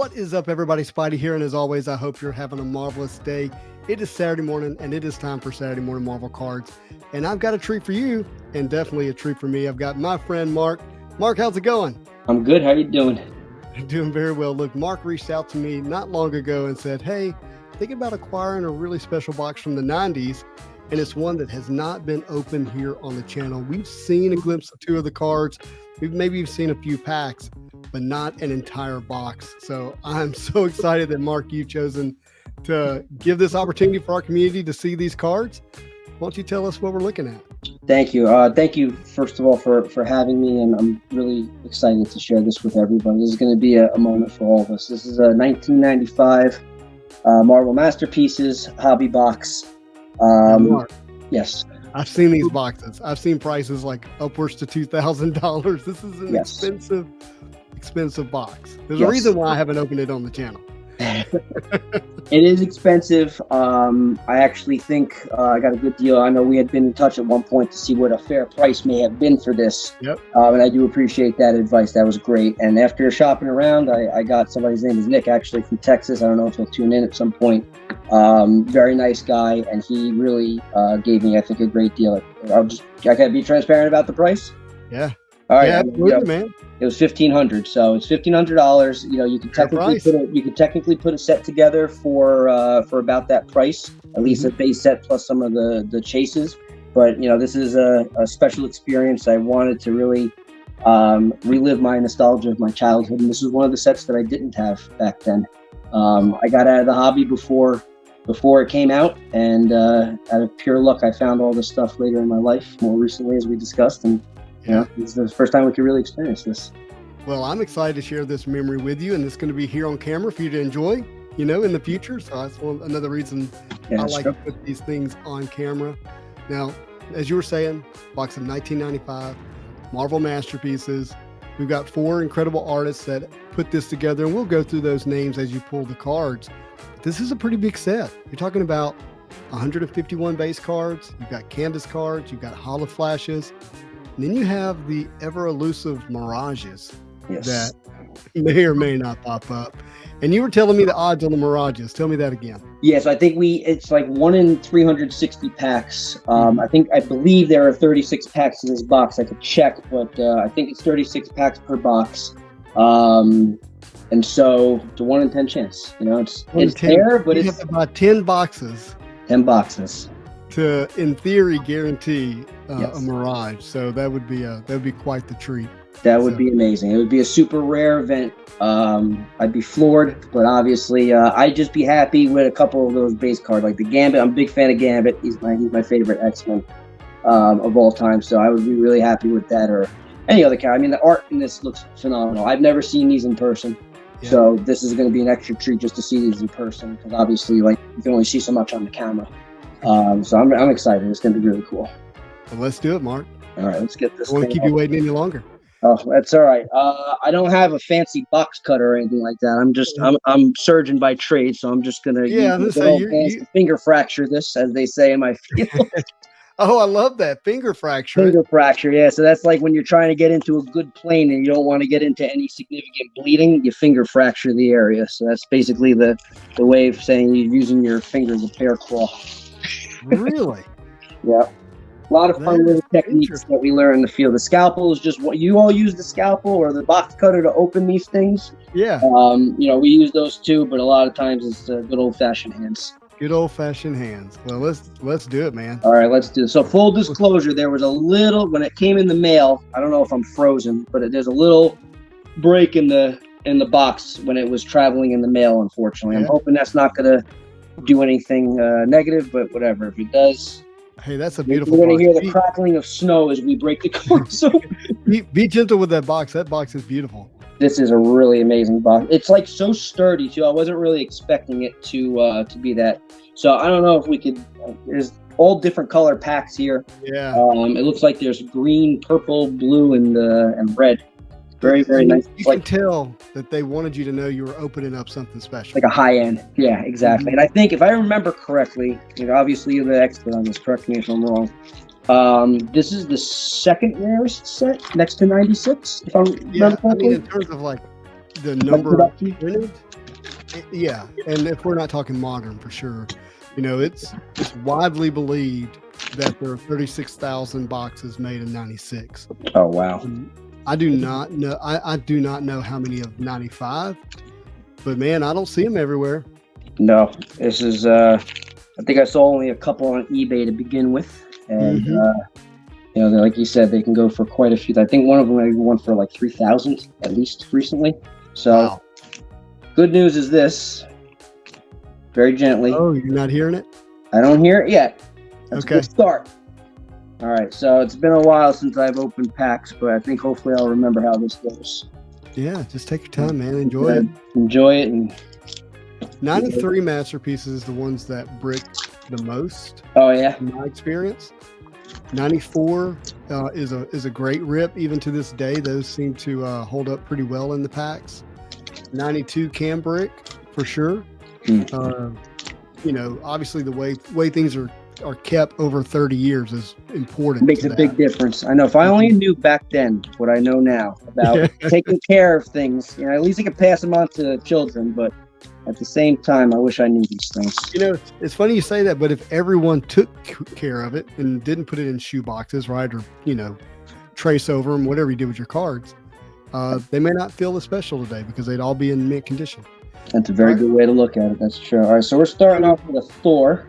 What is up, everybody? Spidey here, and as always, I hope you're having a marvelous day. It is Saturday morning, and it is time for Saturday Morning Marvel Cards. And I've got a treat for you, and definitely a treat for me. I've got my friend Mark. Mark, how's it going? I'm good. How you doing? Doing very well. Look, Mark reached out to me not long ago and said, hey, thinking about acquiring a really special box from the 90s, and it's one that has not been opened here on the channel. We've seen a glimpse of two of the cards. We've maybe seen a few packs, but not an entire box. So I'm so excited that, Mark, you've chosen to give this opportunity for our community to see these cards. Why don't you tell us what we're looking at? Thank you. Thank you, first of all, for having me, and I'm really excited to share this with everybody. This is going to be a moment for all of us. This is a 1995 Marvel Masterpieces hobby box. Mark, yes. I've seen these boxes. I've seen prices like upwards to $2,000. This is an expensive box. There's a reason why I haven't opened it on the channel. It is expensive. I actually think I got a good deal. I know we had been in touch at one point to see what a fair price may have been for this. Yep. And I do appreciate that advice. That was great. And after shopping around, I got somebody's name is Nick, actually from Texas. I don't know if he'll tune in at some point. Very nice guy, and he really gave me, I think, a great deal. I gotta be transparent about the price. Yeah. All right. Yeah, absolutely, man. It was $1,500, so it's $1,500. You know, you can technically put a set together for about that price, at least a base set plus some of the chases. But you know, this is a special experience. I wanted to really relive my nostalgia of my childhood, and this is one of the sets that I didn't have back then. I got out of the hobby before it came out, and out of pure luck, I found all this stuff later in my life, more recently, as we discussed, and yeah, it's the first time we could really experience this. Well, I'm excited to share this memory with you, and it's going to be here on camera for you to enjoy, you know, in the future. So that's another reason I like to put these things on camera. Now, as you were saying, box of 1995 Marvel Masterpieces. We've got four incredible artists that put this together, and we'll go through those names as you pull the cards. This is a pretty big set. You're talking about 151 base cards. You've got canvas cards. You've got holo flashes. And then you have the ever elusive mirages that may or may not pop up. And you were telling me the odds on the mirages. Tell me that again. Yes, I think it's like 1 in 360 packs. I believe there are 36 packs in this box. I could check, but I think it's 36 packs per box. And so it's a 1 in 10 chance. You know, it's there, but it's about 10 boxes. 10 boxes to, in theory, guarantee a mirage. So that would be quite the treat. That would be amazing. It would be a super rare event. I'd be floored, but obviously I'd just be happy with a couple of those base cards, like the Gambit. I'm a big fan of Gambit. He's my favorite X-Men of all time. So I would be really happy with that, or any other character. I mean, the art in this looks phenomenal. I've never seen these in person. Yeah. So this is going to be an extra treat just to see these in person, because obviously, like, you can only see so much on the camera. So I'm excited. It's going to be really cool. Well, let's do it, Mark. All right, let's get this. I won't keep you waiting any longer. Oh, that's all right. I don't have a fancy box cutter or anything like that. I'm surgeon by trade, so I'm just gonna finger fracture this, as they say in my field. Oh, I love that, finger fracture. Finger fracture, yeah. So that's like when you're trying to get into a good plane and you don't want to get into any significant bleeding, you finger fracture the area. So that's basically the way of saying you're using your finger as a bear claw. Really? Yeah. A lot of fun little techniques that we learn in the field. The scalpel is just what you all use, the scalpel or the box cutter to open these things. Yeah. You know, we use those too, but a lot of times it's good old-fashioned hands. Good old-fashioned hands. Well, let's do it, man. All right, let's do it. So full disclosure, there was a little, when it came in the mail, I don't know if I'm frozen, but there's a little break in the box when it was traveling in the mail, unfortunately. Yeah. I'm hoping that's not going to do anything negative, but whatever. If it does... Hey, that's a beautiful box. We're going to hear the crackling of snow as we break the cards. Be gentle with that box. That box is beautiful. This is a really amazing box. It's like so sturdy too. I wasn't really expecting it to be that. So I don't know if we could. There's all different color packs here. Yeah. It looks like there's green, purple, blue, and red. Very, very nice. You can tell that they wanted you to know you were opening up something special. Like a high end. Yeah, exactly. Mm-hmm. And I think, if I remember correctly, you know, obviously you're the expert on this, correct me if I'm wrong. This is the second rarest set, next to 96, if I remember correctly. I mean, in terms of like the number printed, Yeah, and if we're not talking modern, for sure, it's widely believed that there are 36,000 boxes made in '96. Oh wow! I do not know. I do not know how many of '95, but man, I don't see them everywhere. No, this is. I think I saw only a couple on eBay to begin with, and like you said, they can go for quite a few. I think one of them went for like 3,000 at least recently. So, wow. Good news is this. Very gently. Oh, you're not hearing it? I don't hear it yet. That's okay. A good start. All right, so it's been a while since I've opened packs, but I think hopefully I'll remember how this goes. Yeah, just take your time, man. Enjoy it. Enjoy it. And 93 masterpieces is the ones that brick the most. Oh yeah, in my experience. 94 is a great rip. Even to this day, those seem to hold up pretty well in the packs. 92 can brick for sure. Obviously the way things are kept over 30 years is important. It makes a big difference. I know. If I only knew back then what I know now about taking care of things, at least I could pass them on to children. But at the same time, I wish I knew these things. It's funny you say that, but if everyone took care of it and didn't put it in shoe boxes, right, or trace over them, whatever you did with your cards, they may not feel as special today because they'd all be in mint condition. That's a very good way to look at it. That's true. All right, so we're starting off with a Thor.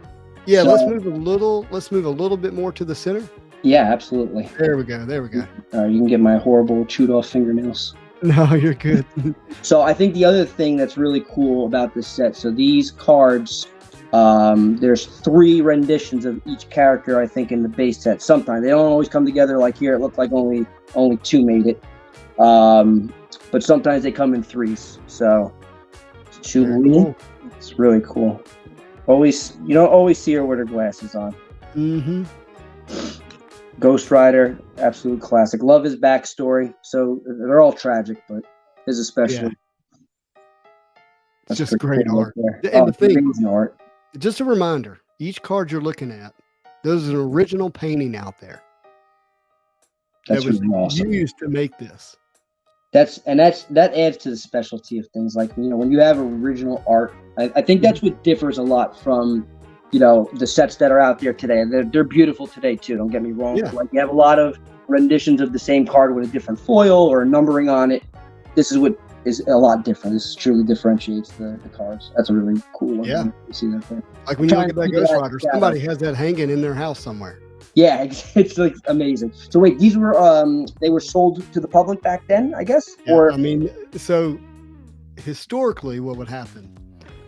Yeah, let's move a little bit more to the center. Yeah, absolutely. There we go. All right, you can get my horrible chewed off fingernails. No, you're good. So I think the other thing that's really cool about this set, so these cards, there's 3 renditions of each character, I think, in the base set. Sometimes they don't always come together like here. It looked like only 2 made it. But sometimes they come in 3s. So it's cool. It's really cool. You don't always see her with her glasses on. Mm-hmm. Ghost Rider, absolute classic. Love his backstory. So they're all tragic, but his especially. Yeah. It's just great art. And the thing, art. Just a reminder, each card you're looking at, there's an original painting out there. That's that was really awesome. used to make this. That adds to the specialty of things. Like, when you have original art, I think that's what differs a lot from, the sets that are out there today. They're beautiful today too. Don't get me wrong. Yeah. Like, you have a lot of renditions of the same card with a different foil or numbering on it. This is what is a lot different. This truly differentiates the cards. That's a really cool one. Yeah. You see that there. Like when you look at that Ghost Rider, somebody has that hanging in their house somewhere. Yeah, it's like amazing. So wait, these were they were sold to the public back then, I guess? Yeah, or so historically what would happen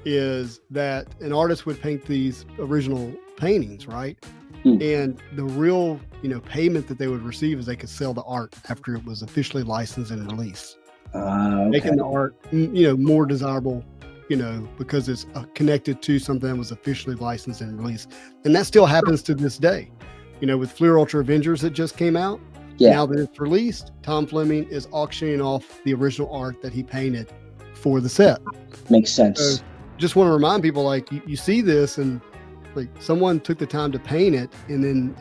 is that an artist would paint these original paintings, right? And the real, payment that they would receive is they could sell the art after it was officially licensed and released. Okay. Making the art, more desirable, because it's connected to something that was officially licensed and released. And that still happens to this day. With Fleer Ultra Avengers that just came out, now that it's released, Tom Fleming is auctioning off the original art that he painted for the set. Makes sense. So just want to remind people, like, you see this and like someone took the time to paint it, and then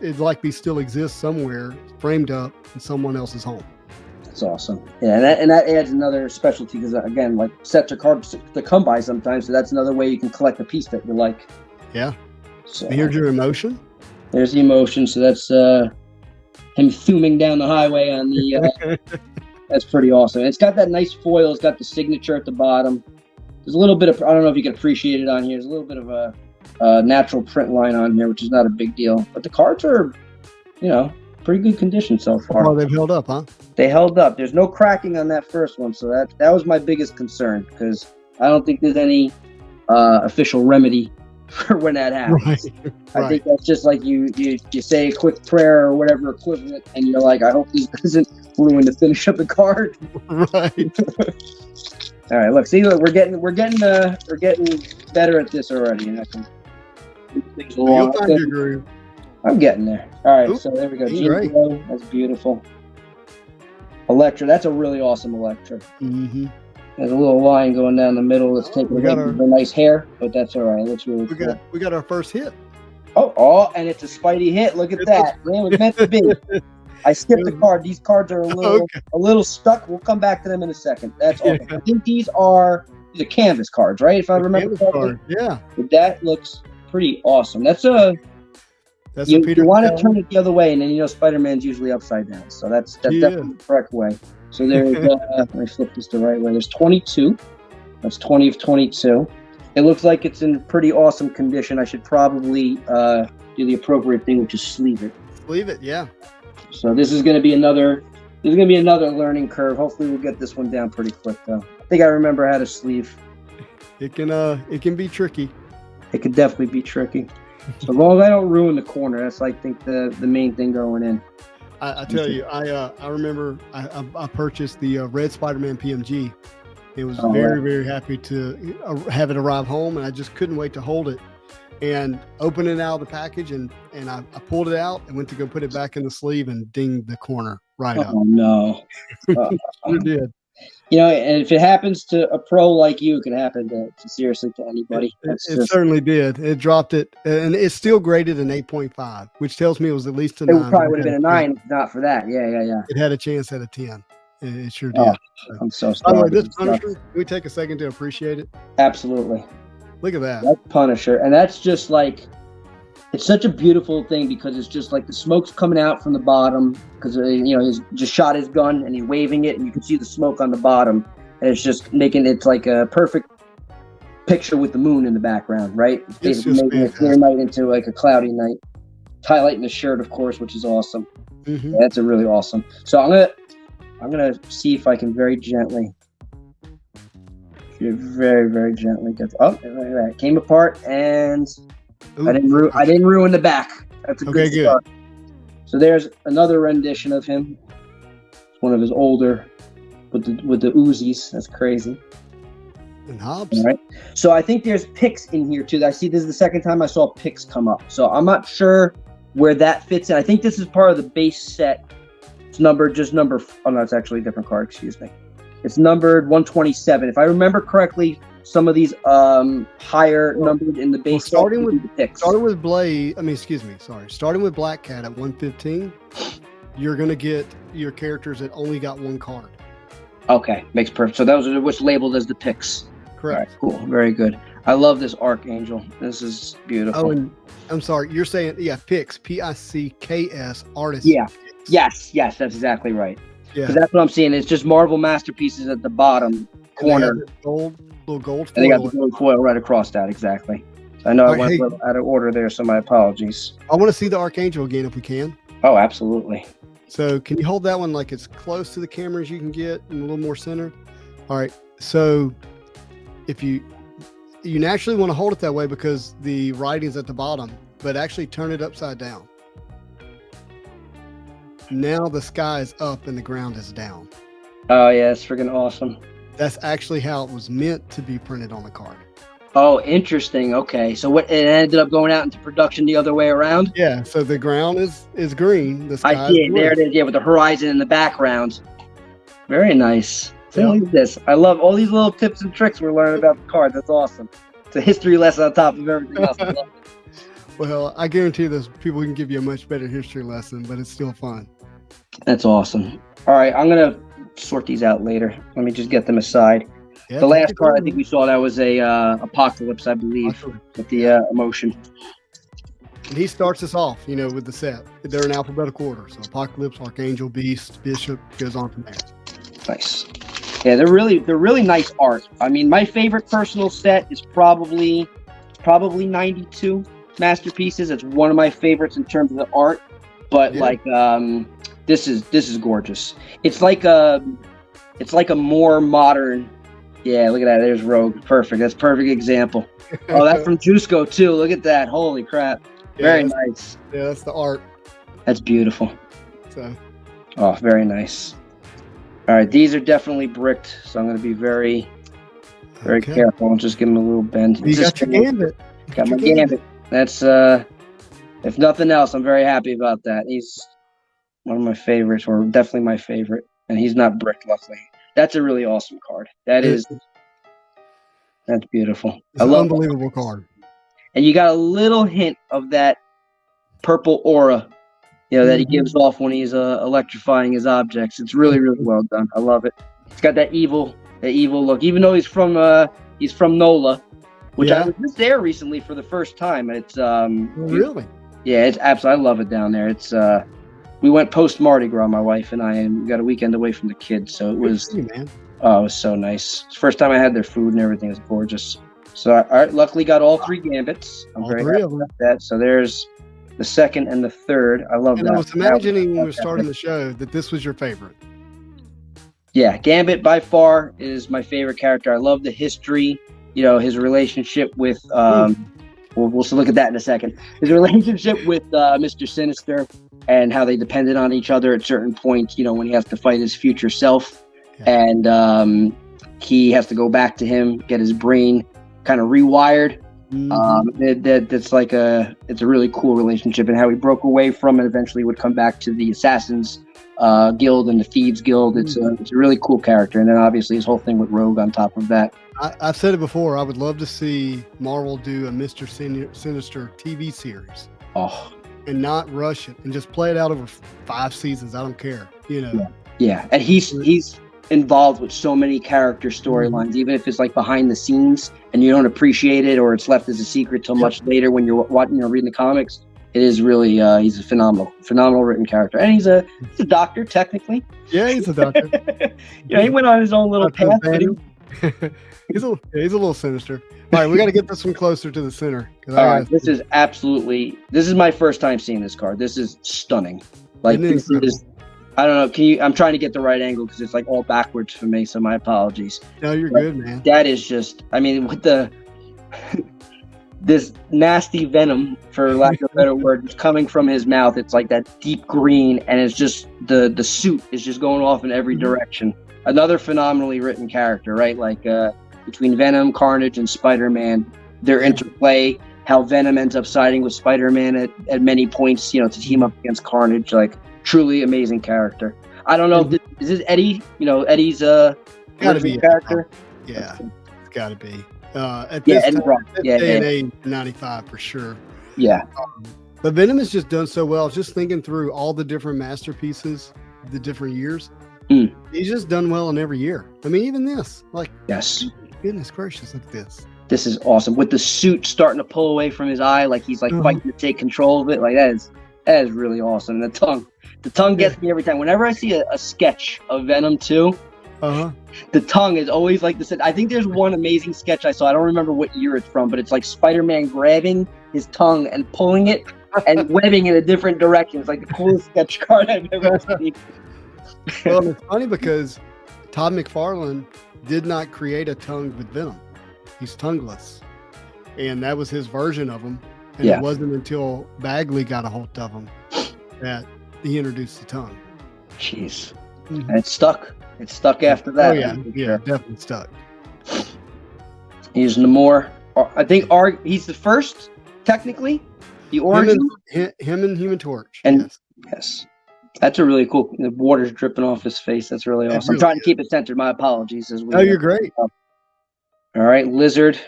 it likely still exists somewhere framed up in someone else's home. That's awesome. Yeah, and that adds another specialty because, again, like, sets are cards to come by sometimes, so that's another way you can collect a piece that you like. Yeah. So here's your emotion. There's the emotion. So that's him fuming down the highway on the. That's pretty awesome. And it's got that nice foil. It's got the signature at the bottom. There's a little bit of, I don't know if you can appreciate it on here. There's a little bit of a natural print line on here, which is not a big deal. But the cards are, pretty good condition so far. Oh, they've held up, huh? They held up. There's no cracking on that first one, so that was my biggest concern because I don't think there's any official remedy for when that happens. Right. I think that's just like you say a quick prayer or whatever equivalent, and you're like, I hope this doesn't ruin the finish of the card. Right. All right. Look, we're getting better at this already, and I can move things along. You'll find your groove. I'm getting there. All right. Ooh, so there we go. Right. That's beautiful. Electra. That's a really awesome Electra. Mm-hmm. There's a little line going down the middle that's taking away from the nice hair, but that's all right. It looks really cool. We got our first hit. Oh, and it's a Spidey hit. Look at that. Man, it was meant to be. I skipped the card. These cards are a little stuck. We'll come back to them in a second. That's awesome. I think these are these are canvas cards, right? If I remember correctly. Yeah. But that looks pretty awesome. That's you want to turn it the other way, and then Spider-Man's usually upside down. So that's definitely the correct way. So there's let me flip this the right way. There's 22. That's 20 of 22. It looks like it's in pretty awesome condition. I should probably do the appropriate thing, which is sleeve it. Sleeve it, yeah. So this is going to be another learning curve. Hopefully we'll get this one down pretty quick, though. I think I remember how to sleeve. It can be tricky. It could definitely be tricky. So long as I don't ruin the corner, that's I think the main thing going in. I tell you, I remember I purchased the red Spider-Man PMG. It was very happy to have it arrive home, and I just couldn't wait to hold it and open it out of the package. And I pulled it out and went to go put it back in the sleeve and dinged the corner right up. Oh no! It did. And if it happens to a pro like you, it can happen to seriously to anybody. It certainly did. It dropped it, and it's still graded an 8.5, which tells me it was at least a 9. It probably would have been a 9 if not for that. Yeah. It had a chance at a 10. It sure did. Oh, I'm so sorry. By the way, this Punisher, can we take a second to appreciate it? Absolutely. Look at that. That's Punisher, and that's just it's such a beautiful thing because it's just the smoke's coming out from the bottom because he's just shot his gun and he's waving it, and you can see the smoke on the bottom, and it's just making it like a perfect picture with the moon in the background, right? It's basically making a clear night into a cloudy night. Highlighting the shirt, of course, which is awesome. Mm-hmm. Yeah, that's a really awesome. So I'm gonna see if I can very gently get. Oh, it came apart, and I didn't ruin the back. That's a good start. So there's another rendition of him. It's one of his older with the Uzis. That's crazy. And Hobbs. All right. So I think there's picks in here too. I see this is the second time I saw picks come up. So I'm not sure where that fits in. I think this is part of the base set. It's numbered oh no, it's actually a different card, excuse me. It's numbered 127. If I remember correctly, some of these higher numbered in the base. Starting with Black Cat at 115, you're gonna get your characters that only got one card. Okay, makes perfect. So those are what's labeled as the picks. Correct. Right, cool, very good. I love this Archangel. This is beautiful. Oh, and I'm sorry, you're saying picks, Picks, artists. Yeah. Yes, that's exactly right. Yeah, that's what I'm seeing. It's just Marvel Masterpieces at the bottom corner. Little gold foil. And they got the gold foil right across that, exactly. I know I went out of order there, so my apologies. I want to see the Archangel again if we can. Oh, absolutely. So can you hold that one like as close to the camera as you can get and a little more centered? All right. So if you naturally want to hold it that way because the writing's at the bottom, but actually turn it upside down. Now the sky is up and the ground is down. Oh yeah, it's freaking awesome. That's actually how it was meant to be printed on the card. Oh, interesting. Okay, so it ended up going out into production the other way around? Yeah, so the ground is green. The sky I see it. There it is, yeah, with the horizon in the background. Very nice. So look at this. I love all these little tips and tricks we're learning about the card. That's awesome. It's a history lesson on top of everything else. I love it. Well, I guarantee those people can give you a much better history lesson, but it's still fun. That's awesome. All right, I'm going to sort these out later. Let me just get them aside. Yeah, the last card I think we saw, that was a Apocalypse, I believe, with the emotion. And he starts us off, with the set. They're in alphabetical order. So Apocalypse, Archangel, Beast, Bishop, goes on from there. Nice. Yeah, they're really nice art. I mean, my favorite personal set is probably 92 Masterpieces. It's one of my favorites in terms of the art. But this is gorgeous. It's like a more modern. Yeah, look at that. There's Rogue. Perfect. That's a perfect example. Oh, that's from Jusco too. Look at that. Holy crap. Very nice. Yeah, that's the art. That's beautiful. So. Oh, very nice. All right, these are definitely bricked, so I'm going to be very careful and just give them a little bend. You got your gambit. Got my gambit. That's if nothing else, I'm very happy about that. He's one of my favorites, or definitely my favorite, and he's not bricked, luckily. That's a really awesome card. That's beautiful. It's an unbelievable card. And you got a little hint of that purple aura, that he gives off when he's electrifying his objects. It's really, really well done. I love it. It's got that evil look. Even though he's from He's from NOLA, which Yeah. I was just there recently for the first time. It's Really? yeah, it's absolutely. I love it down there. It's we went post Mardi Gras, my wife and I, and we got a weekend away from the kids, so it was man. Oh, it was so nice. It's the first time I had their food and everything was gorgeous. So I luckily got all 3 gambits. I'm All very 3 happy of them. about that. So there's the second and the third. I love And that. I was imagining when we were starting the show that this was your favorite. Yeah, Gambit by far is my favorite character. I love the history, his relationship with we'll look at that in a second. His relationship with Mr. Sinister and how they depended on each other at certain points, when he has to fight his future self. Yeah. And he has to go back to him, get his brain kind of rewired. Mm-hmm. It's a really cool relationship, and how he broke away from it eventually would come back to the Assassins Guild and the Thieves Guild. It's a really cool character, and then obviously his whole thing with Rogue on top of that. I've said it before. I would love to see Marvel do a Mr. Sinister TV series. Oh, and not rush it and just play it out over 5 seasons. I don't care, Yeah, and he's involved with so many character storylines, even if it's like behind the scenes and you don't appreciate it, or it's left as a secret till much later when you're watching, reading the comics. It is really he's a phenomenal written character, and he's a doctor technically. Yeah, he's a doctor. He went on his own little path. He's a little sinister. All right, we got to get this one closer to the center. All right, this is my first time seeing this card. This is stunning. Like, this is, I don't know. I'm trying to get the right angle because it's like all backwards for me. So my apologies. No, you're good, man. That is just, with this nasty venom, for lack of a better word, coming from his mouth. It's like that deep green, and it's just the suit is just going off in every direction. Another phenomenally written character, right? Like between Venom, Carnage, and Spider-Man, their interplay, how Venom ends up siding with Spider-Man at many points, to team up against Carnage. Like, truly amazing character. I don't know, is this Eddie? Eddie's gotta be character. Yeah, it's gotta be. Eddie Brock. Day and age, 95 for sure. Yeah. But Venom has just done so well. Just thinking through all the different masterpieces, the different years. He's just done well in every year. Even this, yes. Goodness gracious, look at this. This is awesome. With the suit starting to pull away from his eye, like he's fighting to take control of it. Like that is really awesome. And the tongue gets me every time. Whenever I see a sketch of Venom 2, the tongue is always like this. I think there's one amazing sketch I saw. I don't remember what year it's from, but it's like Spider-Man grabbing his tongue and pulling it and webbing in a different direction. It's like the coolest sketch card I've ever seen. Well, it's funny because Todd McFarlane did not create a tongue with Venom. He's tongueless. And that was his version of him. And it wasn't until Bagley got a hold of him that he introduced the tongue. Jeez. Mm-hmm. And it stuck. It stuck after that. Oh, yeah. Yeah, definitely stuck. He's Namor. I think he's the first, technically. The origin. Him and Human Torch. And yes. That's a really cool. The water's dripping off his face. That's really awesome. Really I'm trying to keep it centered. My apologies. You're great. All right, Lizard,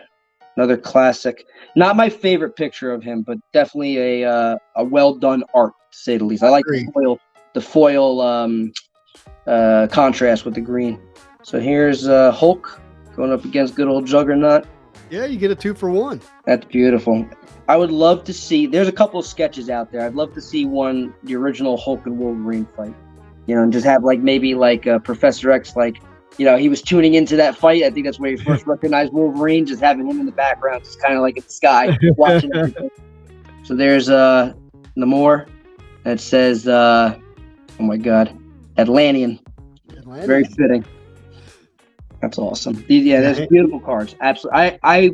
another classic. Not my favorite picture of him, but definitely a well done art, to say the least. I like the foil contrast with the green. So here's Hulk going up against good old Juggernaut. Yeah, you get a 2-for-1. That's beautiful. I would love to see. There's a couple of sketches out there. I'd love to see the original Hulk and Wolverine fight. And just have maybe Professor X, he was tuning into that fight. I think that's where he first recognized Wolverine. Just having him in the background, just kind of like in the sky, watching everything. So there's Namor. That says, oh my God, Atlantean. Very fitting. That's awesome. There's beautiful cards. Absolutely. I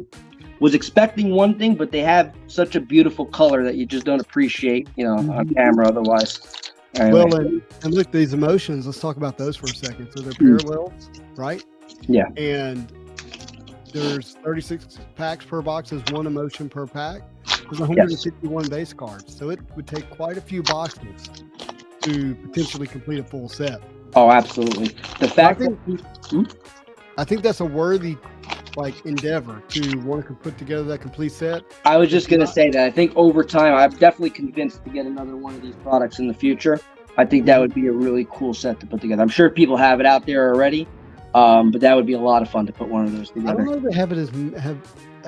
was expecting one thing, but they have such a beautiful color that you just don't appreciate, on camera otherwise. Anyway. Well, and look, these emotions, let's talk about those for a second. So they're parallels, right? Yeah. And there's 36 packs per box. There's 1 emotion per pack. There's 151 base cards. So it would take quite a few boxes to potentially complete a full set. Oh, absolutely. The fact I think that's a worthy endeavor to want to put together that complete set. I was just going to say that I think over time, I'm definitely convinced to get another one of these products in the future. I think that would be a really cool set to put together. I'm sure people have it out there already, But that would be a lot of fun to put one of those together. I don't know if they have it as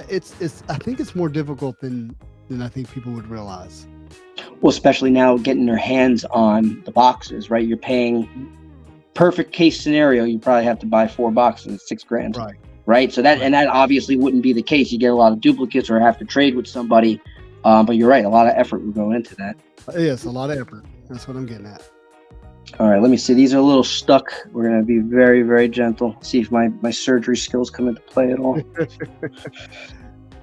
it's. I think it's more difficult than I think people would realize. Well, especially now getting their hands on the boxes, right? You're paying. Perfect case scenario, you probably have to buy 4 boxes at $6,000, right? So that and that obviously wouldn't be the case. You get a lot of duplicates or have to trade with somebody. But you're right, a lot of effort would go into that. Yes, a lot of effort. That's what I'm getting at. All right, let me see. These are a little stuck. We're gonna be very, very gentle. See if my surgery skills come into play at all.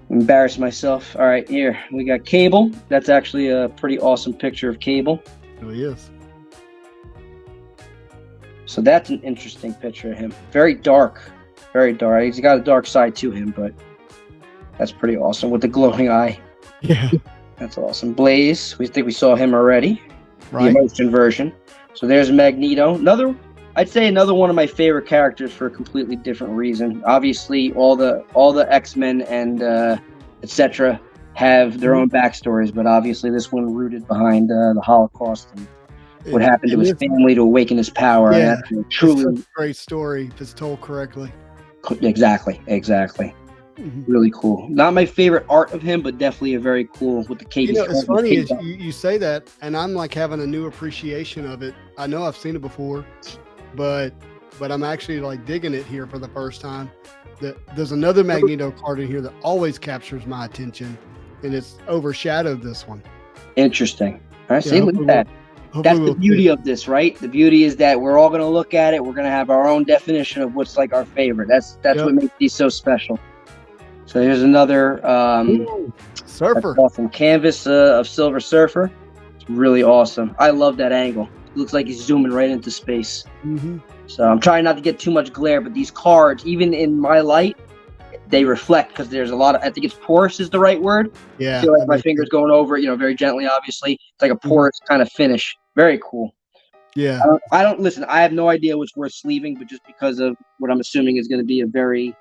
Embarrass myself. All right, here we got Cable. That's actually a pretty awesome picture of Cable. Oh, yes. So that's an interesting picture of him. Very dark, very dark. He's got a dark side to him, but that's pretty awesome with the glowing eye. Yeah, that's awesome. Blaze, we think we saw him already. Right. The emotion version. So there's Magneto. I'd say another one of my favorite characters for a completely different reason. Obviously, all the X-Men and etc. have their own backstories, but obviously this one rooted behind the Holocaust and what happened to his family to awaken his power. Yeah, and truly it's a great story if it's told correctly. Exactly. Mm-hmm. Really cool. Not my favorite art of him, but definitely a very cool with the cape. It's funny is you say that, and I'm like having a new appreciation of it. I know I've seen it before, but I'm actually like digging it here for the first time. There's another Magneto card in here that always captures my attention, and it's overshadowed this one. Interesting. All right, see, look at that. That's the beauty of this, right? The beauty is that we're all going to look at it. We're going to have our own definition of what's like our favorite. That's what makes these so special. So here's another Surfer. Awesome canvas of Silver Surfer. It's really awesome. I love that angle. It looks like he's zooming right into space. Mm-hmm. So I'm trying not to get too much glare, but these cards, even in my light, they reflect because there's a lot of, I think it's porous is the right word. Yeah. I feel like my finger's going over it, very gently, obviously. It's like a porous kind of finish. Very cool. Yeah. I don't listen. I have no idea what's worth sleeving, but just because of what I'm assuming is going to be a very,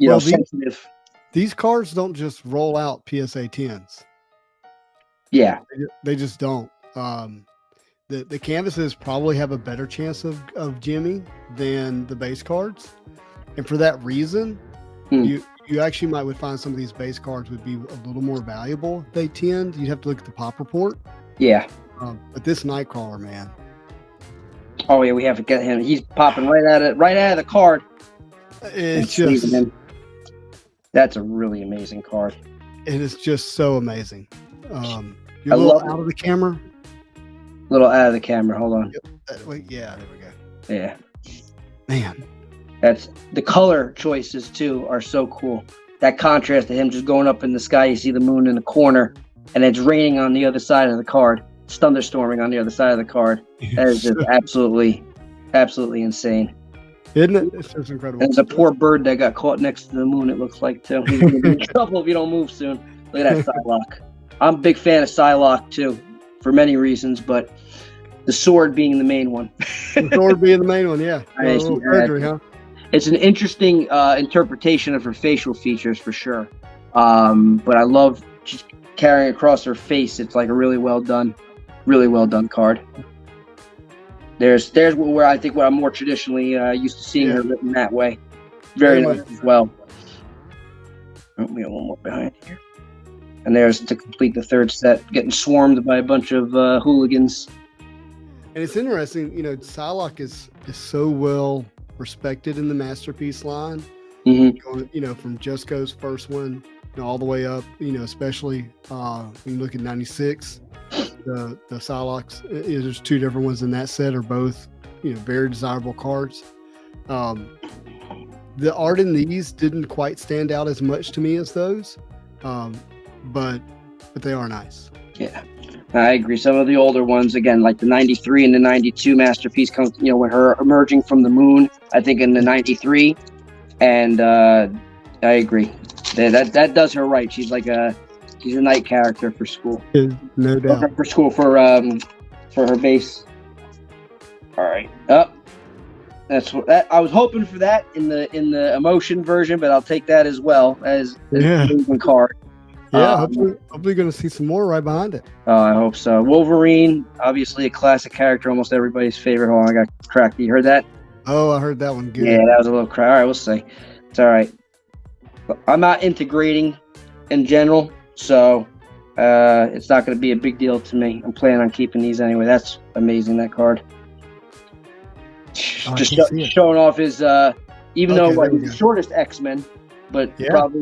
sensitive. These cards don't just roll out PSA 10s. Yeah. They just don't. The canvases probably have a better chance of jamming than the base cards. And for that reason, you actually would find some of these base cards would be a little more valuable if they tend. You'd have to look at the pop report. Yeah. But this Nightcrawler, man. Oh yeah, we have to get him. He's popping right out of the card. It's just that's a really amazing card. It is just so amazing. You're a little out of the camera. A little out of the camera. Hold on. Yeah, there we go. Yeah. Man. That's the color choices too are so cool. That contrast to him just going up in the sky, you see the moon in the corner, and it's raining on the other side of the card. It's thunderstorming on the other side of the card. That is just absolutely insane. Isn't it? It's just incredible. And there's a poor bird that got caught next to the moon, it looks like, too. He's going to be in trouble if you don't move soon. Look at that Psylocke. I'm a big fan of Psylocke, too, for many reasons, but the sword being the main one. The sword being the main one, yeah. Surgery, huh? It's an interesting interpretation of her facial features, for sure. But I love just carrying across her face. It's like a really well done card. There's where I think what I'm more traditionally used to seeing her written that way. Very nice as well. Oh, we got one more behind here. And there's to complete the third set, getting swarmed by a bunch of hooligans. And it's interesting, Psylocke is so well respected in the Masterpiece line. Mm-hmm. Going, from Jusco's first one, all the way up, especially when you look at 96, the Psylocke's, there's two different ones in that set are both, very desirable cards. The art in these didn't quite stand out as much to me as those, but they are nice. Yeah, I agree. Some of the older ones, again, like the 93 and the 92 Masterpiece comes, when her emerging from the moon, I think in the 93, and I agree. That does her right. She's a night character for school. No doubt. For school, for her base. All right. That's what I was hoping for that in the emotion version, but I'll take that as well as a movement card. Yeah, hopefully going to see some more right behind it. Oh, I hope so. Wolverine, obviously a classic character, almost everybody's favorite. Hold on, I got cracked. You heard that? Oh, I heard that one. Good. Yeah, that was a little cry. All right, we'll see. It's all right. I'm not integrating in general, so it's not going to be a big deal to me. I'm planning on keeping these anyway. That's amazing, that card. Just showing off his, even though he's the shortest X-Men, but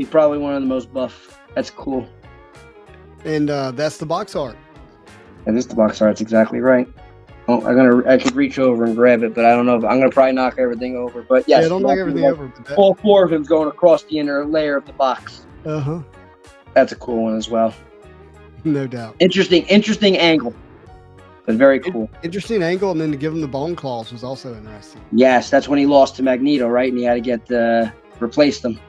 probably one of the most buff. That's cool. And that's the box art. That is the box art. That's exactly right. Oh, I could reach over and grab it, but I don't know. I'm gonna probably knock everything over. But yes, don't knock everything over. All four of them going across the inner layer of the box. That's a cool one as well. No doubt. Interesting angle, but very cool. Interesting angle, and then to give him the bone claws was also interesting. Yes, that's when he lost to Magneto, right? And he had to get replace them.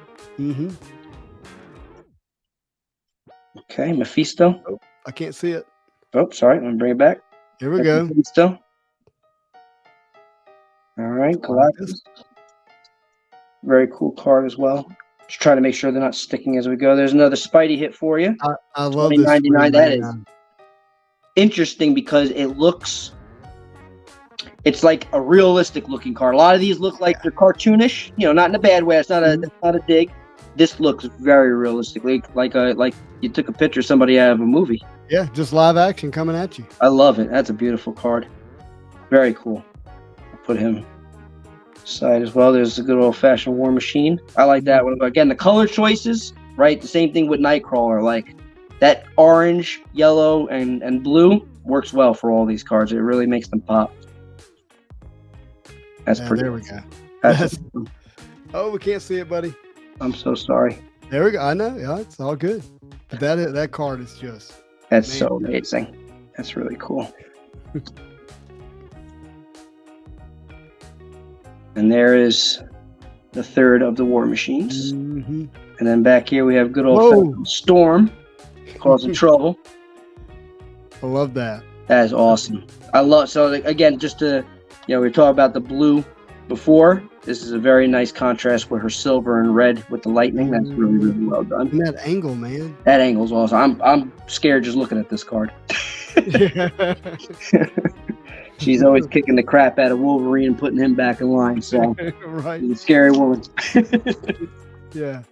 Okay, Mephisto. Oh, I can't see it. Oh, sorry. I'm gonna bring it back. Here we go. Mephisto. All right, Galactus. Very cool card as well. Just trying to make sure they're not sticking as we go. There's another Spidey hit for you. I love this. $20.99. That is interesting because it's like a realistic looking card. A lot of these look like they're cartoonish, not in a bad way. It's not a dig. This looks very realistically like you took a picture of somebody out of a movie. Yeah, just live action coming at you. I love it. That's a beautiful card. Very cool. I'll put him aside as well. There's a good old-fashioned War Machine. I like that one. But again, the color choices, right? The same thing with Nightcrawler. Like that orange, yellow, and blue works well for all these cards. It really makes them pop. That's pretty. There we go. Oh, we can't see it, buddy. I'm so sorry. There we go. I know. Yeah, it's all good. But that card is just... That's so amazing. That's really cool. And there is the third of the War Machines. And then back here we have good old Storm causing trouble. I love that. That is awesome. So again, just to, we were talking about the blue before. This is a very nice contrast with her silver and red with the lightning. That's really, really well done. And that angle, man. That angle's awesome. I'm scared just looking at this card. She's always kicking the crap out of Wolverine and putting him back in line. So right. She's a scary woman. Yeah.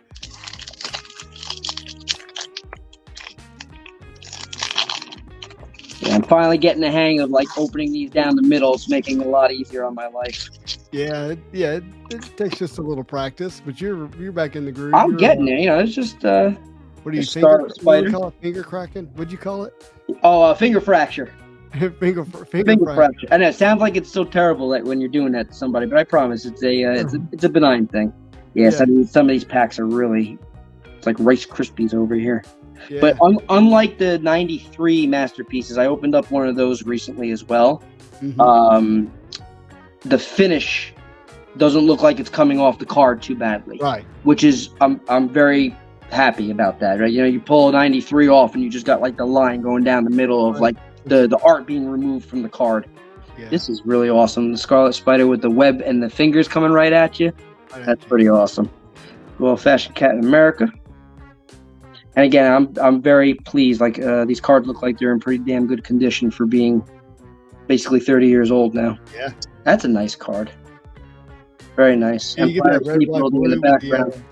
Yeah, I'm finally getting the hang of opening these down the middle. It's making it a lot easier on my life. Yeah, it takes just a little practice, but you're back in the groove. I'm getting there. It's just what do you think? What do you call it? Finger cracking? What'd you call it? Oh, finger fracture. finger fracture. I know it sounds like it's so terrible when you're doing that to somebody, but I promise it's a benign thing. Yeah, some of these packs are really, it's like Rice Krispies over here. Yeah. But unlike the 93 masterpieces, I opened up one of those recently as well. The finish doesn't look like it's coming off the card too badly. Right. Which is, I'm very happy about that, right? You pull a 93 off and you just got the line going down the middle of the art being removed from the card. Yeah. This is really awesome. The Scarlet Spider with the web and the fingers coming right at you. That's pretty awesome. Well-fashioned Captain America. And again, I'm very pleased. These cards look like they're in pretty damn good condition for being basically 30 years old now. Yeah. That's a nice card. Very nice. Yeah, you get that red, white, blue in the background.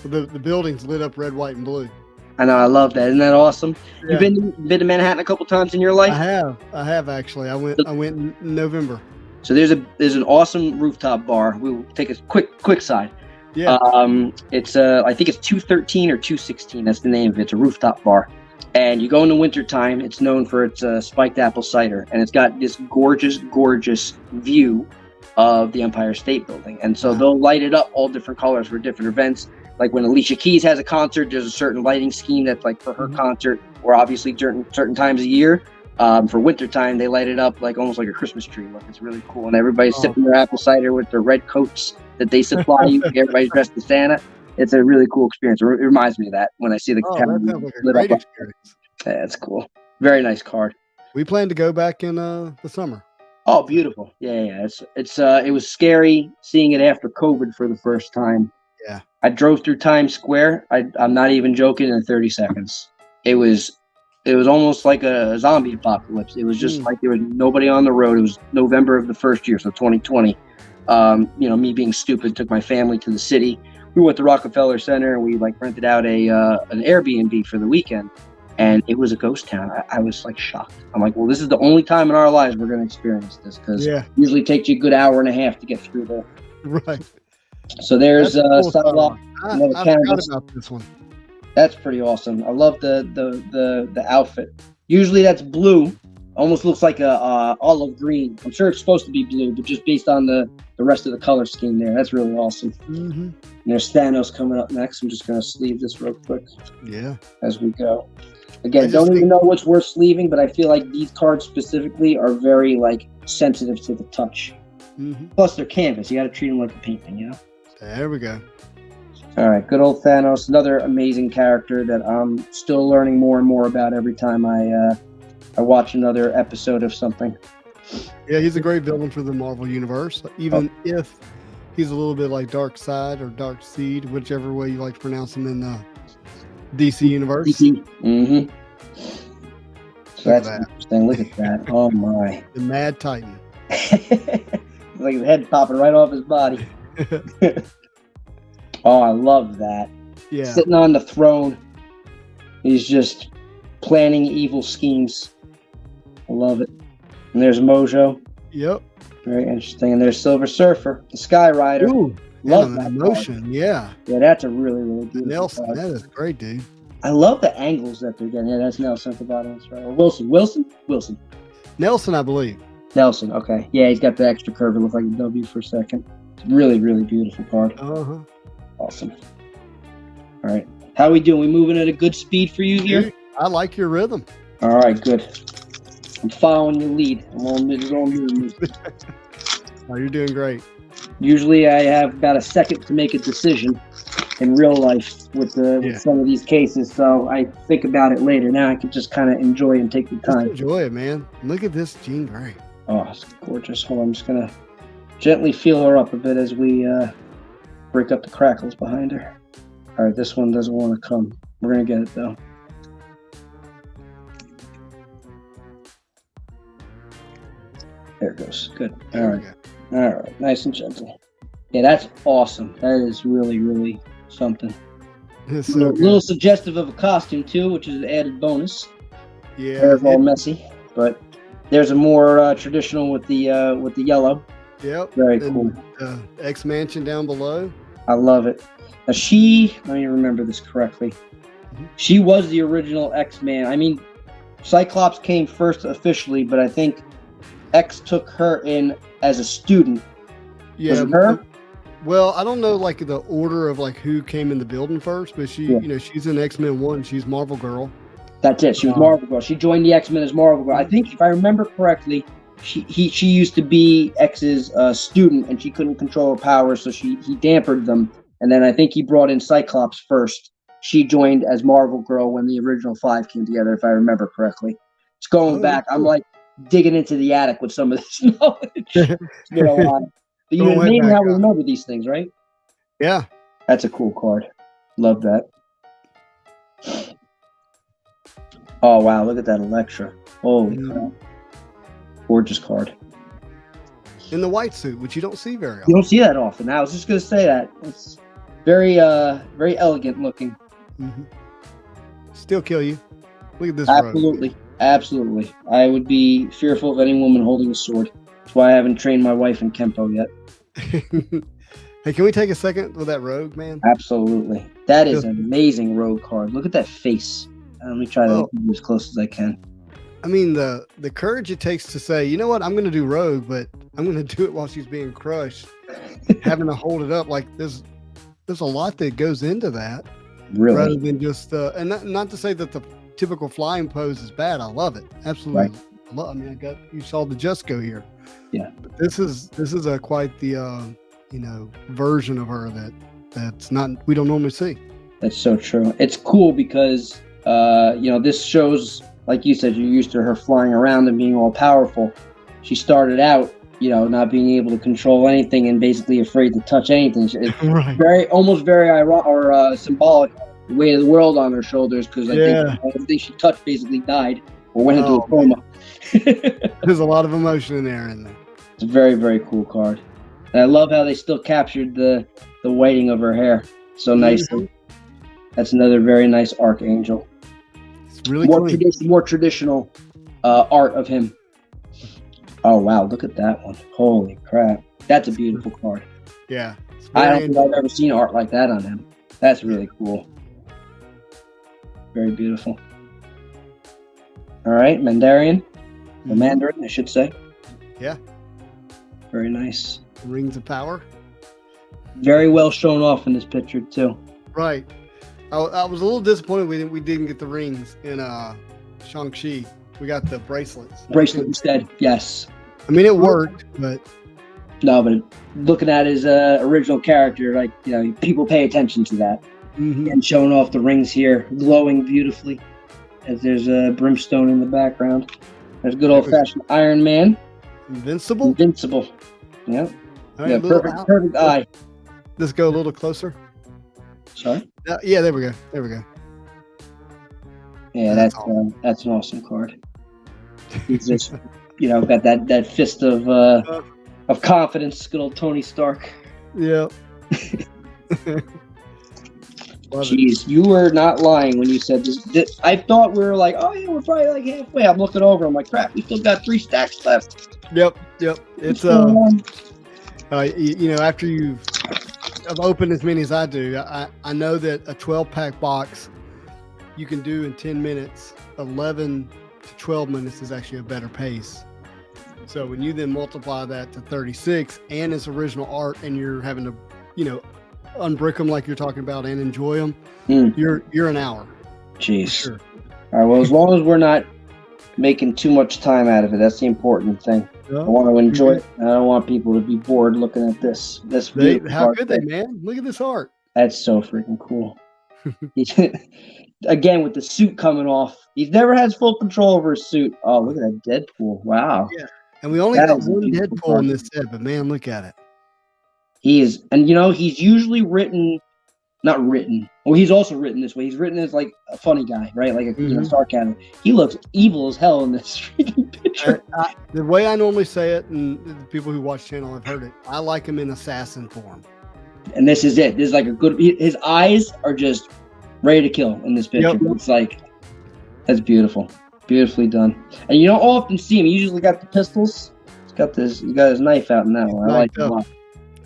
The building's lit up red, white, and blue. I know. I love that. Isn't that awesome? Yeah. You've been to Manhattan a couple times in your life? I have actually. I went in November. So there's an awesome rooftop bar. We'll take a quick side. Yeah. It's I think it's 213 or 216. That's the name of it. It's a rooftop bar. And you go in the wintertime, it's known for its spiked apple cider. And it's got this gorgeous, gorgeous view of the Empire State Building. And so they'll light it up all different colors for different events. Like when Alicia Keys has a concert, there's a certain lighting scheme that's for her concert, or obviously during certain times of year. For wintertime, they light it up almost like a Christmas tree. It's really cool. And everybody's sipping their apple cider with their red coats that they supply you. Everybody's dressed as Santa. It's a really cool experience. It reminds me of that when I see the town that sounds like a great experience. Yeah, that's cool. Very nice card. We plan to go back in the summer. Oh, beautiful. Yeah. It was scary seeing it after COVID for the first time. Yeah. I drove through Times Square. I'm not even joking, in 30 seconds. It was almost like a zombie apocalypse. It was just like there was nobody on the road. It was November of the first year, so 2020. You know, me being stupid, took my family to the city. We went to Rockefeller Center and we like rented out an Airbnb for the weekend, and it was a ghost town. I was like shocked. I'm like, well, this is the only time in our lives we're going to experience this, because it usually takes you a good hour and a half to get through there. Right. So there's cool. I forgot about this one. That's pretty awesome. I love the outfit. Usually that's blue. Almost looks like a olive green. I'm sure it's supposed to be blue, but just based on the rest of the color scheme there, that's really awesome. Mm-hmm. And there's Thanos coming up next. I'm just going to sleeve this real quick. Yeah. As we go. Again, don't even know what's worth sleeving, but I feel like these cards specifically are very like sensitive to the touch. Mm-hmm. Plus, they're canvas. You got to treat them like a painting, you know. There we go. All right, good old Thanos. Another amazing character that I'm still learning more and more about every time I watch another episode of something. Yeah, he's a great villain for the Marvel Universe, even if he's a little bit like Dark Side or Dark Seed, whichever way you like to pronounce him in the DC Universe. Mm-hmm. So that's interesting. Look at that. Oh, my. The Mad Titan. Like his head popping right off his body. Oh, I love that. Yeah. Sitting on the throne. He's just planning evil schemes. I love it. And there's Mojo. Yep. Very interesting. And there's Silver Surfer, the Sky Rider. Ooh, love that emotion. Card. Yeah. Yeah, that's a really, really beautiful Nelson, card. that is great, dude. I love the angles that they're getting. Yeah, that's Nelson at the bottom. That's right. Or Wilson. Nelson, I believe. Nelson, okay. Yeah, he's got the extra curve. It looked like a W for a second. It's really, really beautiful card. Uh-huh. Awesome. All right. How are we doing? We moving at a good speed for you here? Dude, I like your rhythm. All right, good. I'm following your lead. I'm on mid. Oh, you're doing great. Usually I have about a second to make a decision in real life with some of these cases, so I think about it later. Now I can just kind of enjoy and take the time. Just enjoy it, man. Look at this Jean Grey. Oh, it's gorgeous. Hold on, I'm just going to gently feel her up a bit as we break up the crackles behind her. All right, this one doesn't want to come. We're going to get it, though. There it goes. Good. All right. Nice and gentle. Yeah, that's awesome. That is really, really something. It's a little suggestive of a costume, too, which is an added bonus. Yeah. Hair's all messy, but there's a more traditional with the yellow. Yep. Very cool. X Mansion down below. I love it. Now let me remember this correctly. Mm-hmm. She was the original X-Man. I mean, Cyclops came first officially, but I think X took her in as a student. Yeah. Was it her? Well, I don't know like the order of like who came in the building first, but she's in X-Men 1. She's Marvel Girl. That's it. She was Marvel Girl. She joined the X-Men as Marvel Girl. I think if I remember correctly, she used to be X's student, and she couldn't control her powers, so he dampened them. And then I think he brought in Cyclops first. She joined as Marvel Girl when the original 5 came together, if I remember correctly. It's going back. Cool. I'm like digging into the attic with some of this knowledge. It's been a while. But amazing how we remember these things, right? Yeah. That's a cool card. Love that. Oh, wow. Look at that Elektra. Holy crap. Gorgeous card. In the white suit, which you don't see very often. You don't see that often. I was just going to say that. It's very, very elegant looking. Mm-hmm. Still kill you. Look at this. Absolutely. Road. Absolutely. I would be fearful of any woman holding a sword. That's why I haven't trained my wife in Kempo yet. Hey, can we take a second with that rogue, man? Absolutely. That is an amazing rogue card. Look at that face. Let me try to get as close as I can. I mean, the courage it takes to say, you know what, I'm going to do rogue, but I'm going to do it while she's being crushed. Having to hold it up, like there's a lot that goes into that. Really? Rather than just, and not to say that the typical flying pose is bad. I love it. Absolutely. Right. I mean, you saw the Just Go here. Yeah. But this is quite the, version of her that's not, we don't normally see. That's so true. It's cool because, this shows, like you said, you're used to her flying around and being all powerful. She started out, not being able to control anything and basically afraid to touch anything. It's right. almost very ironic or symbolic, the weight of the world on her shoulders, because I think everything she touched basically died or went into a coma. There's a lot of emotion in there, isn't there? It's a very, very cool card. And I love how they still captured the whiting of her hair so nicely. That's another very nice Archangel. It's really clean. More traditional art of him. Oh wow, look at that one. Holy crap. That's a beautiful card. Yeah. I don't think I've ever seen art like that on him. That's really cool. Very beautiful. All right, Mandarin. The Mandarin, I should say. Yeah. Very nice. Rings of power. Very well shown off in this picture too. Right. I was a little disappointed we didn't get the rings in Shang-Chi. We got the bracelets. Bracelet instead, yes. I mean, it worked, but... No, but looking at his original character, like, you know, people pay attention to that. And showing off the rings here, glowing beautifully. As there's a brimstone in the background. There's good old-fashioned Iron Man. Invincible? Yeah. Right, yeah, perfect eye. Let's go a little closer. Sorry? Yeah, there we go. Yeah, that's an awesome card. He's just, you know, got that fist of confidence. Good old Tony Stark. Yeah. Jeez, you were not lying when you said this. I thought we were like, oh yeah, we're probably like halfway. I'm looking over. I'm like, crap, we still got 3 stacks left. Yep. It's you know, after I've opened as many as I do, I know that a 12-pack box you can do in 10 minutes. 11 to 12 minutes is actually a better pace. So when you then multiply that to 36 and it's original art, and you're having to, you know, unbrick them like you're talking about and enjoy them, you're an hour. Jeez. Sure. All right. Well, as long as we're not making too much time out of it, that's the important thing. I want to enjoy it. I don't want people to be bored looking at this. How could they, man? Look at this art. That's so freaking cool. Again, with the suit coming off, he's never has full control over his suit. Oh, look at that Deadpool! Wow. Yeah, and we only got one Deadpool in this set, but man, look at it. He is, and you know, he's usually not written. Well, he's also written this way. He's written as like a funny guy, right? Like a you know, sarcasm. He looks evil as hell in this freaking picture. The way I normally say it, and the people who watch the channel have heard it, I like him in assassin form. And this is it. This is like a good. His eyes are just ready to kill in this picture. Yep. It's like, that's beautiful, beautifully done. And you don't often see him. He usually got the pistols. He's got his knife out in that one. I like it a lot.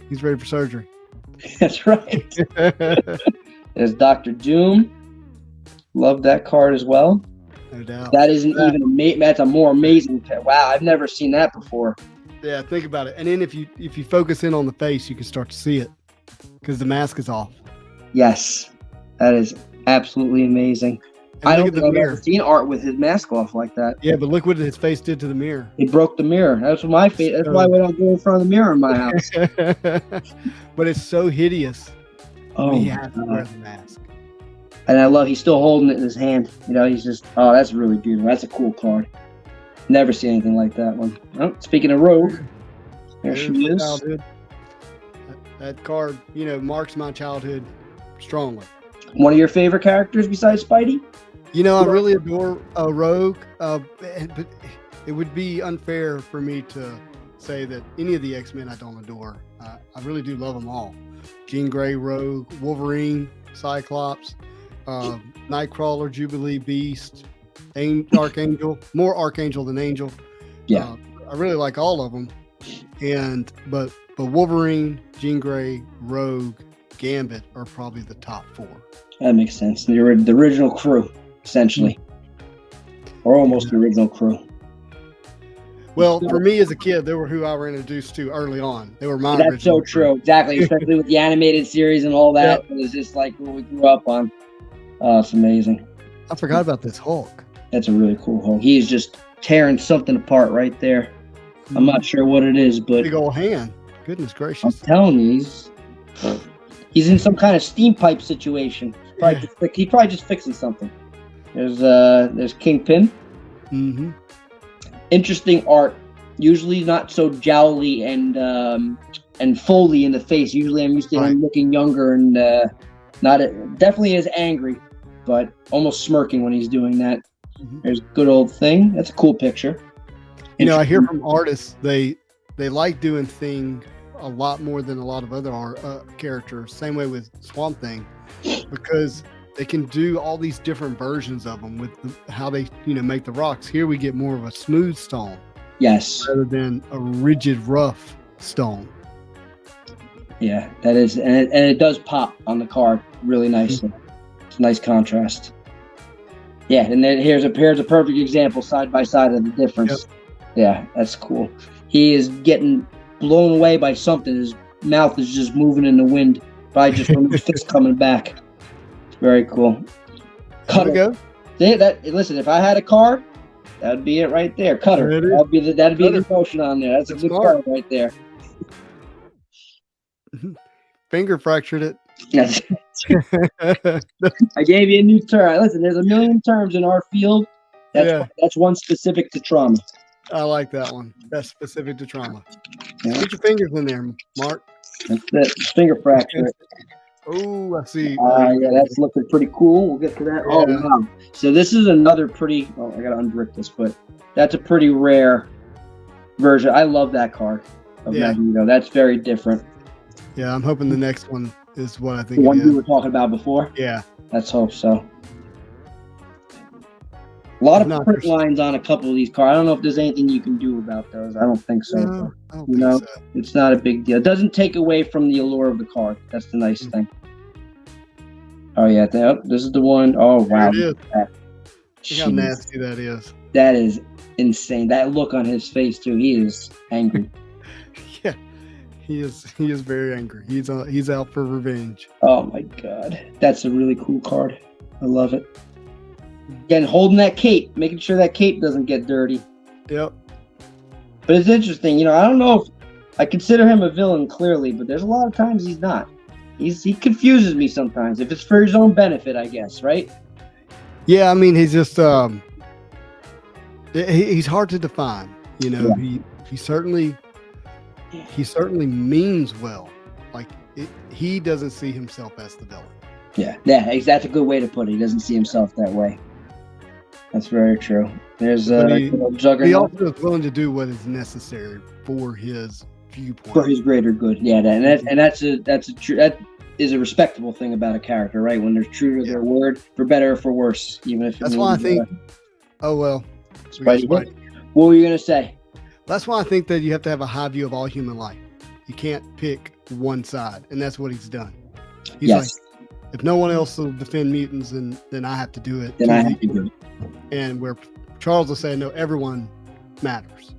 He's ready for surgery. That's right. There's Dr. Doom. Love that card as well. No doubt. That isn't even that's a more amazing pet. Wow, I've never seen that before. Yeah, think about it. And then if you focus in on the face, you can start to see it because the mask is off. Yes, that is absolutely amazing. I don't think I've ever seen art with his mask off like that. Yeah, but look what his face did to the mirror. It broke the mirror. That's what my face. That's why we don't go in front of the mirror in my house. But it's so hideous. Oh, he has to wear the mask. And I love he's still holding it in his hand. You know, he's just that's really beautiful. That's a cool card. Never seen anything like that one. Oh, speaking of Rogue, there she is. Childhood. That card, you know, marks my childhood strongly. One of your favorite characters besides Spidey? You know, I really adore Rogue, but it would be unfair for me to say that any of the X-Men I don't adore. I really do love them all. Jean Grey, Rogue, Wolverine, Cyclops, Nightcrawler, Jubilee, Beast, Archangel. More Archangel than Angel. Yeah, I really like all of them. But Wolverine, Jean Grey, Rogue, Gambit are probably the top 4. That makes sense. The original crew, essentially, or almost the original crew. Well, for me as a kid, they were who I were introduced to early on. They were my That's so true. Exactly, especially with the animated series and all that. Yep. It was just like what we grew up on. Oh, it's amazing. I forgot about this Hulk. That's a really cool Hulk. He's just tearing something apart right there. I'm not sure what it is, but big old hand. Goodness gracious! I'm telling you, he's in some kind of steam pipe situation. He's probably just fixing something. There's Kingpin. Mm-hmm. Interesting art. Usually not so jowly and Foley in the face. Usually I'm used to him looking younger and definitely as angry, but almost smirking when he's doing that. Mm-hmm. There's good old Thing. That's a cool picture. You know, I hear from artists they like doing Thing a lot more than a lot of other characters. Same way with Swamp Thing, because they can do all these different versions of them with how they, make the rocks. Here we get more of a smooth stone. Yes. Rather than a rigid, rough stone. Yeah, that is, and it does pop on the card really nicely. It's a nice contrast. Yeah, and then here's a perfect example side by side of the difference. Yep. Yeah, that's cool. He is getting blown away by something. His mouth is just moving in the wind. Probably just from his fist coming back. Very cool. Cutter. Go. Listen, if I had a car, that would be it right there. Cutter. That'd be the emotion on there. That's a good card right there. Finger fractured it. Yes. I gave you a new term. Listen, there's a million terms in our field. That's one specific to trauma. I like that one. That's specific to trauma. Yeah. Put your fingers in there, Mark. That's it. Finger fracture. Oh, I see. Yeah, that's looking pretty cool. We'll get to that. Yeah. Oh, wow. So this is another pretty. Oh, I gotta unbrick this, but that's a pretty rare version. I love that card of Magneto. That's very different. Yeah, I'm hoping the next one is what I think. The one you were talking about before. Yeah, let's hope so. A lot of print lines on a couple of these cards. I don't know if there's anything you can do about those. I don't think so. No, I don't think so. It's not a big deal. It doesn't take away from the allure of the card. That's the nice thing. Oh yeah, this is the one. Oh wow, look how nasty that is. That is insane. That look on his face too. He is angry. Yeah, he is very angry. He's out for revenge. Oh my god, that's a really cool card. I love it. Again, holding that cape, making sure that cape doesn't get dirty. Yep. But it's interesting, I don't know if I consider him a villain clearly, but there's a lot of times he's not. He confuses me sometimes. If it's for his own benefit, I guess, right? Yeah, I mean, he's just he's hard to define. He certainly means well. Like he doesn't see himself as the villain. Yeah, that's a good way to put it. He doesn't see himself that way. That's very true. There's Juggernaut. He also is willing to do what is necessary for his viewpoint, for his greater good. Yeah, that is a respectable thing about a character, right? When they're true to their word, for better or for worse, even if that's why I think. Oh well. Spidey. What were you gonna say? That's why I think that you have to have a high view of all human life. You can't pick one side, and that's what he's done. He's like, if no one else will defend mutants, then I have to do it. Then I have to do it. And where Charles will say, no, everyone matters.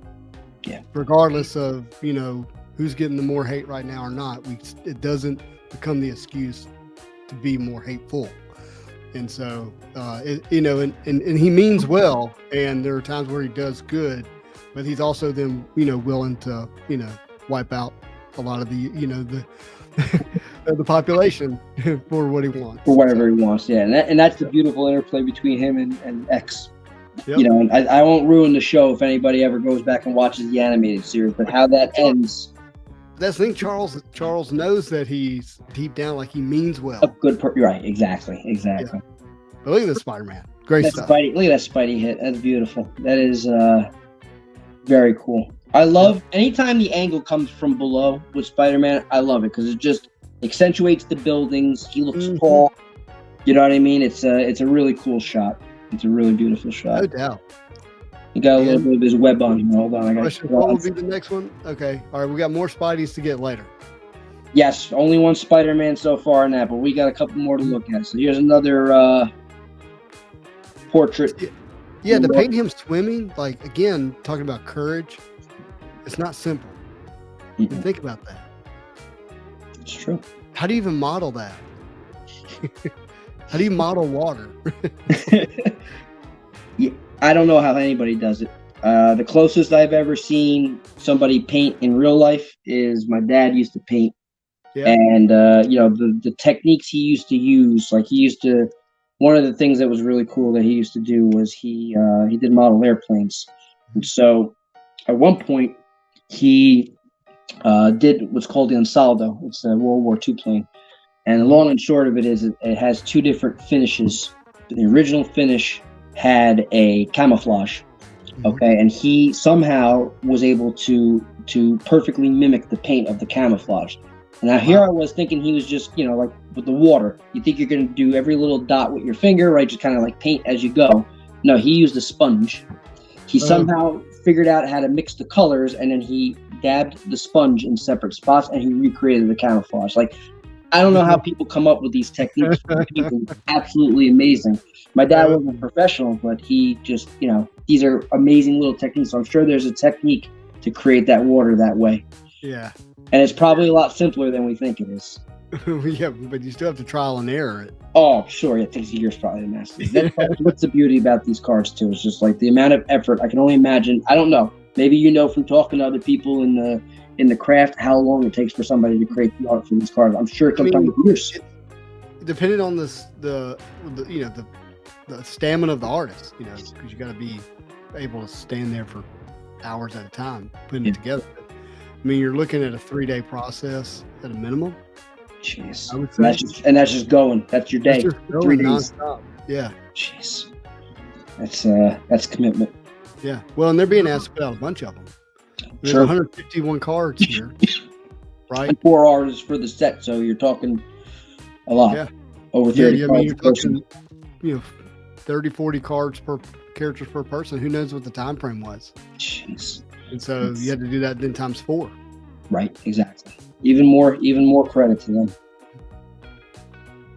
Yeah. Regardless of, who's getting the more hate right now or not, it doesn't become the excuse to be more hateful. And so, and he means well, and there are times where he does good, but he's also then, willing to, wipe out a lot of the the population for what he wants. For whatever he wants, yeah. And that's the beautiful interplay between him and X. Yep. And I won't ruin the show if anybody ever goes back and watches the animated series, but how that ends. That's the thing, Charles knows that he's deep down, like he means well. A good right, exactly. Yeah. But look at this Spider-Man. Great stuff. Look at that Spidey hit. That's beautiful. That is very cool. I love anytime the angle comes from below with Spider-Man. I love it because it just accentuates the buildings. He looks tall. You know what I mean? It's a really cool shot. It's a really beautiful shot. No doubt. You got a little bit of his web on him. Hold on. What will be the next one? Okay. All right. We got more Spideys to get later. Yes. Only one Spider-Man so far in that, but we got a couple more to look at. So here's another portrait. Yeah. To paint him swimming, like, again, talking about courage, it's not simple. Mm-hmm. Think about that. It's true. How do you even model that? How do you model water? Yeah, I don't know how anybody does it. The closest I've ever seen somebody paint in real life is my dad used to paint. Yeah. And, the techniques he used to use, one of the things that was really cool that he used to do was he did model airplanes. And so at one point he did what's called the Ansaldo. It's a World War II plane. And the long and short of it is it has two different finishes. The original finish had a camouflage, Okay, and he somehow was able to perfectly mimic the paint of the camouflage. And now here I was thinking he was just, like with the water. You think you're going to do every little dot with your finger, right? Just kind of like paint as you go. No, he used a sponge. He somehow figured out how to mix the colors, and then he dabbed the sponge in separate spots, and he recreated the camouflage. Like, I don't know how people come up with these techniques. Absolutely amazing. My dad wasn't a professional, but he just, these are amazing little techniques. So I'm sure there's a technique to create that water that way. Yeah. And it's probably a lot simpler than we think it is. Yeah, but you still have to trial and error it. Oh, sure. It takes years probably to master. That's what's the beauty about these cards, too. It's just like the amount of effort. I can only imagine. I don't know. Maybe from talking to other people in the craft how long it takes for somebody to create the art for these cards. I'm sure sometimes years. Depending on the stamina of the artist, because you got to be able to stand there for hours at a time putting it together. I mean, you're looking at a 3-day process at a minimum. Jeez. I would say. That's just going. That's your day. That's 3 days. Nonstop. Yeah. Jeez. That's commitment. Yeah. Well, and they're being asked to put out a bunch of them. There's 151 cards here, right? And 4 artists for the set, so you're talking a lot. Yeah. Over 30 cards. I mean, you're talking, 30, 40 cards per characters per person. Who knows what the time frame was? Jeez. And so you had to do that then times 4. Right. Exactly. Even more credit to them.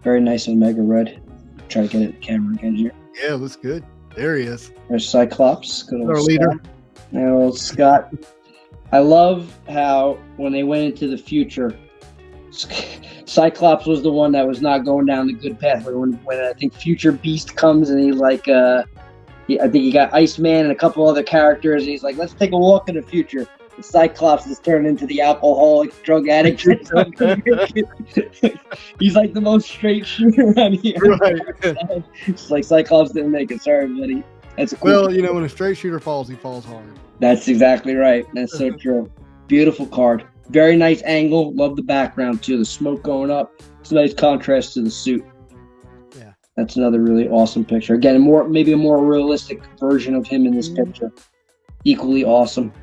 Very nice and mega red. Try to get it at the camera again here. Yeah, looks good. There he is. There's Cyclops. Good old our leader. Old Scott. I love how when they went into the future, Cyclops was the one that was not going down the good path. When I think Future Beast comes and he's like, I think he got Iceman and a couple other characters. And he's like, let's take a walk in the future. The Cyclops is turned into the alcoholic drug addict. He's like the most straight shooter around here. Right. It's like Cyclops didn't make it. Sorry, buddy. That's cool. Well, when a straight shooter falls, he falls hard. That's exactly right. That's so true. Beautiful card. Very nice angle. Love the background too. The smoke going up. It's a nice contrast to the suit. Yeah. That's another really awesome picture. Again, maybe a more realistic version of him in this picture. Equally awesome.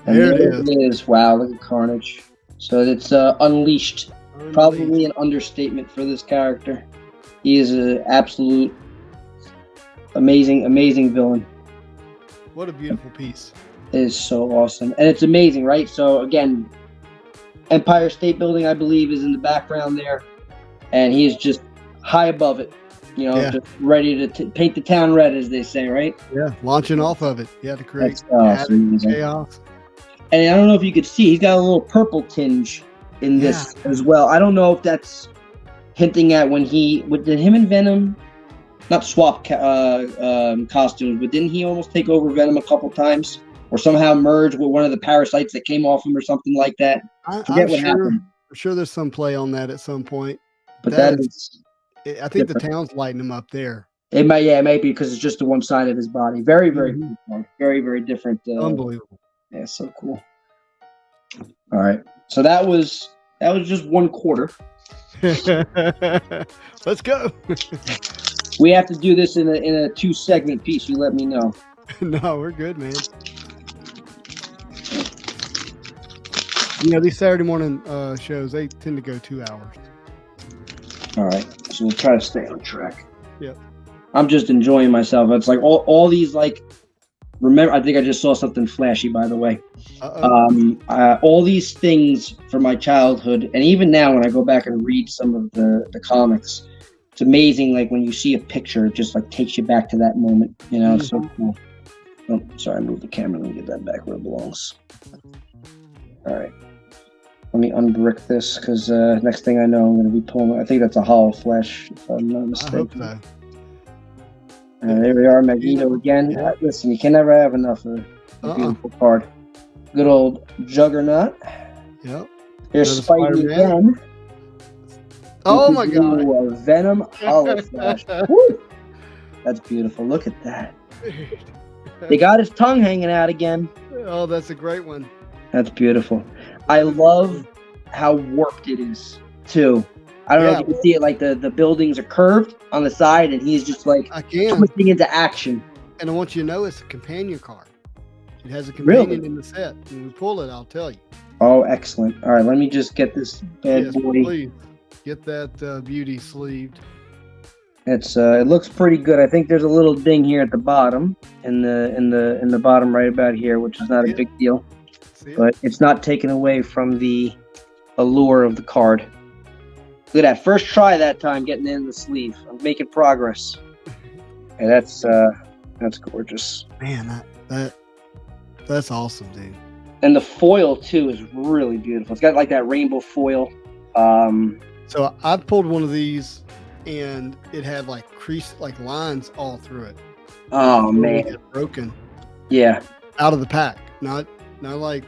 And there it is. Wow, look at Carnage. So it's Unleashed. Probably an understatement for this character. He is an absolute amazing villain. What a beautiful piece. It is so awesome. And it's amazing, right? So again, Empire State Building, I believe, is in the background there. And he is just high above it. Just ready to paint the town red, as they say, right? Yeah, launching off of it. Yeah, to create chaos. And I don't know if you could see, he's got a little purple tinge in this as well. I don't know if that's hinting at did him and Venom not swap costumes, but didn't he almost take over Venom a couple times? Or somehow merge with one of the parasites that came off him or something like that? Forget what happened. I'm sure there's some play on that at some point. But that is I think the town's lighting him up there. It might be because it's just the one side of his body. Very, very cool. Very, very different. Unbelievable. Yeah, so cool. All right. So that was just 1/4. Let's go. We have to do this in a 2-segment piece. You let me know. No, we're good, man. These Saturday morning shows, they tend to go 2 hours. All right. So we'll try to stay on track. Yep. I'm just enjoying myself. It's like all these remember, I think I just saw something flashy, by the way. All these things from my childhood, and even now when I go back and read some of the comics, it's amazing. Like when you see a picture, it just takes you back to that moment. It's so cool. Oh, sorry, I moved the camera. Let me get that back where it belongs. All right. Let me unbrick this because next thing I know, I'm going to be pulling. I think that's a hollow flesh, if I'm not mistaken. I hope so. There we are, Magneto again. Listen, you can never have enough of a beautiful card. Good old Juggernaut. Yep. Here's Spidey again. Oh my God. A Venom hollow flash. Woo! That's beautiful. Look at that. They got his tongue hanging out again. Oh, that's a great one. That's beautiful. I love how warped it is, too. I don't know if you can see it, the buildings are curved on the side, and he's just twisting into action. And I want you to know it's a companion card. It has a companion Really? in the set. When we pull it, I'll tell you. Oh, excellent. All right, let me just get this bad boy. Please get that beauty sleeved. It looks pretty good. I think there's a little ding here at the bottom, in the bottom right about here, which is not a big deal. But it's not taken away from the allure of the card. Look at that. First try that time getting in the sleeve. I'm making progress. And that's gorgeous. Man, that's awesome, dude. And the foil too is really beautiful. It's got like that rainbow foil. So I pulled one of these and it had like like lines all through it. Oh man. Broken. Yeah. Out of the pack. Not like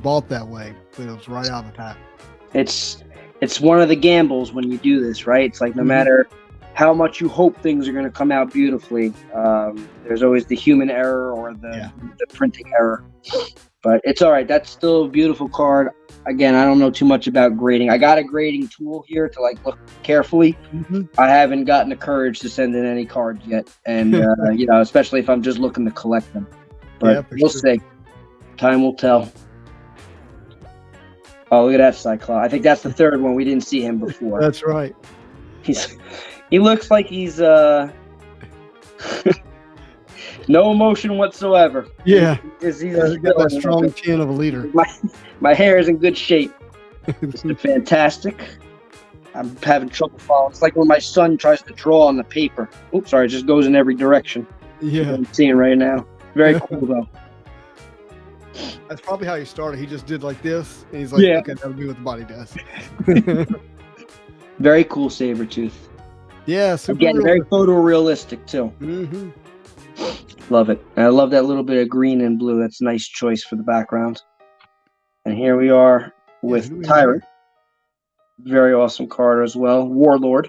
bought that way, but it was right out of the pack. It's one of the gambles when you do this, right? It's like no matter how much you hope things are going to come out beautifully, there's always the human error or the printing error. But it's all right. That's still a beautiful card. Again, I don't know too much about grading. I got a grading tool here to like look carefully. I haven't gotten the courage to send in any cards yet, and especially if I'm just looking to collect them. But we'll see. Time will tell. Oh, look at that Cyclops. I think that's the third one. We didn't see him before. That's right. He looks like he's no emotion whatsoever. Yeah. He's got that strong chin of a leader. My hair is in good shape. It's fantastic. I'm having trouble following. It's like when my son tries to draw on the paper. Oops, sorry, it just goes in every direction. Yeah. I'm seeing right now. Very cool though. That's probably how he started. He just did like this, and he's like, okay, that'll be what the body does. Very cool Sabretooth. Yeah, super again, very photorealistic too. Love it. And I love that little bit of green and blue. That's a nice choice for the background. And here we are with Tyrant. Very awesome card as well. Warlord.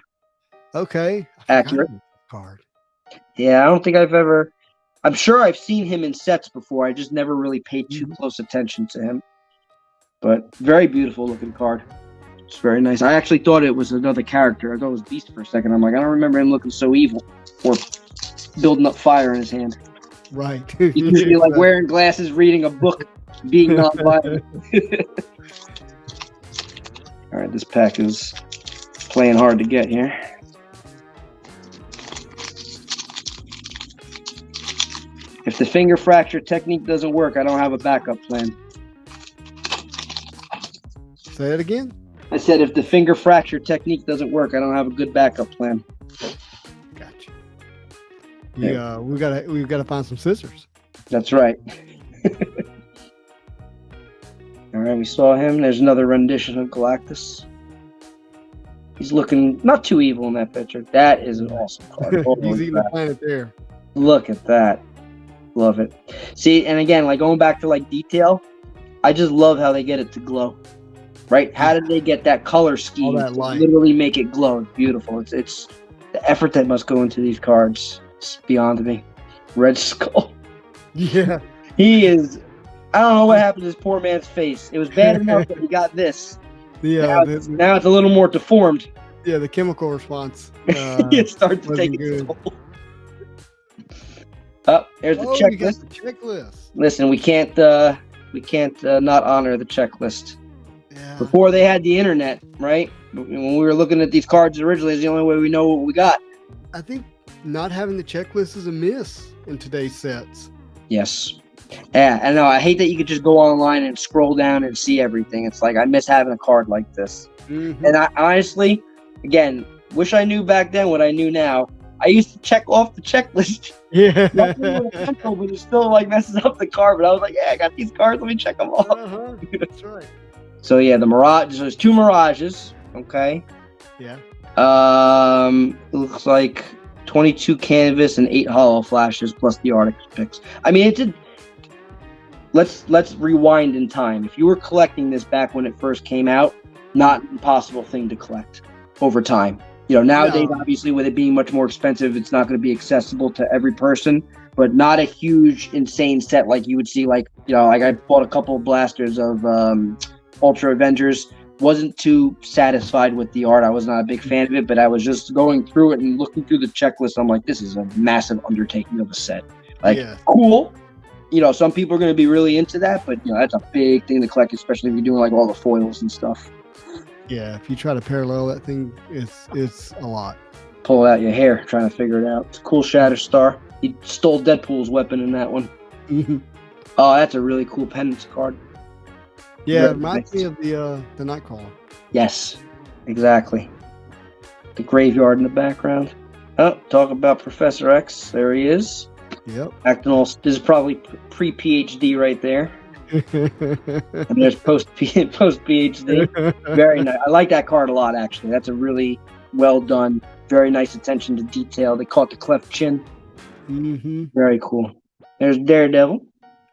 Okay. Accurate card. Yeah, I don't think I'm sure I've seen him in sets before. I just never really paid too close attention to him. But very beautiful looking card. It's very nice. I actually thought it was another character. I thought it was Beast for a second. I'm like, I don't remember him looking so evil or building up fire in his hand. Right. He could be like wearing glasses, reading a book, being non-violent. All right, this pack is playing hard to get here. If the finger fracture technique doesn't work, I don't have a backup plan. Say it again? I said if the finger fracture technique doesn't work, I don't have a good backup plan. Gotcha. Yeah, we've got to find some scissors. That's right. All right, we saw him. There's another rendition of Galactus. He's looking not too evil in that picture. That is an awesome card. He's eating the planet there. Look at that. Love it. See, and again, like going back to like detail, I just love how they get it to glow. Right? How did they get that color scheme to literally make it glow? It's beautiful. It's the effort that must go into these cards. It's beyond me. Red Skull. Yeah. He is. I don't know what happened to this poor man's face. It was bad enough that he got this. Yeah. Now it's a little more deformed. Yeah, the chemical response. It starts to take its toll. Oh, there's the checklist. You got the checklist. Listen, we can't not honor the checklist. Yeah. Before they had the internet, right? When we were looking at these cards originally, it's the only way we know what we got. I think not having the checklist is a miss in today's sets. Yes. Yeah, I know. I hate that you could just go online and scroll down and see everything. It's like I miss having a card like this. And I honestly, again, wish I knew back then what I knew now. I used to check off the checklist. Yeah. But it still like messes up the card. But I was like, yeah, I got these cards. Let me check them off. That's right. So yeah, the Mirage. There's 2 Mirages. Okay. Yeah. It looks like 22 canvas and 8 hollow flashes plus the Arctic picks. I mean, it did. Let's rewind in time. If you were collecting this back when it first came out, not an impossible thing to collect over time. You know, nowadays, obviously, with it being much more expensive, it's not going to be accessible to every person, but not a huge, insane set like you would see. Like, you know, like I bought a couple of blasters of Ultra Avengers. wasn't too satisfied with the art. I was not a big fan of it, but I was just going through it and looking through the checklist. I'm like, this is a massive undertaking of a set. Like, cool. Some people are going to be really into that, but that's a big thing to collect, especially if you're doing like all the foils and stuff. Yeah, if you try to parallel that thing, it's a lot. Pull out your hair trying to figure it out. It's a cool Shatterstar. He stole Deadpool's weapon in that one. Oh, that's a really cool penance card. Yeah, it reminds me of the Nightcrawler. Yes, exactly. The graveyard in the background. Oh, talk about Professor X. There he is. Yep. Acting all. This is probably pre-PhD right there. And there's post-PhD. Very nice. I like that card a lot, actually. That's a really well done, very nice attention to detail. They call it the cleft chin. Very cool. There's Daredevil.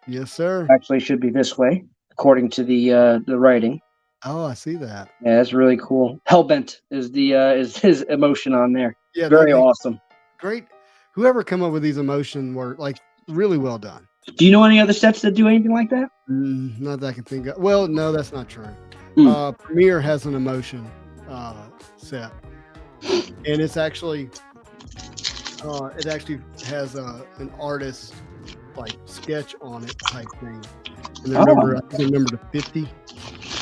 Yes, sir. Actually, should be this way, according to the writing. Oh, I see that. Yeah, that's really cool. Hellbent is his emotion on there. Yeah, very awesome. Great. Whoever come up with these emotion were like really well done. Do you know any other sets that do anything like that? Not that I can think of. Well, no, that's not true. Premier has an emotion set, and it's actually has an artist like sketch on it type thing. And I remember the 50.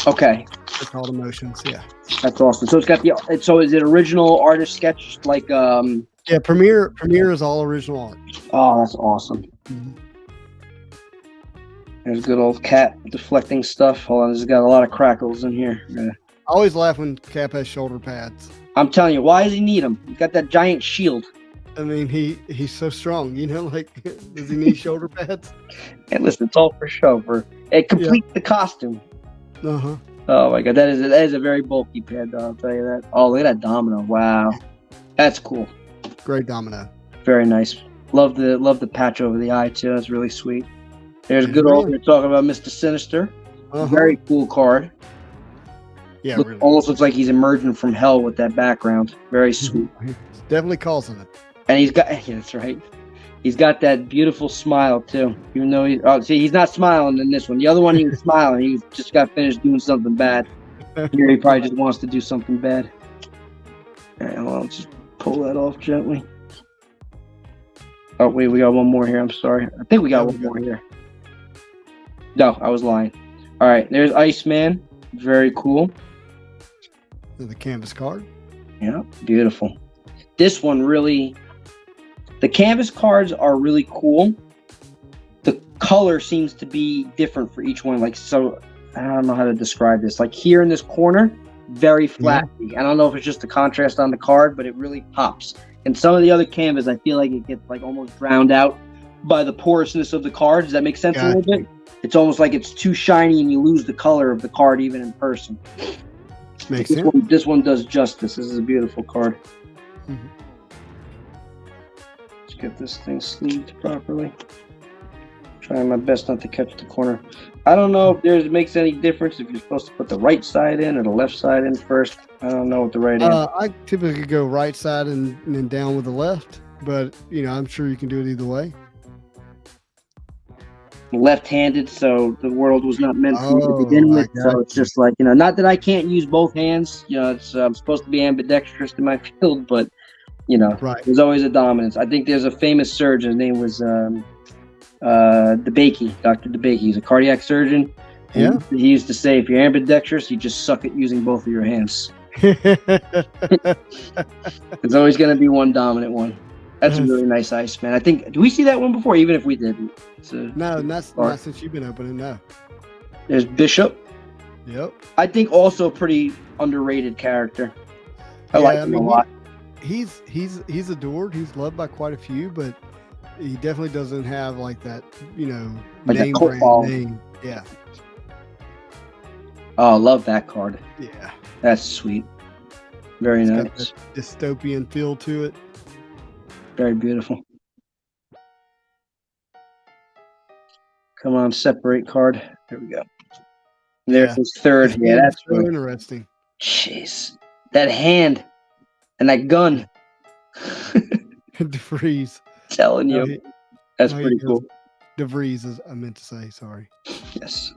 Okay. They're called emotions. Yeah. That's awesome. So it's got so is it original artist sketch like Yeah, Premier is all original art. Oh, that's awesome. There's good old Cat deflecting stuff. Hold on, this has got a lot of crackles in here. I always laugh when Cap has shoulder pads. I'm telling you, why does he need them? He's got that giant shield. I mean, he's so strong. Like, does he need shoulder pads? And listen, it's all for show. It completes the costume. Uh-huh. Oh my god, that is a very bulky pad, though, I'll tell you that. Oh, look at that domino. Wow. That's cool. Great domino. Very nice. Love the patch over the eye too. That's really sweet. There's good old. We're talking about Mr. Sinister. Very cool card. Yeah, really. Almost looks like he's emerging from hell with that background. Very sweet. Definitely causing it. And that's right. He's got that beautiful smile too. Even though he's not smiling in this one. The other one he was smiling. He just got finished doing something bad. Here he probably just wants to do something bad. All right, hold on, just pull that off gently. Oh wait, we got one more here. I'm sorry. I think we got one more here. No, I was lying. All right, there's Iceman. Very cool. The canvas card. Yeah, beautiful. This one really. The canvas cards are really cool. The color seems to be different for each one. Like, so, I don't know how to describe this. Like here in this corner, very flashy. I don't know if it's just the contrast on the card, but it really pops. And some of the other canvas, I feel like it gets like almost drowned out by the porousness of the card. Does that make sense a little bit? It's almost like it's too shiny and you lose the color of the card even in person. Makes sense. This one does justice. This is a beautiful card. Get this thing sleeved properly. Trying my best not to catch the corner. I don't know if it makes any difference if you're supposed to put the right side in or the left side in first. I don't know what the right is. I typically go right side and then down with the left, but I'm sure you can do it either way. Left-handed, so the world was not meant for me to begin with. So it's just like not that I can't use both hands. It's I'm supposed to be ambidextrous in my field, but. Right. There's always a dominance. I think there's a famous surgeon. His name was DeBakey, Dr. DeBakey. He's a cardiac surgeon. Yeah. He used to say, if you're ambidextrous, you just suck at using both of your hands. There's always going to be one dominant one. That's a really nice ice, man. I think, do we see that one before? Even if we didn't. No, not since you've been opening, no. There's Bishop. Yep. I think also a pretty underrated character. I like him a lot. He's adored. He's loved by quite a few, but he definitely doesn't have like that, like name brand name. Yeah. Oh, I love that card. Yeah. That's sweet. Very nice. Got that dystopian feel to it. Very beautiful. Come on, separate card. There we go. There's his third. Yeah, that's really interesting. Jeez. That hand. And that gun. DeVries. Telling you. That's pretty cool. DeVries is I meant to say, sorry. Yes.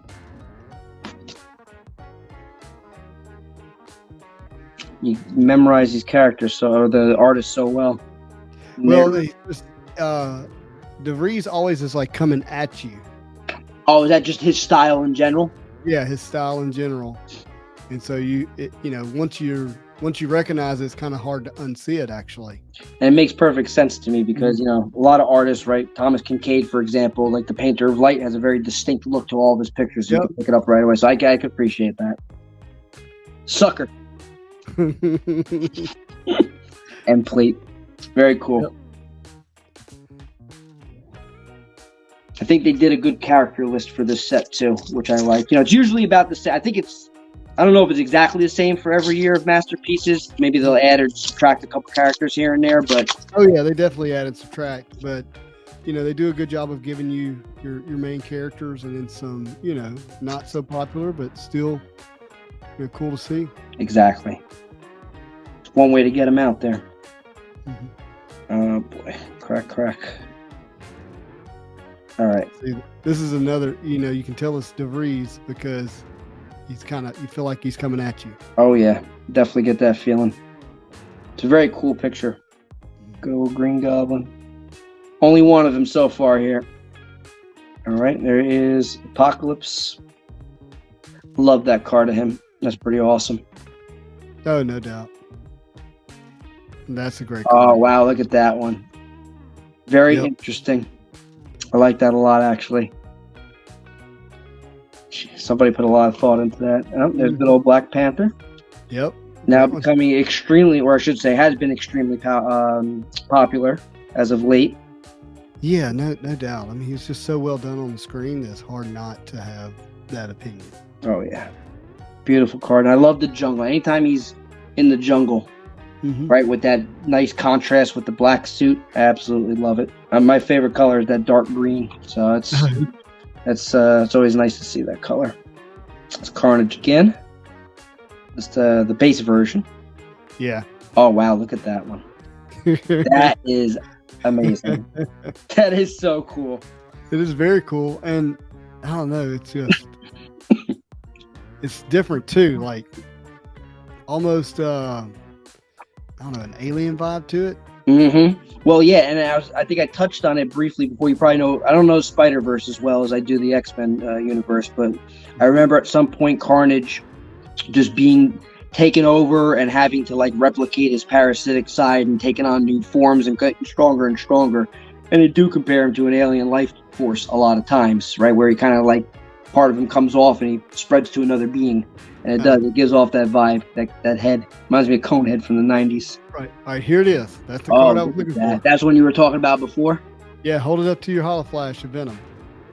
you memorize these characters or the artists so well. Well, they just DeVries always is like coming at you. Oh, is that just his style in general? Yeah, his style in general. And so once you recognize it, it's kind of hard to unsee it, actually. And it makes perfect sense to me because, a lot of artists, right? Thomas Kincaid, for example, like the Painter of Light, has a very distinct look to all of his pictures. So you can pick it up right away. So I can appreciate that. Sucker. And plate. Very cool. Yep. I think they did a good character list for this set too, which I like. It's usually about the same. I don't know if it's exactly the same for every year of Masterpieces. Maybe they'll add or subtract a couple characters here and there, but oh yeah, they definitely add and subtract. But they do a good job of giving you your main characters and then some, not so popular, but still cool to see. Exactly. It's one way to get them out there. Mm-hmm. Oh boy, crack. All right. See, this is another, you can tell it's DeVries because you feel like he's coming at you. Oh yeah, definitely get that feeling. It's a very cool picture. Go Green Goblin. Only one of them so far here. All right, there is Apocalypse. Love that card of him. That's pretty awesome. Oh, no doubt. That's a great card. Oh wow, look at that one. Very interesting. I like that a lot, actually. Somebody put a lot of thought into that. Oh, there's good old Black Panther. Yep. Now becoming extremely, or I should say, has been extremely popular as of late. Yeah, no doubt. I mean, he's just so well done on the screen. It's hard not to have that opinion. Oh yeah, beautiful card. And I love the jungle. Anytime he's in the jungle, right, with that nice contrast with the black suit, I absolutely love it. My favorite color is that dark green. So it's always nice to see that color. It's Carnage again. It's the base version. Yeah. Oh wow, look at that one. That is amazing. That is so cool. It is very cool, and I don't know, it's just it's different too, like almost I don't know, an alien vibe to it. Well, yeah, and I think I touched on it briefly before. You probably know, I don't know Spider-Verse as well as I do the X-Men universe, but I remember at some point Carnage just being taken over and having to like replicate his parasitic side and taking on new forms and getting stronger and stronger. And they do compare him to an alien life force a lot of times, right? Where he kind of like part of him comes off and he spreads to another being. And it gives off that vibe, that head. Reminds me of Conehead from the 90s. Right. All right, here it is. That's the card I was looking for. That's one you were talking about before? Yeah, hold it up to your Holoflash of Venom.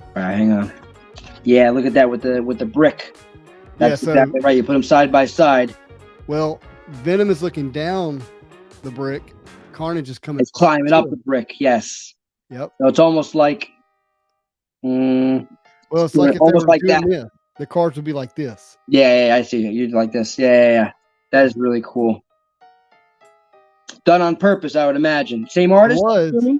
All right, hang on. Yeah, look at that with the brick. That's exactly right. You put them side by side. Well, Venom is looking down the brick. Carnage is coming. It's climbing up the brick, yes. Yep. So it's almost like... well, it's like if almost like that. This, the cards would be like this. Yeah, I see. You'd like this. Yeah. That is really cool. Done on purpose, I would imagine. Same artist? It was.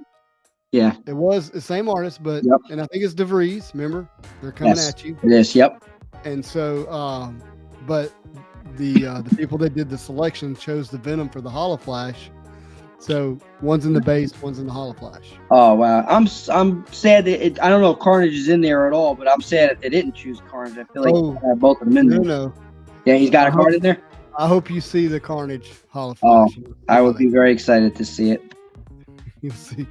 Yeah. It was the same artist, but and I think it's DeVries. Remember, they're coming at you. It is. Yep. And so, but the people that did the selection chose the Venom for the Holoflash. So one's in the base, one's in the Holoflash. Oh wow, I'm sad that I don't know if Carnage is in there at all, but I'm sad that they didn't choose Carnage. I feel like they have both of them in there. No. Yeah, he's got a card in there. I hope you see the Carnage Holoflash. Oh, I would be very excited to see it. You'll see.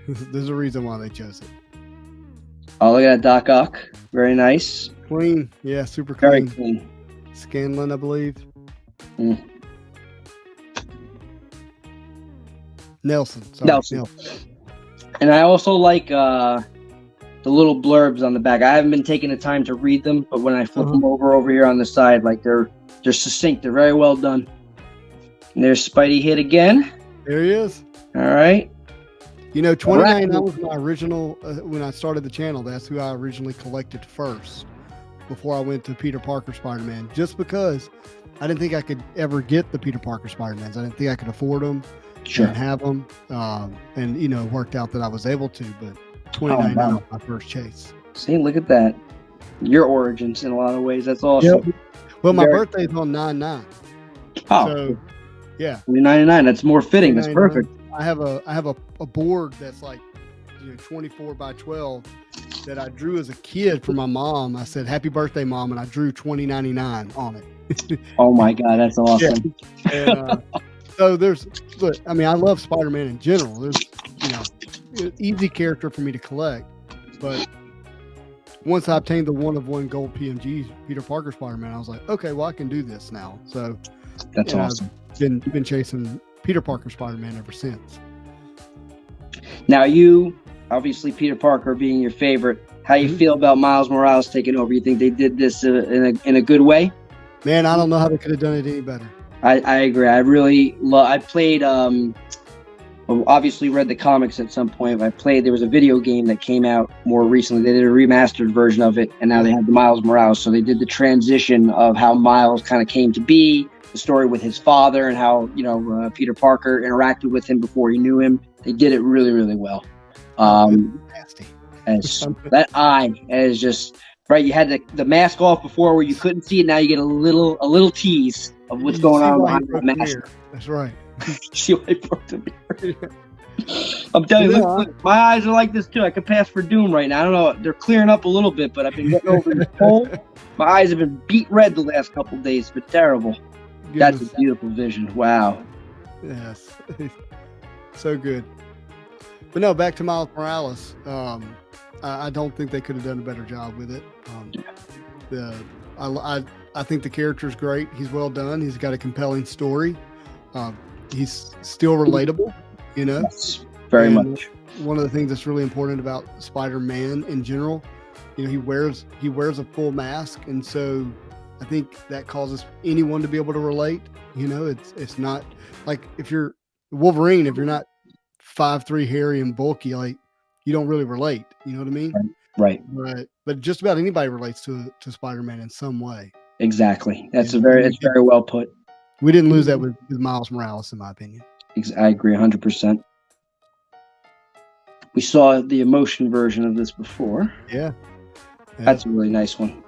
There's a reason why they chose it. Oh, look at that Doc Ock. Very nice. Clean. Yeah, super clean. Very clean. Scanlan, I believe. Nelson. And I also like the little blurbs on the back. I haven't been taking the time to read them, but when I flip them over here on the side, like they're succinct. They're very well done. And there's Spidey hit again. There he is. All right. 29, that was my original, when I started the channel, that's who I originally collected first before I went to Peter Parker Spider-Man, just because I didn't think I could ever get the Peter Parker Spider-Mans. I didn't think I could afford them and have them. And, it worked out that I was able to, but 29 was my first chase. See, look at that. Your origins in a lot of ways. That's awesome. Yep. Well, my birthday's on 9/9. Oh, so yeah, $3.99. That's more fitting. That's perfect. I have a board that's like 24 by 12 that I drew as a kid for my mom. I said, "Happy birthday, Mom," and I drew 2099 on it. Oh my God, that's awesome. Yeah. And so look, I mean, I love Spider-Man in general. There's, easy character for me to collect, but once I obtained the 1-of-1 gold PMG Peter Parker Spider-Man, I was like, okay, well, I can do this now. So that's awesome. I've been chasing Peter Parker Spider-Man ever since. Now, you obviously Peter Parker being your favorite. How you feel about Miles Morales taking over? You think they did this in a good way? Man, I don't know how they could have done it any better. I agree. I really love. I played. Obviously read the comics at some point. There was a video game that came out more recently. They did a remastered version of it, and now they have the Miles Morales. So they did the transition of how Miles kind of came to be, the story with his father, and how Peter Parker interacted with him before he knew him. They did it really, really well. Nasty. As that eye is just right. You had the mask off before where you couldn't see it. Now you get a little tease of what's going on behind the mask. That's right. See why I broke the mirror. I'm telling you, look, my eyes are like this too. I could pass for Doom right now. I don't know. They're clearing up a little bit, but I've been getting over this cold. My eyes have been beat red the last couple of days. It's been terrible. That's a beautiful vision. Wow. Yes. So good. But no, back to Miles Morales. I don't think they could have done a better job with it. I think the character is great. He's well done. He's got a compelling story. He's still relatable, Yes, very much. One of the things that's really important about Spider-Man in general, he wears a full mask, and so I think that causes anyone to be able to relate. It's not like if you're Wolverine, if you're not 5'3", hairy and bulky, like you don't really relate. You know what I mean? Right. But just about anybody relates to Spider-Man in some way. Exactly. That's very well put. We didn't lose that with Miles Morales, in my opinion. I agree 100%. We saw the emotion version of this before. Yeah. That's a really nice one.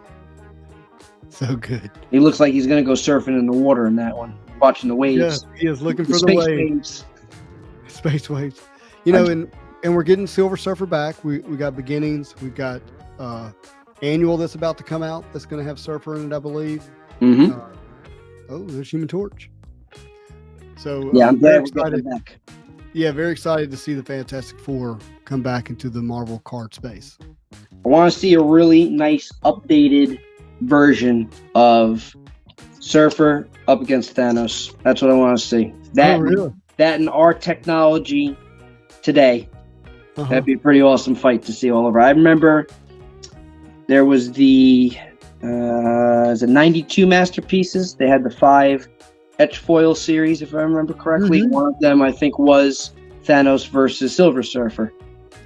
So good. He looks like he's going to go surfing in the water in that one, watching the waves. Yeah, he is looking for the waves. Space waves. And we're getting Silver Surfer back. We got Beginnings. We've got Annual that's about to come out that's going to have Surfer in it, I believe. Mm-hmm. There's Human Torch. So yeah, I'm very excited. Back. Yeah, very excited to see the Fantastic Four come back into the Marvel card space. I want to see a really nice updated version of Surfer up against Thanos. That's what I want to see. That and our technology today. That'd be a pretty awesome fight to see all over. I remember there was the 92 masterpieces. They had the 5 etch foil series, if I remember correctly. Mm-hmm. One of them, I think, was Thanos versus Silver Surfer,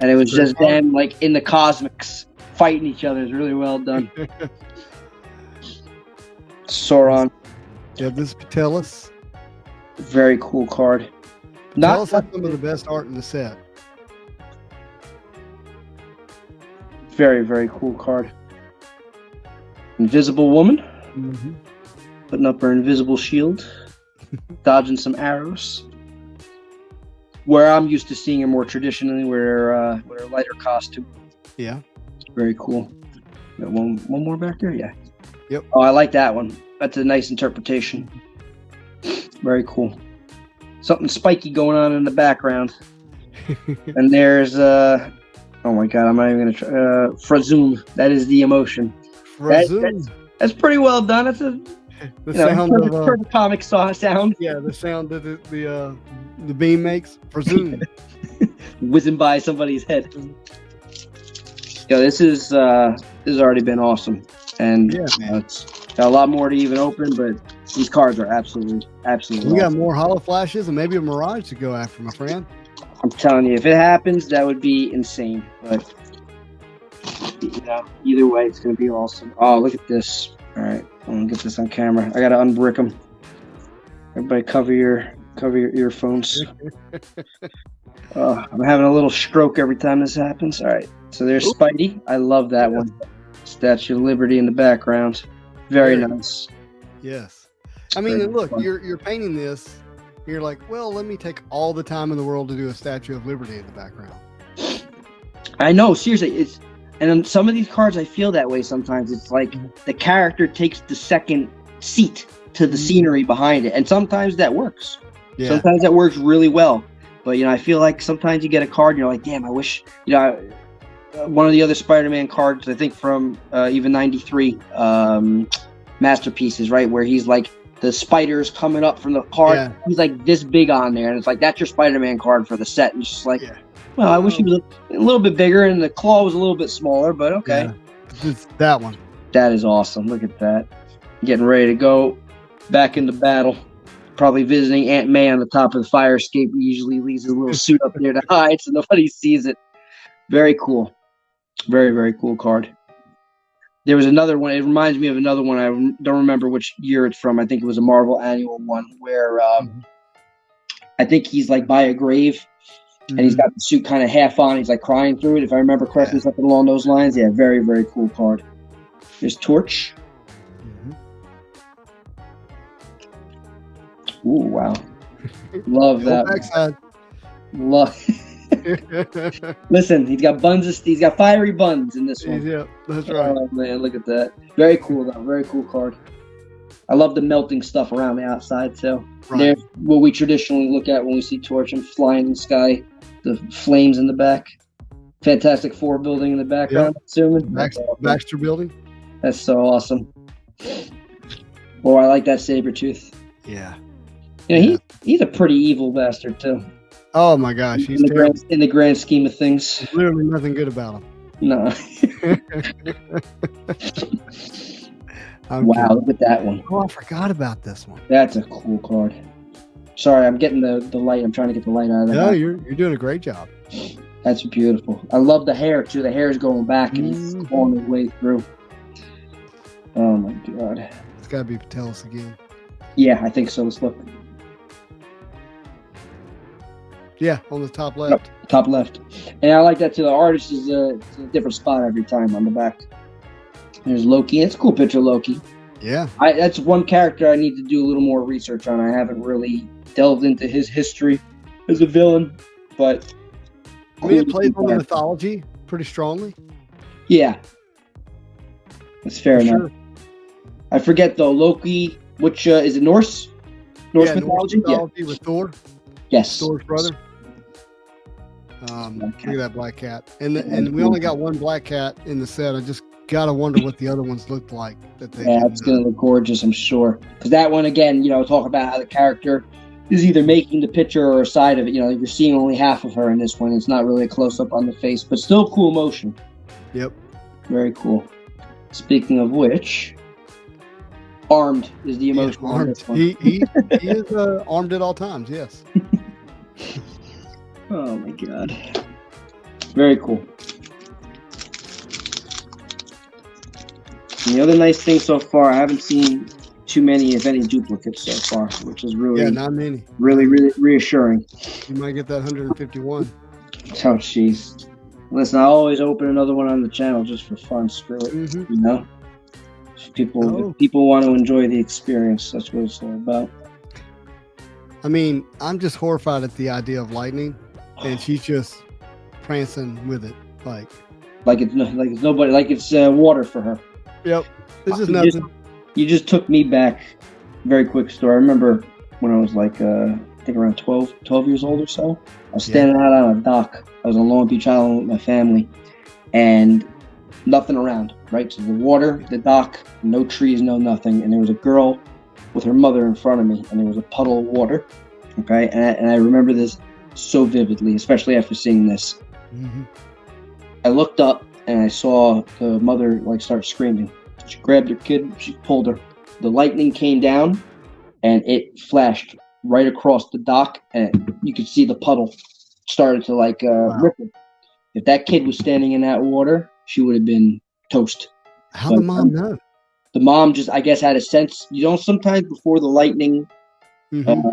and it was just them like in the cosmics fighting each other. It's really well done. Sauron. Yeah, this is Patelis. Very cool card. Patelis had some of the best art in the set. Very, very cool card. Invisible Woman. Mm-hmm. Putting up her invisible shield. Dodging some arrows. Where I'm used to seeing her more traditionally, with her lighter costume. Yeah. Very cool. Got one more back there? Yeah. Yep. Oh, I like that one. That's a nice interpretation. Very cool. Something spiky going on in the background. And there's oh my god, I'm not even gonna try. Frazoom. That is the emotion. That's pretty well done. That's the sound of comic sound. Yeah, the sound that the beam makes. Frazoom. Whizzing by somebody's head. Yeah, this has already been awesome, and it's got a lot more to even open. But these cards are absolutely. We awesome. Got more hollow flashes and maybe a Mirage to go after, my friend. I'm telling you, if it happens, that would be insane. But either way, it's going to be awesome. Oh, look at this! All right, I'm gonna get this on camera. I got to unbrick them. Everybody, cover your earphones. I'm having a little stroke every time this happens. All right, so there's Spidey. I love that one. Statue of Liberty in the background. Very nice. Yes. I mean, and look, you're painting this. You're like, well, let me take all the time in the world to do a Statue of Liberty in the background. I know, seriously, and on some of these cards, I feel that way sometimes. It's like the character takes the second seat to the scenery behind it, and sometimes that works. Yeah. Sometimes that works really well. But, I feel like sometimes you get a card and you're like, damn, I wish, one of the other Spider-Man cards, I think from even 93 masterpieces, right, where he's like, the spiders coming up from the card. Yeah. He's like this big on there, and it's like, that's your Spider-Man card for the set. And it's just like, well, I wish he was a little bit bigger and the claw was a little bit smaller, but okay. Yeah. It's that one. That is awesome. Look at that. Getting ready to go back into battle. Probably visiting Aunt May on the top of the fire escape. He usually leaves his little suit up there to hide so nobody sees it. Very cool. Very, very cool card. There was another one. It reminds me of another one. I don't remember which year it's from. I think it was a Marvel Annual one where I think he's like by a grave and he's got the suit kind of half on. He's like crying through it. If I remember correctly, something along those lines. Yeah, very, very cool card. There's Torch. Ooh, wow. Love that. Love. Listen, he's got fiery buns in this one. Yeah, that's right. Oh man, look at that. Very cool though. Very cool card. I love the melting stuff around the outside. So there's what we traditionally look at when we see Torch and flying in the sky. The flames in the back. Fantastic Four building in the background. Yep. Assuming Baxter building. That's so awesome. Oh, I like that Sabretooth. Yeah. He's a pretty evil bastard too. Oh my gosh, he's in the grand scheme of things. There's literally nothing good about him. No. Wow, look at that one. Oh, I forgot about this one. That's a cool card. Sorry, I'm getting the light. I'm trying to get the light out of there. No, you're doing a great job. That's beautiful. I love the hair too. The hair is going back and he's clawing his way through. Oh my god. It's gotta be Patelis again. Yeah, I think so. Let's look. Yeah, on the top left. Oh, top left. And I like that too. The artist is a different spot every time on the back. There's Loki. It's a cool picture of Loki. Yeah. That's one character I need to do a little more research on. I haven't really delved into his history as a villain, but I mean, it plays on the mythology pretty strongly. Yeah. That's fair enough. Sure. I forget though, Loki, which is it Norse? Norse mythology? Norse mythology with Thor. Yes. Thor's brother. Look at that black cat. And we only got one black cat in the set. I just gotta wonder what the other ones looked like. It's gonna look gorgeous, I'm sure. Because that one again, talk about how the character is either making the picture or a side of it. You're seeing only half of her in this one. It's not really a close up on the face, but still cool motion. Yep. Very cool. Speaking of which, armed is the emotion on this one. He is armed at all times, yes. Oh my god. Very cool. And the other nice thing so far, I haven't seen too many, if any, duplicates so far, which is really, not many. Really, really reassuring. You might get that 151. Oh, jeez. Listen, I always open another one on the channel just for fun. Screw it, People want to enjoy the experience. That's what it's all about. I mean, I'm just horrified at the idea of lightning, and she's just prancing with it, like it's nobody, like it's water for her. Yep, this is nothing. You just took me back. Very quick story. I remember when I was like, I think around 12 years old or so. I was standing out on a dock. I was on Long Beach Island with my family, and nothing around. Right, so the water, the dock, no trees, no nothing, and there was a girl with her mother in front of me, and there was a puddle of water. Okay, and I remember this so vividly, especially after seeing this. I looked up and I saw the mother start screaming. She grabbed her kid, she pulled her. The lightning came down, and it flashed right across the dock, and you could see the puddle started to ripple. If that kid was standing in that water, she would have been toast. How the mom know? The mom just, I guess, had a sense. Sometimes before the lightning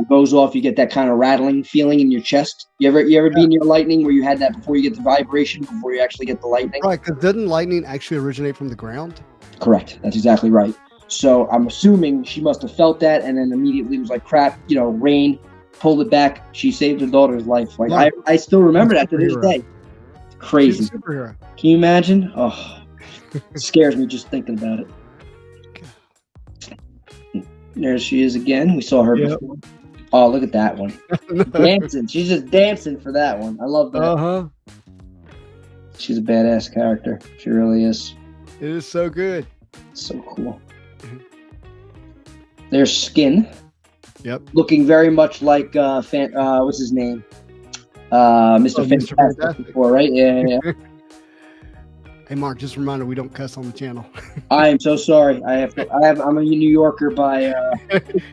goes off, you get that kind of rattling feeling in your chest. You ever be near lightning where you had that before you get the vibration, before you actually get the lightning? Right, because doesn't lightning actually originate from the ground? Correct. That's exactly right. So I'm assuming she must have felt that and then immediately was like, crap, Rain pulled it back. She saved her daughter's life. Like I still remember that to this day. It's crazy. She's a superhero. Can you imagine? Oh, it scares me just thinking about it. There she is again. We saw her before. Oh, look at that one. Dancing. She's just dancing for that one. I love that. Uh-huh. She's a badass character. She really is. It is so good. So cool. There's Skin. Yep. Looking very much like what's his name? Mr. Fantastic before, right? Yeah. Hey, Mark, just a reminder, we don't cuss on the channel. I am so sorry. I'm a New Yorker by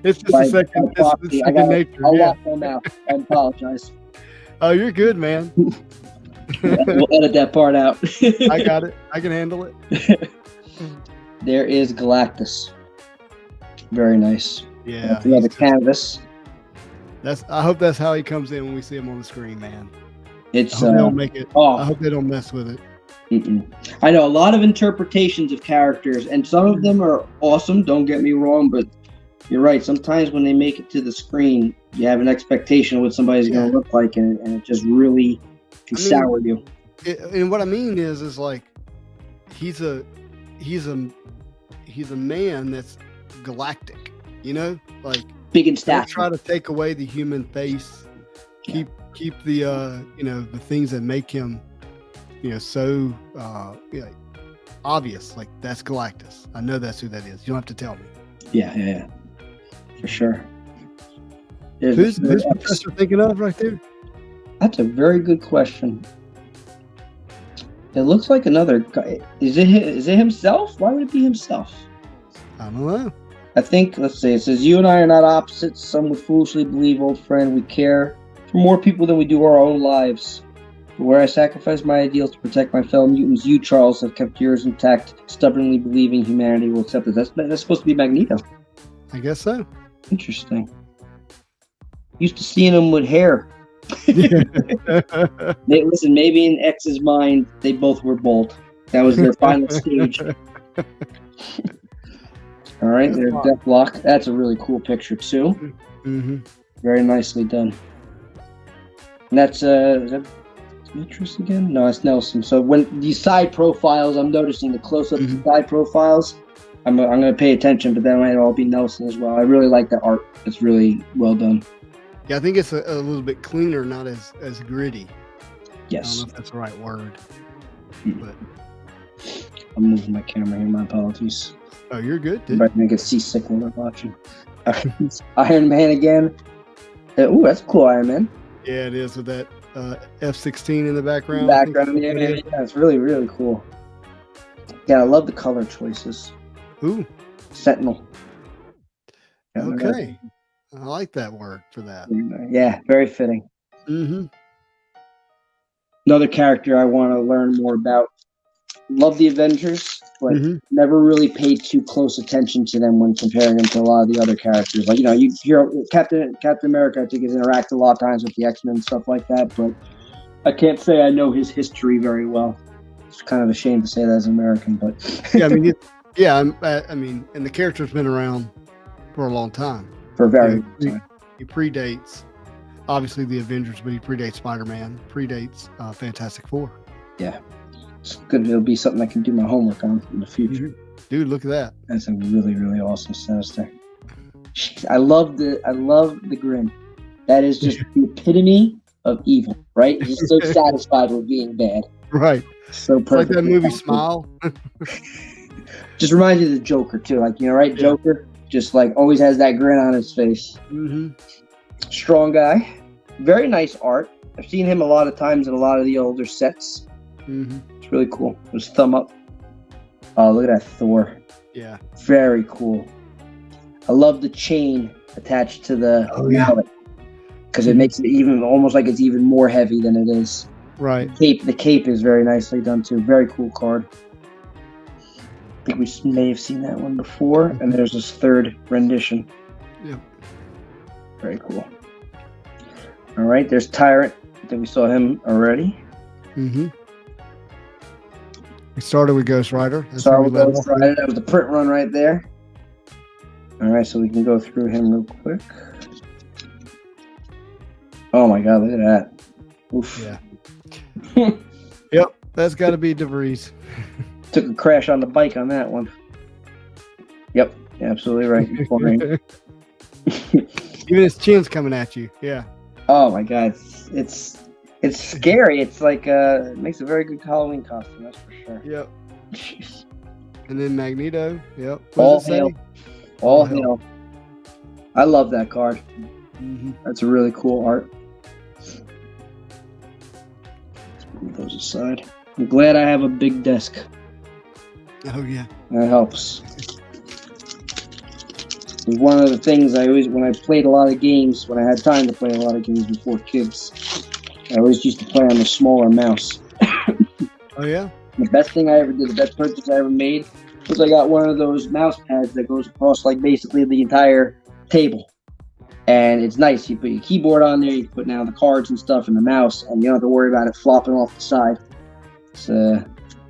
it's just a second nature. I'll lock my mouth. I apologize. Oh, you're good, man. We'll edit that part out. I got it. I can handle it. There is Galactus. Very nice. Yeah. That's another canvas. I hope that's how he comes in when we see him on the screen, man. I hope they don't make it. I hope they don't mess with it. I know a lot of interpretations of characters, and some of them are awesome. Don't get me wrong, but you're right. Sometimes when they make it to the screen, you have an expectation of what somebody's going to look like, and it just really can sour you. And what I mean is like he's a man that's galactic, like big in stature. Try to take away the human face, keep the the things that make him so obvious. Like that's Galactus. I know that's who that is. You don't have to tell me. Yeah, for sure. Who's Professor thinking of right there? That's a very good question. It looks like another guy. Is it himself? Why would it be himself? I don't know. I think, let's see, it says, you and I are not opposites. Some would foolishly believe, old friend, we care for more people than we do our own lives. But where I sacrifice my ideals to protect my fellow mutants, you, Charles, have kept yours intact, stubbornly believing humanity will accept it. That's supposed to be Magneto. I guess so. Interesting. Used to seeing him with hair. Listen, maybe in X's mind, they both were bald. That was their final stage. All right, there's Deathlock. That's a really cool picture too. Mm-hmm. Very nicely done. And that's is that Demetrius again? No, it's Nelson. So when these side profiles, I'm noticing the close-up side profiles. I'm going to pay attention, but that might all be Nelson as well. I really like the art. It's really well done. Yeah, I think it's a little bit cleaner, not as gritty. Yes. I don't know if that's the right word. But I'm moving my camera here. My apologies. Oh, you're good, dude. But I get seasick when I'm watching. Iron Man again. Ooh, that's a cool Iron Man. Yeah, it is with that F-16 in the background. Yeah, it's really, really cool. Yeah, I love the color choices. Ooh. Sentinel. Okay. I like that word for that. Yeah, very fitting. Mm-hmm. Another character I want to learn more about. Love the Avengers, but never really paid too close attention to them when comparing them to a lot of the other characters. Like, you hear Captain America, I think, has interacted a lot of times with the X-Men and stuff like that, but I can't say I know his history very well. It's kind of a shame to say that as an American, but yeah, I mean, and the character's been around for a long time. For a very long time. He predates, obviously, the Avengers, but he predates Spider-Man, predates Fantastic Four. Yeah. It's good. It'll be something I can do my homework on in the future. Dude, look at that. That's a really, really awesome Sinister. I love the grin. That is just the epitome of evil, right? He's so satisfied with being bad. Right. So perfect. It's like that movie Smile. Just reminds me of the Joker too. Like, right? Yeah. Joker just like always has that grin on his face. Mm-hmm. Strong guy. Very nice art. I've seen him a lot of times in a lot of the older sets. Mm-hmm. It's really cool. His thumb up. Oh, look at that Thor. Yeah. Very cool. I love the chain attached to the helmet because it makes it even almost like it's even more heavy than it is. Right. The cape is very nicely done too. Very cool card. I think we may have seen that one before, and there's this third rendition. Yep. Very cool. All right, there's Tyrant. I think we saw him already. Mm-hmm. We started with Ghost Rider. That was the print run right there. All right, so we can go through him real quick. Oh my God, look at that. Oof. Yeah. Yep, that's got to be DeVries. Took a crash on the bike on that one. Yep, absolutely right. Even his chin's coming at you. Yeah. Oh my God, it's scary. It's like it makes a very good Halloween costume, that's for sure. Yep. Jeez. And then Magneto. Yep. All hail. All hail. I love that card. Mm-hmm. That's a really cool art. Let's move those aside. I'm glad I have a big desk. Oh yeah. That helps. It's one of the things I always, when I played a lot of games, when I had time to play a lot of games before kids, I always used to play on the smaller mouse. Oh yeah? The best thing I ever did, the best purchase I ever made, was I got one of those mouse pads that goes across like basically the entire table. And it's nice. You put your keyboard on there, you put down the cards and stuff and the mouse, and you don't have to worry about it flopping off the side. It's, oh,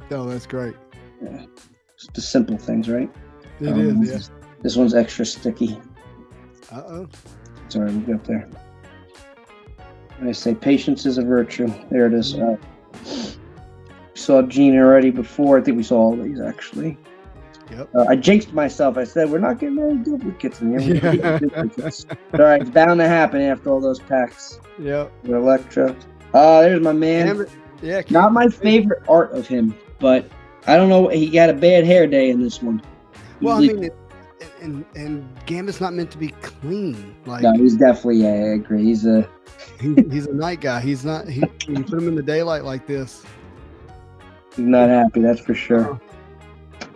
that's great. Yeah. It's the simple things, right? It is, yeah. This one's extra sticky. Uh-oh. Sorry, we'll get there. I say patience is a virtue. There it is. We saw Gene already before. I think we saw all these, actually. Yep. I jinxed myself. I said, we're not getting any duplicates in here. Yeah. Duplicates. All right, it's bound to happen after all those packs. Yep. With Electra. There's my man. Yeah. Not my favorite art of him, but I don't know. He got a bad hair day in this one. Well, I mean, and Gambit's not meant to be clean. Like, no, he's definitely. Yeah, I agree. He's a night guy. He's not. When you put him in the daylight like this, he's not happy. That's for sure.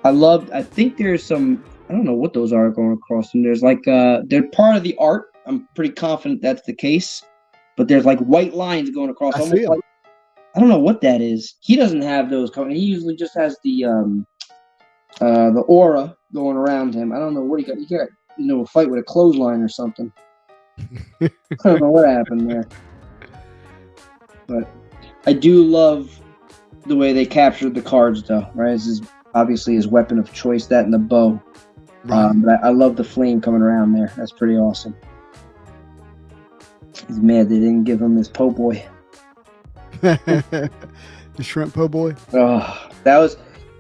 I think there's some. I don't know what those are going across them. There's like they're part of the art. I'm pretty confident that's the case. But there's like white lines going across. I see them. I don't know what that is. He doesn't have those coming. He usually just has the aura going around him. I don't know what he got. He got a fight with a clothesline or something. I don't know what happened there. But I do love the way they captured the cards, though. Right, this is obviously his weapon of choice. That and the bow. Right. But I love the flame coming around there. That's pretty awesome. He's mad they didn't give him his po' boy. The shrimp po' boy. Oh, that was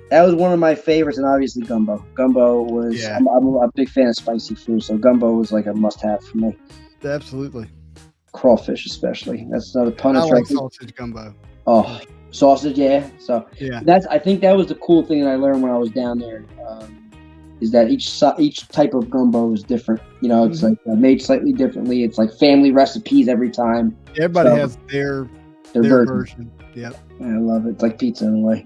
one of my favorites, and obviously Gumbo. Gumbo was. Yeah. I'm a big fan of spicy food, so Gumbo was like a must-have for me. Absolutely. Crawfish, especially. That's another punish. I like sausage gumbo. Oh, sausage, yeah. So yeah, I think that was the cool thing that I learned when I was down there. Is that each type of gumbo is different. You know, it's like made slightly differently. It's like family recipes every time. Everybody has their version. Yep. I love it. It's like pizza in a way.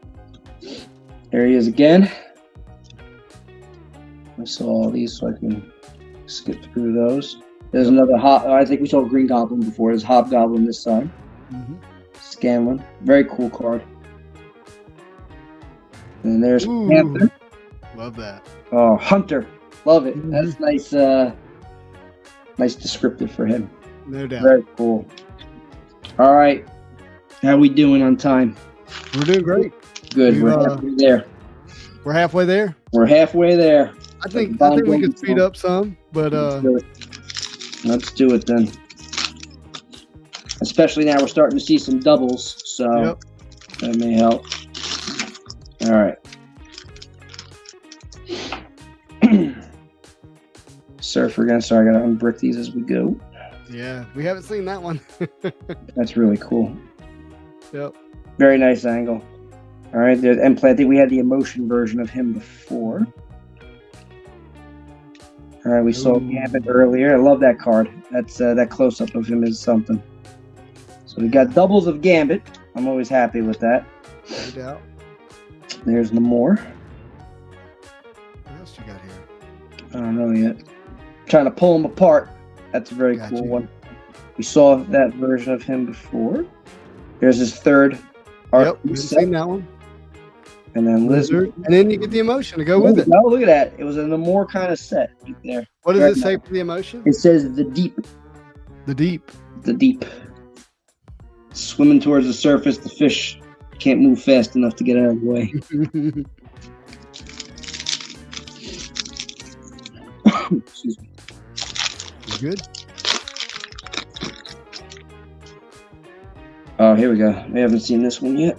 There he is again. I saw all these, so I can skip through those. There's another I think we saw Green Goblin before. There's Hobgoblin this time. Mm-hmm. Scanlan. Very cool card. And there's Panther. Love that. Oh, Hunter. Love it. Mm-hmm. That's nice. Nice descriptive for him. No doubt. Very cool. All right. How we doing on time? We're doing great. Good. We're halfway there. We're halfway there? We're halfway there. I think we could speed up some, but let's do it then. Especially now we're starting to see some doubles, so that may help. All right. Surfer again. Sorry, I gotta unbrick these as we go. Yeah, we haven't seen that one. That's really cool. Yep. Very nice angle. All right, and I think we had the emotion version of him before. All right, we saw Gambit earlier. I love that card. That's that close-up of him is something. So we got doubles of Gambit. I'm always happy with that. No doubt. There's Namor. What else you got here? I don't know yet. Trying to pull him apart. That's a very cool one. We saw that version of him before. There's his third art. Yep, we've seen that one. And then Lizard. And then you get the emotion to go with it. No, look at that. It was a Namor kind of set right there. What does it say for the emotion? It says the deep. The deep. The deep. Swimming towards the surface, the fish can't move fast enough to get out of the way. Excuse me. You good? Oh, here we go. We haven't seen this one yet.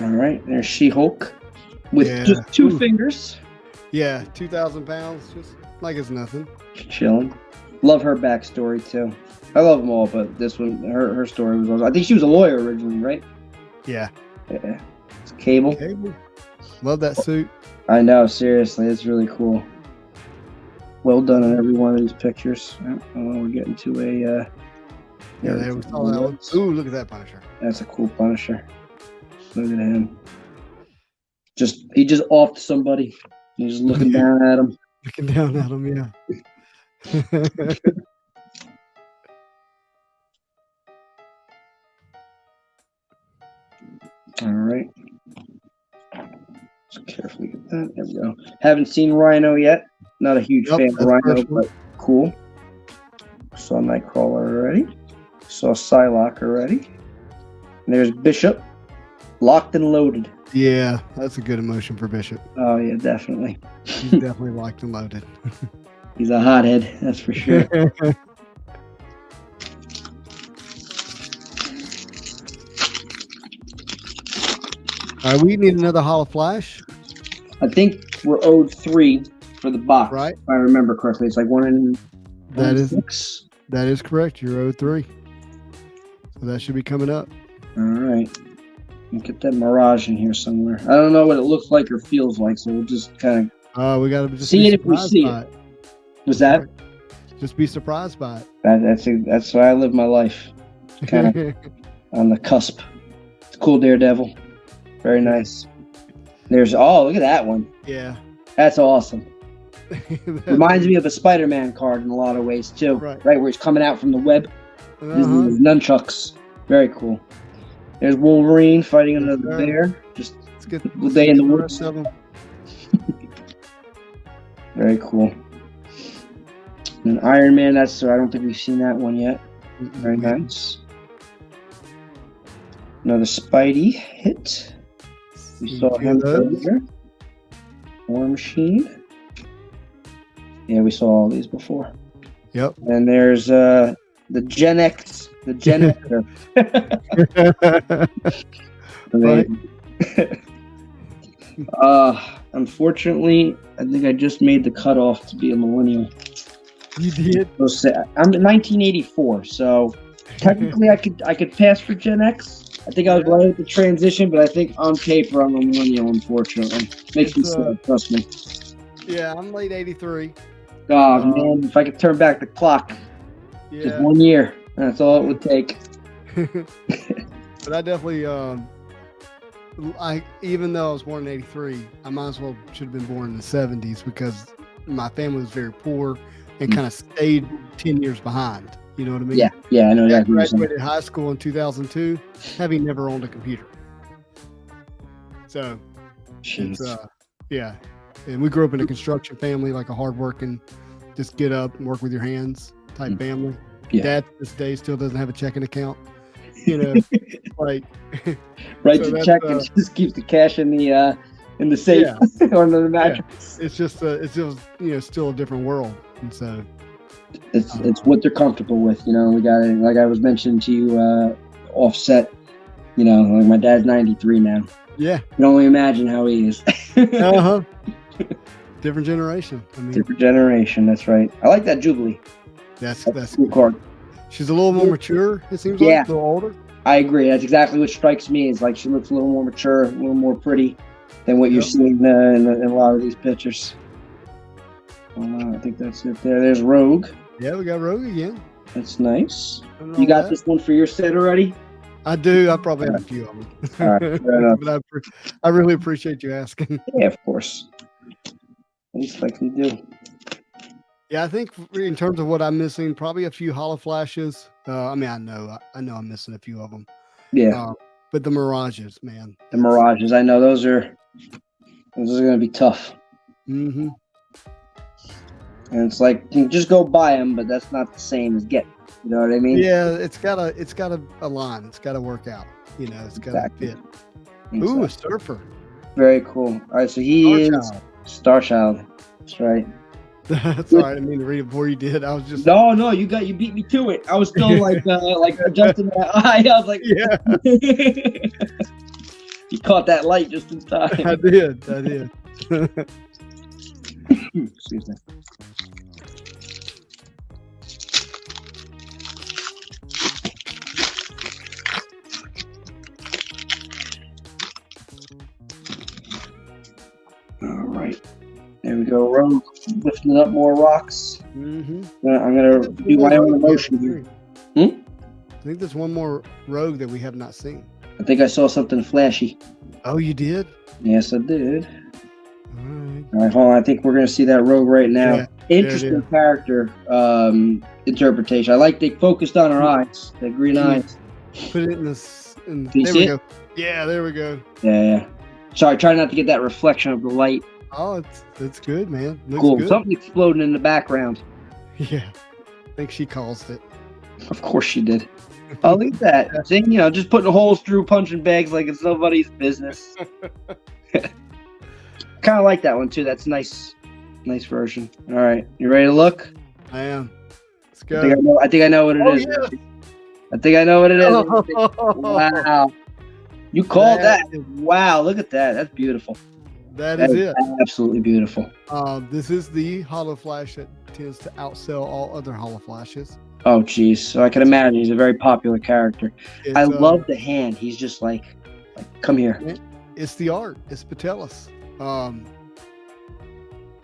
All right, there's She-Hulk with just two fingers. Yeah, 2,000 pounds, just like it's nothing. Chilling. Love her backstory too. I love them all, but this one, her story was awesome. I think she was a lawyer originally, right? Yeah. Yeah. It's Cable. Love that suit. I know, seriously, it's really cool. Well done on every one of these pictures. We're getting to a. Yeah, there we saw that one. Ooh, look at that Punisher. That's a cool Punisher. Look at him. He just offed somebody. He's looking down at him. Looking down at him, yeah. All right. Just carefully get that. There we go. Haven't seen Rhino yet. Not a huge fan of Rhino, but cool. Saw Nightcrawler already. Saw Psylocke already. And there's Bishop. Locked and loaded. Yeah, that's a good emotion for Bishop. Oh, yeah, definitely. He's definitely locked and loaded. He's a hothead, that's for sure. All right, we need another Holo Flash. I think we're owed 3 for the box. Right. If I remember correctly. It's like 1 in that is 6. That is correct. You're owed 3. So that should be coming up. All right. Get that Mirage in here somewhere. I don't know what it looks like or feels like, so we'll just kind of we got to see it if we see it. Was that? Just be surprised by it. That's why I live my life. Kind of on the cusp. It's cool, Daredevil. Very nice. There's look at that one. Yeah. That's awesome. Reminds me of a Spider-Man card in a lot of ways too. Right, where he's coming out from the web. His nunchucks. Very cool. There's Wolverine fighting another bear. Just a good day in the woods. Very cool. And Iron Man, I don't think we've seen that one yet. Very nice. Another Spidey hit. We saw him earlier. War Machine. Yeah, we saw all these before. Yep. And there's the Gen X. The Gen Xer. Unfortunately, I think I just made the cutoff to be a millennial. You did? I'm in 1984, so technically I could pass for Gen X. I think I was right at the transition, but I think on paper I'm a millennial, unfortunately. Makes me sad, trust me. Yeah, I'm late 83. Oh, man, if I could turn back the clock. Just 1 year. That's all it would take. But I definitely, even though I was born in 83, I might as well should have been born in the 70s because my family was very poor and kind of stayed 10 years behind. You know what I mean? Yeah, I know that. I graduated high school in 2002, having never owned a computer. So, yeah. And we grew up in a construction family, like a hardworking, just get up and work with your hands type family. Yeah. Dad to this day still doesn't have a checking account. You know, like write your check and just keep the cash in the safe or under the mattress. Yeah. It's just still a different world, and so it's what they're comfortable with. You know, we got it. Like I was mentioning to you, offset. You know, like my dad's 93 now. Yeah, you can only imagine how he is. Different generation. Different generation. That's right. I like that Jubilee. That's cool card. She's a little more mature, it seems like, a little older. I agree. That's exactly what strikes me. Is like she looks a little more mature, a little more pretty than what you're seeing in a lot of these pictures. I think that's it there. There's Rogue. Yeah, we got Rogue again. That's nice. You got this one for your set already? I do. I probably have a few of them. All right, fair enough. But I really appreciate you asking. Yeah, of course. Least I can do. Yeah, I think in terms of what I'm missing, probably a few Holo Flashes. I know I'm missing a few of them. Yeah. But the Mirages, man. The Mirages, I know those are going to be tough. Mm-hmm. And it's like you can just go buy them, but that's not the same as getting. You know what I mean? Yeah, it's got to align. It's got to work out. You know, it's got to fit. Exactly. Ooh, a surfer. Very cool. All right, so he is Star Child. That's right. That's all right. I didn't mean to read it before you did. I was just no. You beat me to it. I was still like adjusting my eye. I was like, yeah. You caught that light just in time. I did. Excuse me. All right. There we go. Rogue lifting up more rocks. Mm-hmm. I'm going to do my own emotion here. I think there's one more rogue that we have not seen. I think I saw something flashy. Oh, you did? Yes, I did. All right. All right, hold on. I think we're going to see that rogue right now. Yeah, interesting character interpretation. I like they focused on her eyes, the green eyes. Put it in this. There we go. Yeah, there we go. Yeah. Sorry, try not to get that reflection of the light. Oh, it's good, man. Looks cool. Good. Something exploding in the background. Yeah, I think she caused it. Of course she did. Oh, look at that. See, just putting holes through punching bags like it's nobody's business. Kind of like that one too. That's nice version. All right, you ready to look? I am. Let's go. I think I know what it is. Yeah. I think I know what it is. Wow. You called that. Wow, look at that. That's beautiful. That is it. Absolutely beautiful. This is the hollow flash that tends to outsell all other hollow flashes. Oh, geez. So I can imagine he's a very popular character. I love the hand. He's just like, come here. It's the art. It's Patelis.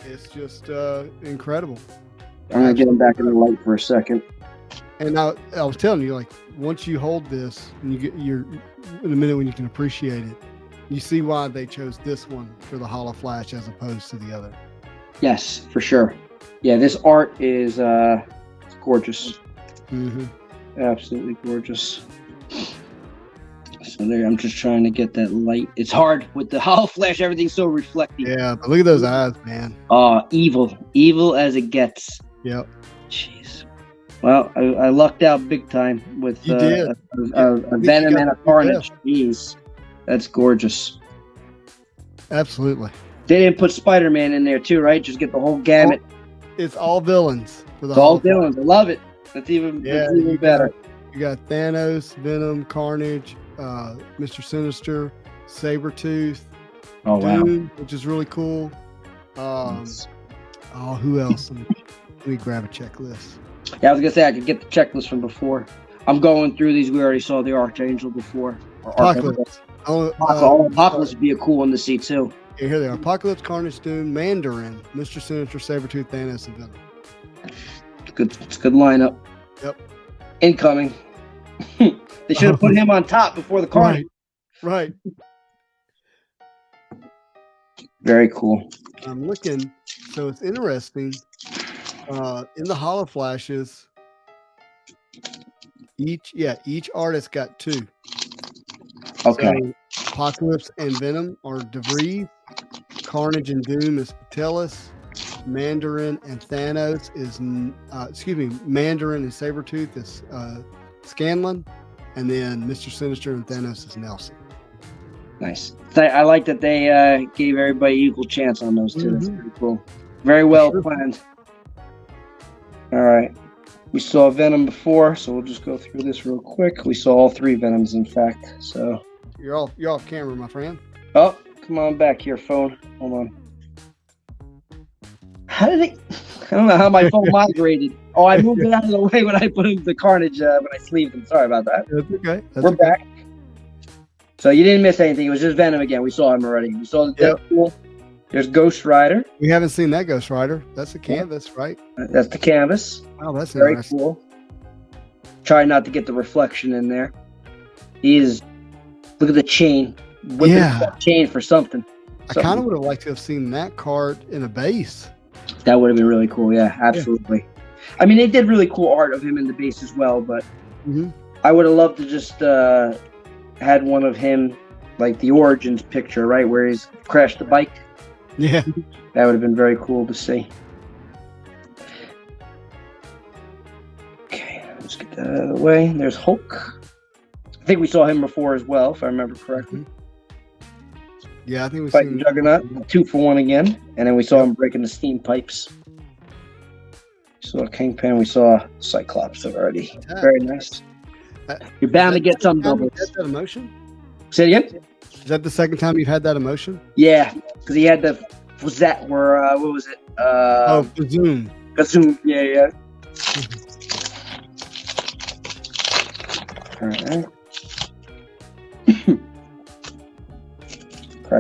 It's just incredible. I'm going to get him back in the light for a second. And I was telling you, like, once you hold this and you're in a minute when you can appreciate it, you see why they chose this one for the hollow flash as opposed to the other. Yes, for sure. Yeah, this art is gorgeous. Mm-hmm. Absolutely gorgeous. So there, I'm just trying to get that light. It's hard with the hollow flash. Everything's so reflective. Yeah, but look at those eyes, man. Evil as it gets. Yep. Jeez. Well, I lucked out big time with a Venom and a Carnage. Jeez. That's gorgeous. Absolutely. They didn't put Spider-Man in there too, right? Just get the whole gamut. It's all villains. For the all villains. I love it. That's even better. You got Thanos, Venom, Carnage, Mr. Sinister, Sabretooth, Doom, which is really cool. Who else? Let me grab a checklist. Yeah, I was gonna say I could get the checklist from before. I'm going through these. We already saw the Archangel before. Apocalypse. Apocalypse would be a cool one to see too. Yeah, here they are. Apocalypse, Carnage, Doom, Mandarin, Mr. Sinister, Sabretooth, Thanos, and Venom. It's a good lineup. Yep. Incoming. They should have put him on top before the Carnage. Right. Very cool. I'm looking. So it's interesting. In the hollow flashes, each artist got two. Okay. So Apocalypse and Venom are DeVries. Carnage and Doom is Patelis. Mandarin and Thanos is Mandarin and Sabretooth is Scanlan, and then Mr. Sinister and Thanos is Nelson. Nice. I like that they gave everybody equal chance on those two. That's pretty cool. Very well planned. All right. We saw Venom before, so we'll just go through this real quick. We saw all three Venoms, in fact. So you're off camera, my friend. Oh, come on back here, phone. Hold on. How did it? I don't know how my phone migrated. Oh, I moved it out of the way when I put in the Carnage when I sleeved him. Sorry about that. That's okay. We're back. So you didn't miss anything. It was just Venom again. We saw him already. We saw the Deadpool. There's Ghost Rider. We haven't seen that Ghost Rider. That's the canvas, right? That's the canvas. Oh, that's very cool. Try not to get the reflection in there. Look at the chain. That chain for something. I kind of would have liked to have seen that card in a base. That would have been really cool. Yeah, absolutely. Yeah. I mean, they did really cool art of him in the base as well, but I would have loved to just had one of him, like the Origins picture, right, where he's crashed the bike. Yeah. That would have been very cool to see. Okay, let's get that out of the way. There's Hulk. I think we saw him before as well, if I remember correctly. Yeah, I think we've Fighting seen Juggernaut, 2-for-1 again, and then we saw him breaking the steam pipes. We saw Kingpin, we saw Cyclops already. Very nice. You're bound to get some doubles. That emotion? Say it again? Is that the second time you've had that emotion? Yeah, because he had the, was that where, what was it? Gazoom. Gazoom, yeah. All right.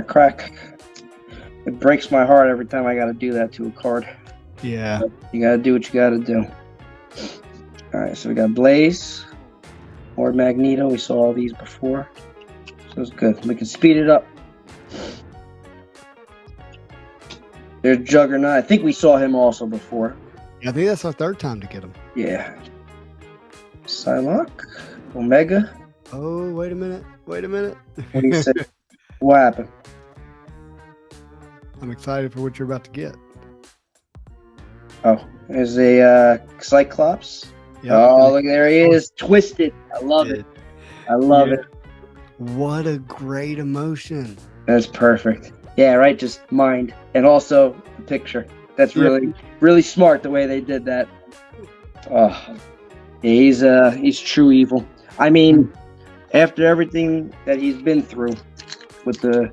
Crack. It breaks my heart every time I got to do that to a card. Yeah. But you got to do what you got to do. All right, so we got Blaze. Or Magneto. We saw all these before. So it's good. We can speed it up. There's Juggernaut. I think we saw him also before. Yeah, I think that's our third time to get him. Yeah. Psylocke. Omega. Oh, wait a minute. What do you say? What happened? I'm excited for what you're about to get. Oh, there's a Cyclops. Yep. Oh, look, there he is. Twisted. I love it. It. What a great emotion. That's perfect. Yeah, right. Just mind. And also the picture. That's really smart the way they did that. Oh, yeah, he's true evil. I mean, after everything that he's been through with the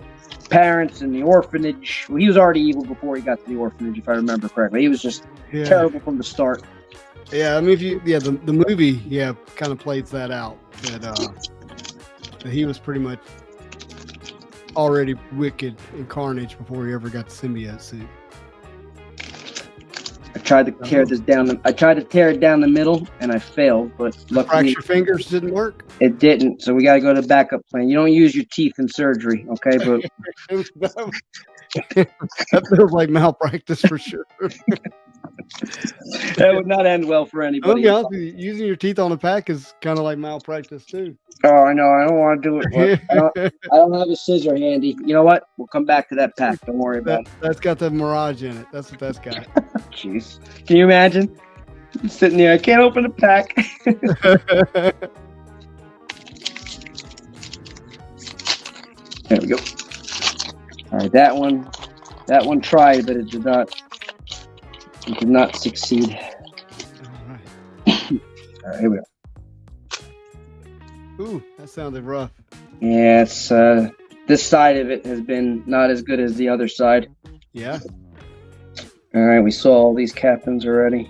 parents and the orphanage, well, he was already evil before he got to the orphanage, if I remember correctly. He was just terrible from the start. Yeah, I mean, the movie, kind of plays that out. That he was pretty much already wicked in Carnage before he ever got the symbiote suit. I tried to tear this down. I tried to tear it down the middle, and I failed. But luckily, fracture fingers didn't work. It didn't. So we got to go to the backup plan. You don't use your teeth in surgery, okay? But that feels like malpractice for sure. That would not end well for anybody. I'll be honest with you, using your teeth on a pack is kind of like malpractice too. Oh, I know. I don't want to do it. I don't have a scissor handy. You know what? We'll come back to that pack. Don't worry about it. That's got the Mirage in it. That's what that's got. Jeez. Can you imagine? I'm sitting there. I can't open the pack. There we go. All right, that one tried, but it did not succeed. All right, here we go. Ooh, that sounded rough. Yeah, it's this side of it has been not as good as the other side. Yeah. All right, we saw all these captains already.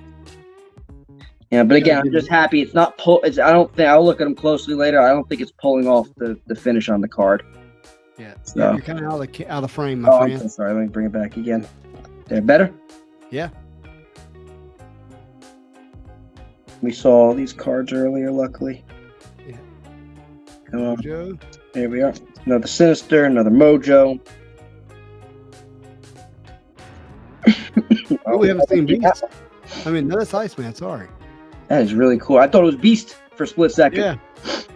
Yeah, but again, I'm just happy it's not I'll look at them closely later. I don't think it's pulling off the finish on the card. Yeah, you're kind of out of frame, my friend. I'm so sorry. Let me bring it back again. There, better? Yeah. We saw all these cards earlier, luckily. Yeah. Come on. Mojo. There we are. Another Sinister, another Mojo. Oh, we haven't seen Beast. I mean, no, that's Iceman. Sorry. That is really cool. I thought it was Beast for a split second. Yeah. Is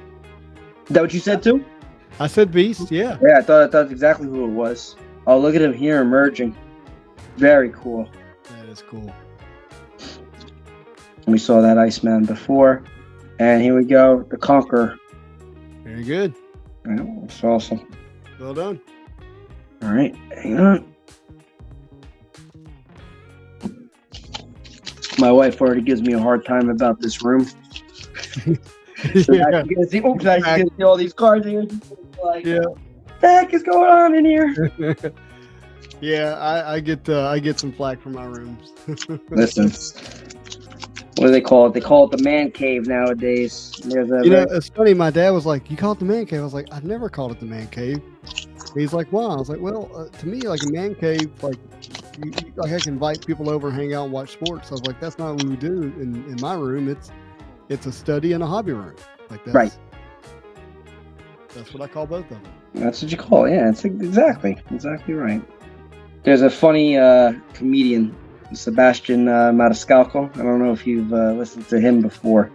that what you said too? I said Beast. Yeah. Yeah, I thought that's exactly who it was. Oh, look at him here emerging. Very cool. That is cool. We saw that Iceman before. And here we go. The Conqueror. Very good. Yeah, that's awesome. Well done. All right. Hang on. My wife already gives me a hard time about this room. So Yeah. you can see, oops, I can see all these cards here. Like, Yeah. what the heck is going on in here? Yeah, I get some flack from my rooms. Listen, what do they call it? They call it the man cave nowadays. It's funny. My dad was like, "You call it the man cave?" I was like, "I've never called it the man cave." He's like, "Why?" I was like, "Well, to me, like a man cave, like I can invite people over, hang out, and watch sports." I was like, "That's not what we do in my room. It's a study and a hobby room. Like that's right. That's what I call both of them." That's what you call it. Yeah, it's exactly right. There's a funny comedian, Sebastian Maniscalco. I don't know if you've listened to him before,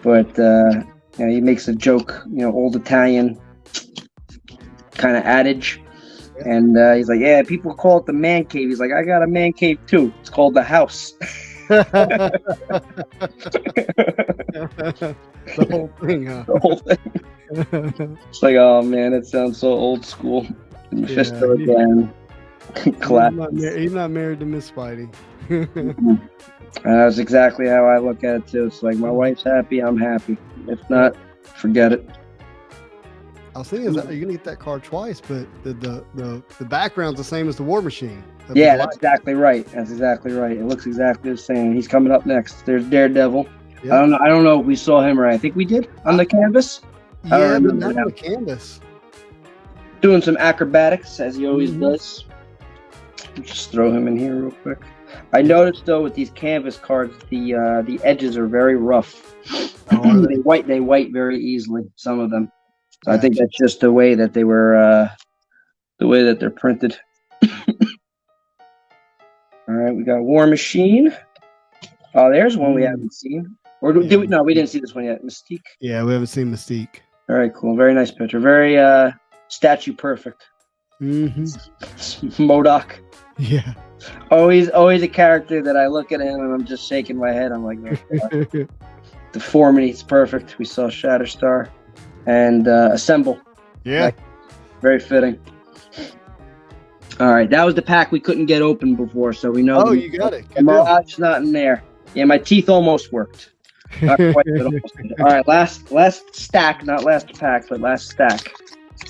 but he makes a joke, old Italian kind of adage. And he's like, yeah, people call it the man cave. He's like, I got a man cave too. It's called the house. The whole thing, huh? The whole thing. It's like, oh man, it sounds so old school. Mephisto again. He's not married to Miss Spidey. That's exactly how I look at it too. It's like my wife's happy, I'm happy. If not, forget it. I was thinking, you're gonna get that card twice, but the background's the same as the War Machine. Yeah, that's exactly right. That's exactly right. It looks exactly the same. He's coming up next. There's Daredevil. Yep. I don't know if we saw him right. I think we did on the canvas. Yeah, but not on the canvas. Doing some acrobatics as he always does. Just throw him in here real quick. I noticed though with these canvas cards, the edges are very rough. They white very easily. Some of them. So I think that's just the way that they were, the way that they're printed. All right, we got War Machine. Oh, there's one we haven't seen. Or did we? No, we didn't see this one yet. Mystique. Yeah, we haven't seen Mystique. All right, cool. Very nice picture. Very statue perfect. MODOK. Yeah. Always a character that I look at him and I'm just shaking my head. I'm like, oh, deformity. It's perfect. We saw Shatterstar and Assemble. Yeah. Like, very fitting. All right, that was the pack we couldn't get open before, so we know. Oh, you got it. The Mirage not in there. Yeah, my teeth almost worked. Not quite, but almost did. All right, last stack, not last pack, but last stack.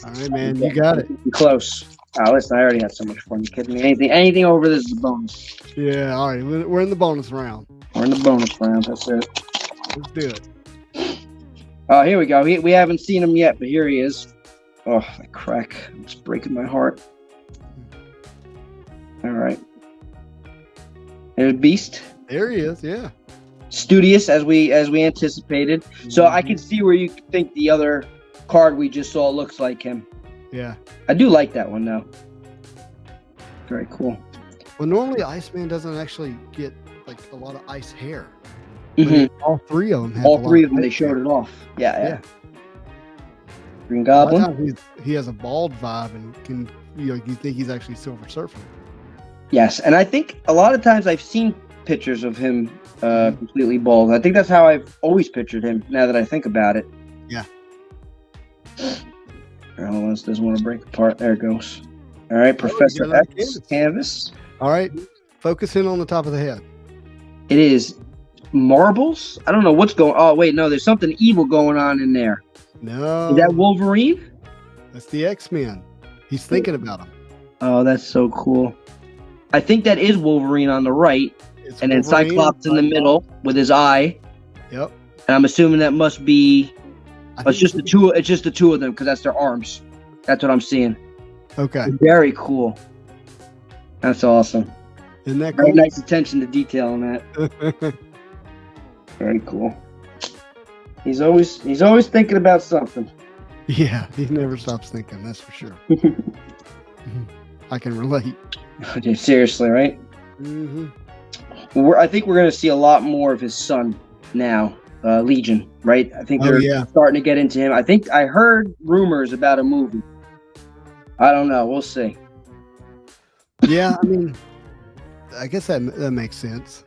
All right, man, you got it. Close. Oh, listen, I already had so much fun. You kidding me? Anything over this is a bonus. Yeah, all right, we're in the bonus round. We're in the bonus round. That's it. Let's do it. Oh, here we go. We haven't seen him yet, but here he is. Oh, that crack! It's breaking my heart. All right. There's Beast. There he is, yeah. Studious as we anticipated. So I can see where you think the other card we just saw looks like him. Yeah. I do like that one though. Very cool. Well, normally Iceman doesn't actually get like a lot of ice hair. All three of them have they showed it off. Yeah. Green Goblin. He has a bald vibe and can you think he's actually Silver Surfer. Yes, and I think a lot of times I've seen pictures of him completely bald. I think that's how I've always pictured him, now that I think about it. Yeah. This doesn't want to break apart. There it goes. All right, Professor X canvas. All right, focus in on the top of the head. It is marbles? I don't know what's going on. Oh, wait, no, there's something evil going on in there. No. Is that Wolverine? That's the X-Men. He's thinking about him. Oh, that's so cool. I think that is Wolverine on the right, and then Cyclops in the middle with his eye. Yep. And I'm assuming that must be. It's just the two. It's just the two of them because that's their arms. That's what I'm seeing. Okay. Very cool. That's awesome. Isn't that cool? Very nice attention to detail on that. Very cool. He's always thinking about something. Yeah, he never stops thinking. That's for sure. I can relate. Seriously, right? I think we're going to see a lot more of his son now, Legion, right? I think they're starting to get into him. I think I heard rumors about a movie. I don't know. We'll see. Yeah, I mean, I guess that makes sense.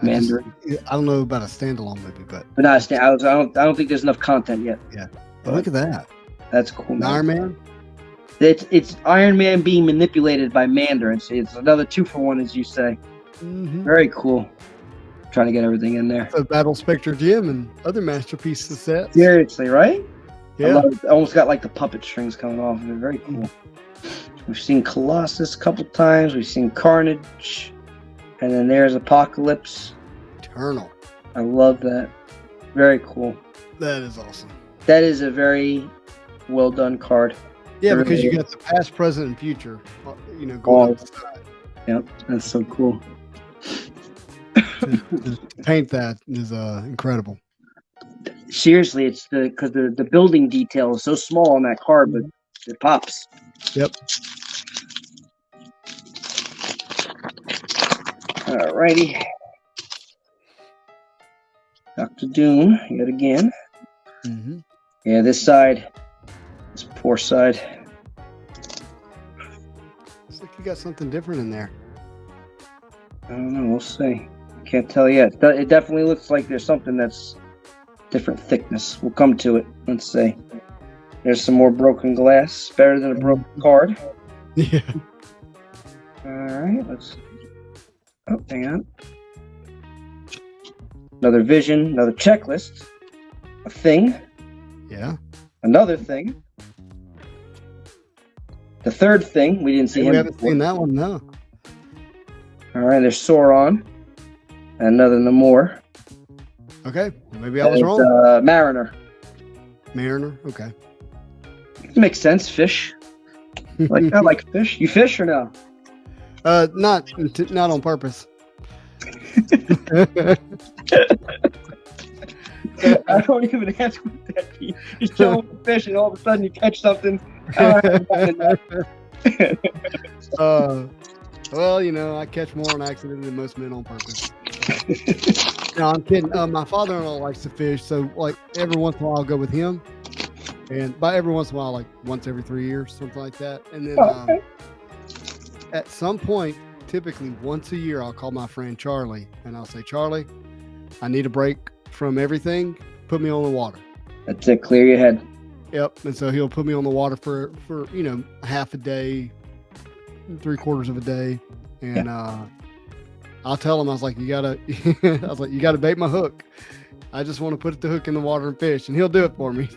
Mandarin. I don't know about a standalone movie, but not I don't think there's enough content yet. Yeah, but look at that. That's cool. Man. Iron Man. It's Iron Man being manipulated by Mandarin. So it's another 2-for-1, as you say. Very cool. Trying to get everything in there. The Battle Spectre Gym and other masterpieces sets. Seriously, right? Yeah. I almost got like the puppet strings coming off of it. Very cool. We've seen Colossus a couple times. We've seen Carnage. And then there's Apocalypse. Eternal. I love that. Very cool. That is awesome. That is a very well done card. Yeah, because you got the past, present, and future, going on the side. Yep, that's so cool. to paint that is incredible. Seriously, it's because the building detail is so small on that card, but it pops. Yep. Alrighty. Dr. Doom, yet again. Yeah, this side. This poor side. Looks like you got something different in there. I don't know. We'll see. Can't tell yet. It definitely looks like there's something that's different thickness. We'll come to it. Let's see. There's some more broken glass. Better than a broken card. Yeah. All right, let's. Oh, hang on. Another vision, another checklist. A thing. Yeah. Another thing. The third thing, we didn't see him. We haven't seen that one, no. All right, there's Sauron. Another Namor. Okay, maybe I was wrong. Mariner. Mariner, okay. Makes sense. Fish. I like fish. You fish or no? Not on purpose. I don't even ask what that means. You show up fish and all of a sudden you catch something. Well, you know, I catch more on accident than most men on purpose. No, I'm kidding. My father-in-law likes to fish, so like every once in a while I'll go with him. And by every once in a while, like once every 3 years, something like that. And then at some point, typically once a year, I'll call my friend Charlie and I'll say, Charlie, I need a break from everything. Put me on the water. That's it. Clear your head. Yep. And so he'll put me on the water for you know, half a day, 3/4 of a day. And I'll tell him, I was like, you gotta bait my hook. I just want to put the hook in the water and fish, and he'll do it for me.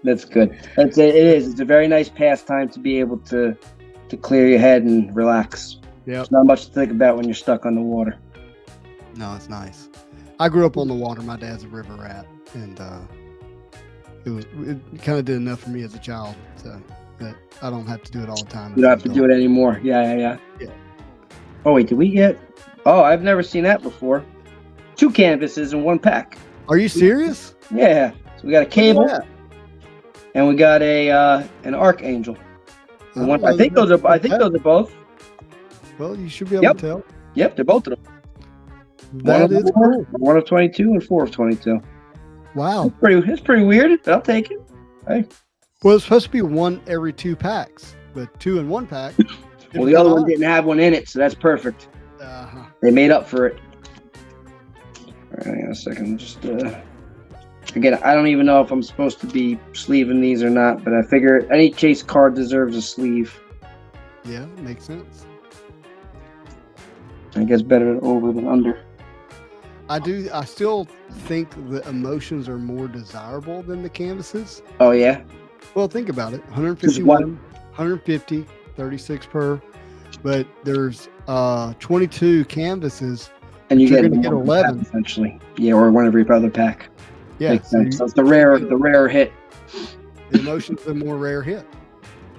That's good. It is. It's a very nice pastime to be able to clear your head and relax. Yeah. There's not much to think about when you're stuck on the water. No, it's nice. I grew up on the water. My dad's a river rat, and it kind of did enough for me as a child, so that I don't have to do it all the time. You don't have to do it anymore. Yeah. Oh wait, did we get? Oh, I've never seen that before. 2 canvases in 1 pack. Are you serious? Yeah. So we got a cable, and we got an archangel. I think those are both. Well, you should be able to tell. Yep, they're both of them. That is cool. 1 of 22 and 4 of 22. Wow. It's pretty weird, but I'll take it. Hey. Well, it's supposed to be 1 every 2 packs, but 2 in 1 pack. Well, the other one didn't have one in it, so that's perfect. They made up for it. All right, hang on a second. Just again, I don't even know if I'm supposed to be sleeving these or not, but I figure any chase card deserves a sleeve. Yeah, makes sense. I guess better over than under. I still think the emotions are more desirable than the canvases. Oh yeah. Well, think about it. 151, 150, 36 per, but there's 22 canvases. And you're going to get 11 essentially. Yeah, or one every other pack. Yeah, so it's the rare hit. The emotion's the more rare hit.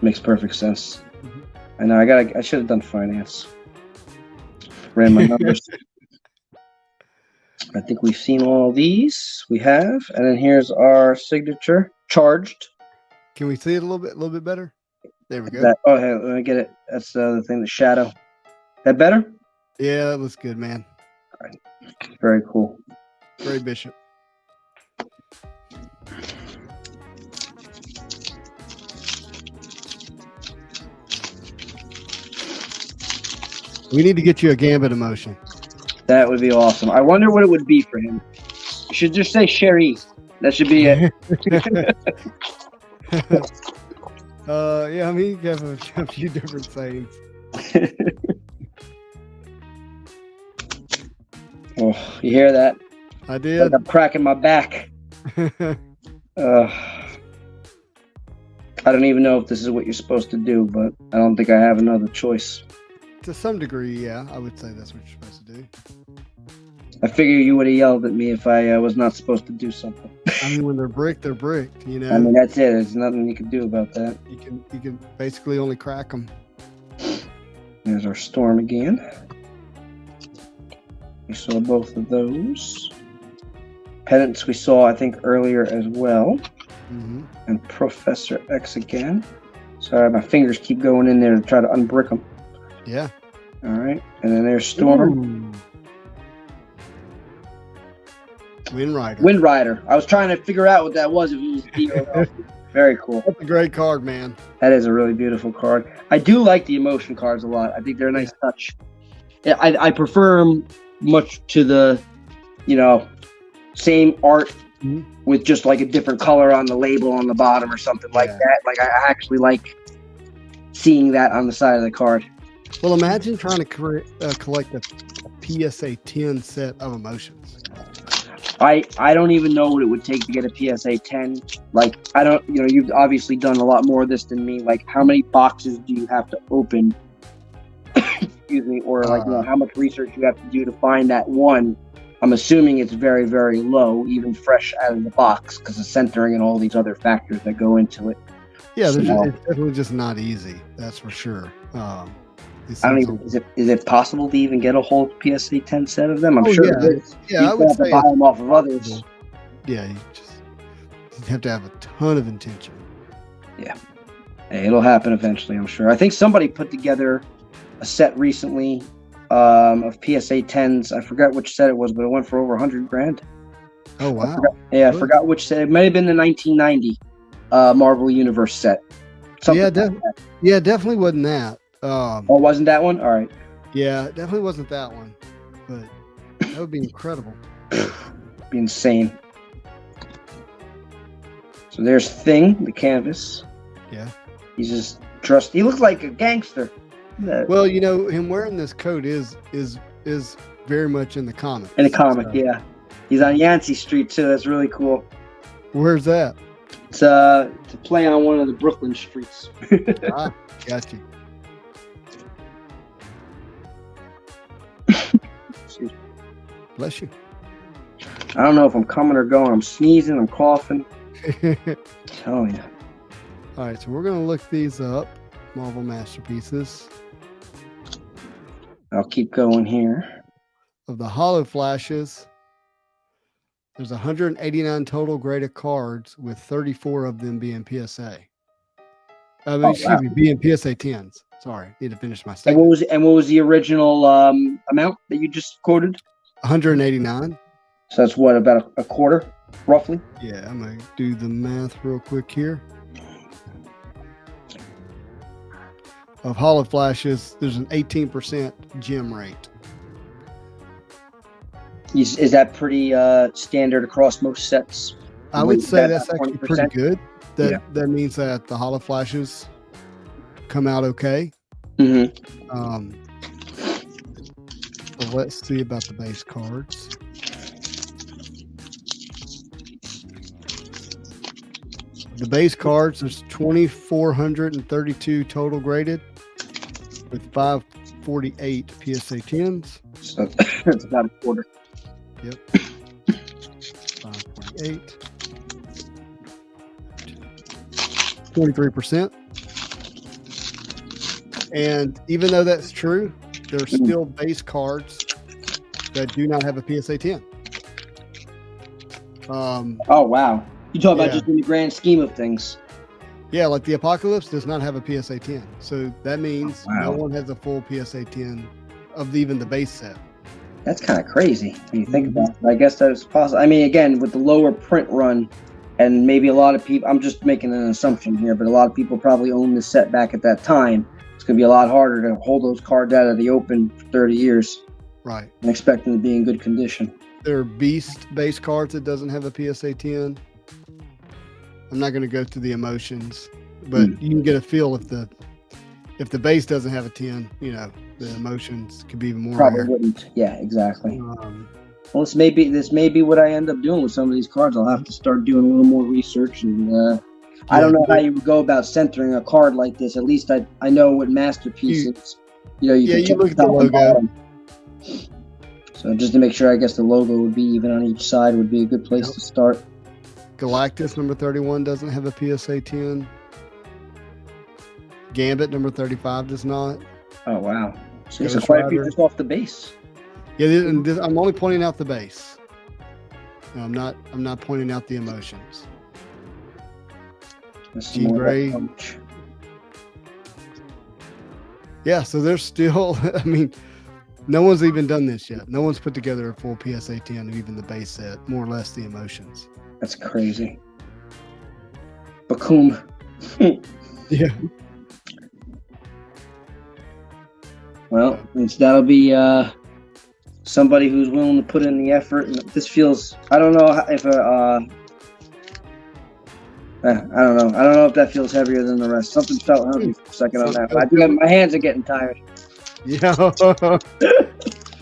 Makes perfect sense. Mm-hmm. I know. I should have done finance. Ran my numbers. I think we've seen all these. We have, and then here's our signature. Charged. Can we see it a little bit better? There we go. Hey, let me get it. That's the thing. The shadow. That better? Yeah, that looks good, man. All right. Very cool. Very Bishop. We need to get you a Gambit emotion. That would be awesome. I wonder what it would be for him. You should just say Sherry. That should be it. Yeah, I mean, you have a few different sayings. Oh, you hear that? I did. Like I'm cracking my back. I don't even know if this is what you're supposed to do, but I don't think I have another choice. To some degree, yeah, I would say that's what you're supposed to do. I figure you would have yelled at me if I was not supposed to do something. I mean, when they're bricked, you know. I mean, that's it. There's nothing you can do about that. You can basically only crack them. There's our storm again. We saw both of those. Penance we saw, I think, earlier as well. Mm-hmm. And Professor X again. Sorry, my fingers keep going in there to try to unbrick them. Yeah. All right. And then there's Storm. Ooh. Wind Rider. I was trying to figure out what that was. If it was D or L. Very cool. That's a great card, man. That is a really beautiful card. I do like the emotion cards a lot. I think they're a nice touch. Yeah, I prefer them much to the, same art with just like a different color on the label on the bottom or something like that. Like I actually like seeing that on the side of the card. Well, imagine trying to collect a PSA 10 set of emotions. I don't even know what it would take to get a PSA 10. Like, I don't, you've obviously done a lot more of this than me. Like, how many boxes do you have to open? Excuse me. Or like, how much research you have to do to find that one. I'm assuming it's very, very low, even fresh out of the box, because of centering and all these other factors that go into it. Yeah, it's definitely just not easy. That's for sure. I don't even. Is it possible to even get a whole PSA 10 set of them? I'm sure it is. Yeah, I would say buy them off of others. Yeah, you have to have a ton of intention. Yeah, hey, it'll happen eventually. I'm sure. I think somebody put together a set recently of PSA 10s. I forgot which set it was, but it went for over $100,000. Oh wow! I forgot which set. It might have been the 1990 Marvel Universe set. Yeah, definitely wasn't that. Wasn't that one? All right. Yeah, it definitely wasn't that one, but that would be incredible. Be insane. So there's Thing, the canvas. Yeah. He's just dressed. He looks like a gangster. Well, him wearing this coat is very much in the comic. In the comic, yeah. He's on Yancey Street too. That's really cool. Where's that? It's to play on one of the Brooklyn streets. Got you. Bless you. I don't know if I'm coming or going. I'm sneezing. I'm coughing. Tell you. All right, so we're going to look these up. Marvel Masterpieces. I'll keep going here. Of the Hollow Flashes, there's 189 total graded cards, with 34 of them being PSA. Being PSA 10s. Sorry, need to finish my statement. And what was the original amount that you just quoted? 189. So that's what, about a quarter, roughly? Yeah, I'm going to do the math real quick here. Of Hollow Flashes, there's an 18% gem rate. Is that pretty standard across most sets? I would say that's actually pretty good. That means that the Hollow Flashes come out okay. Mm-hmm. So let's see about the base cards. The base cards, there's 2,432 total graded, with 548 PSA 10s. So that's about a quarter. Yep. 548. 23%. And even though that's true, there's still base cards that do not have a PSA 10. Oh, wow. You talk about just in the grand scheme of things. Yeah, like the Apocalypse does not have a PSA 10. So that means no one has a full PSA 10 of even the base set. That's kind of crazy when you think about it. I guess that's possible. I mean, again, with the lower print run, and maybe a lot of people, I'm just making an assumption here, but a lot of people probably owned the set back at that time. It's going to be a lot harder to hold those cards out of the open for 30 years. Right. And expect them to be in good condition. There are Beast base cards that doesn't have a PSA 10. I'm not going to go through the emotions, but you can get a feel if the base doesn't have a 10, the emotions could be even more. Probably wouldn't. Yeah, exactly. Well, this may be what I end up doing with some of these cards. I'll have to start doing a little more research, and I don't know how you would go about centering a card like this. At least I know what Masterpieces. You look at the logo. So just to make sure, I guess the logo would be even on each side would be a good place to start. Galactus number 31 doesn't have a PSA 10. Gambit number 35 does not. Oh wow! So there's quite a few just off the base. Yeah, I'm only pointing out the base. No, I'm not pointing out the emotions. Jean Grey. Yeah, so there's still. I mean, no one's even done this yet. No one's put together a full PSA 10 of even the base set, more or less the emotions. That's crazy. Bakum. Yeah. Well, that'll be somebody who's willing to put in the effort. And this feels, I don't know if I don't know. I don't know if that feels heavier than the rest. Something felt heavy for a second on that. I think my hands are getting tired. Yeah.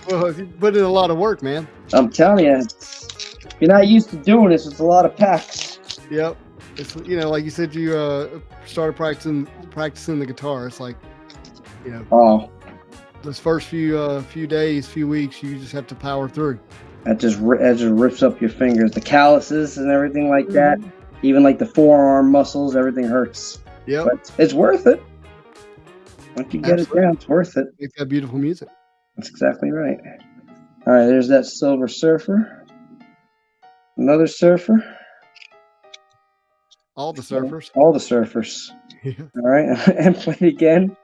Well, you put in a lot of work, man. I'm telling you, if you're not used to doing this, it's a lot of packs. Yep. It's, like you said, you started practicing the guitar. It's like, those first few days, few weeks, you just have to power through. That just rips up your fingers, the calluses and everything like that. Even like the forearm muscles, everything hurts. Yeah, it's worth it. Once you get it down, it's worth it. Make that beautiful music. That's exactly right. All right, there's that Silver Surfer. Another Surfer. All the Surfers. All the Surfers. Yeah. All right, and play it again.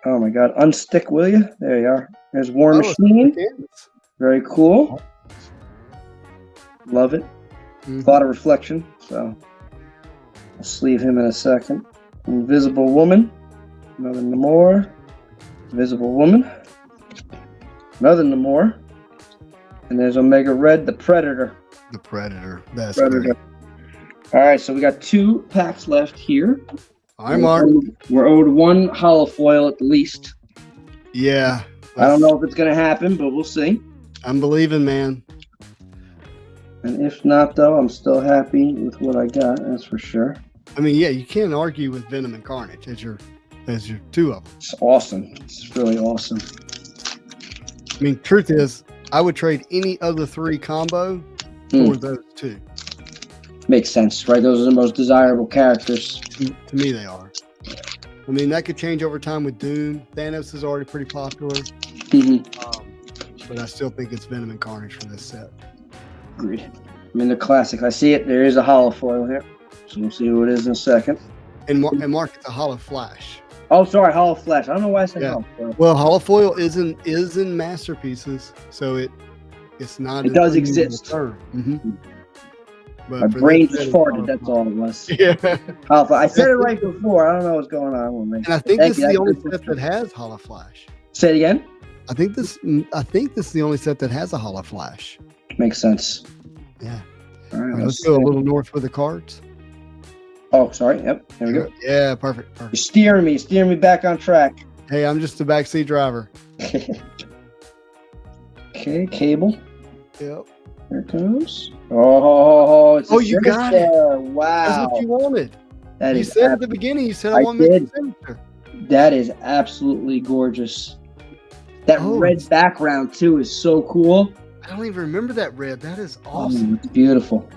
Oh my God, unstick, will you? There you are. There's War Machine. Very cool. Love it. A lot of reflection, so I'll sleeve him in a second. Invisible Woman, another Namor. Invisible Woman, another Namor. And there's Omega Red, the Predator. The Predator. That's Predator. Great. All right, so we got 2 packs left here. All right, Mark. We're owed 1 hollow foil at the least. Yeah. I don't know if it's going to happen, but we'll see. I'm believing, man. And if not, though, I'm still happy with what I got. That's for sure. I mean, yeah, you can't argue with Venom and Carnage as your 2 of them. It's awesome. It's really awesome. I mean, truth is, I would trade any other 3 combo for those 2. Makes sense, right? Those are the most desirable characters. To me, they are. I mean, that could change over time with Doom. Thanos is already pretty popular. But I still think it's Venom and Carnage for this set. Agreed. I mean, they're classic. I see it. There is a hollow foil here. So we'll see who it is in a second. And Mark, it's a hollow flash. Oh, sorry, hollow flash. I don't know why I said hollow foil. Well, hollow foil is in masterpieces, so it's not. It does exist. But my brain just farted. That's all it was. Yeah. I said it right before. I don't know what's going on with me. And I think this is the only set that has hollow flash. Say it again. I think this is the only set that has a hollow flash. Makes sense. Yeah. All right, let's go a little north with the cards. Oh, sorry. Yep. There we go. Yeah, perfect. You're steering me back on track. Hey, I'm just a backseat driver. Okay, Cable. Yep. Here it comes. Oh, it's you got it. Wow. That's what you wanted. You said at the beginning, you said I want to make a signature. That is absolutely gorgeous. That red background, too, is so cool. I don't even remember that red. That is awesome. It's beautiful.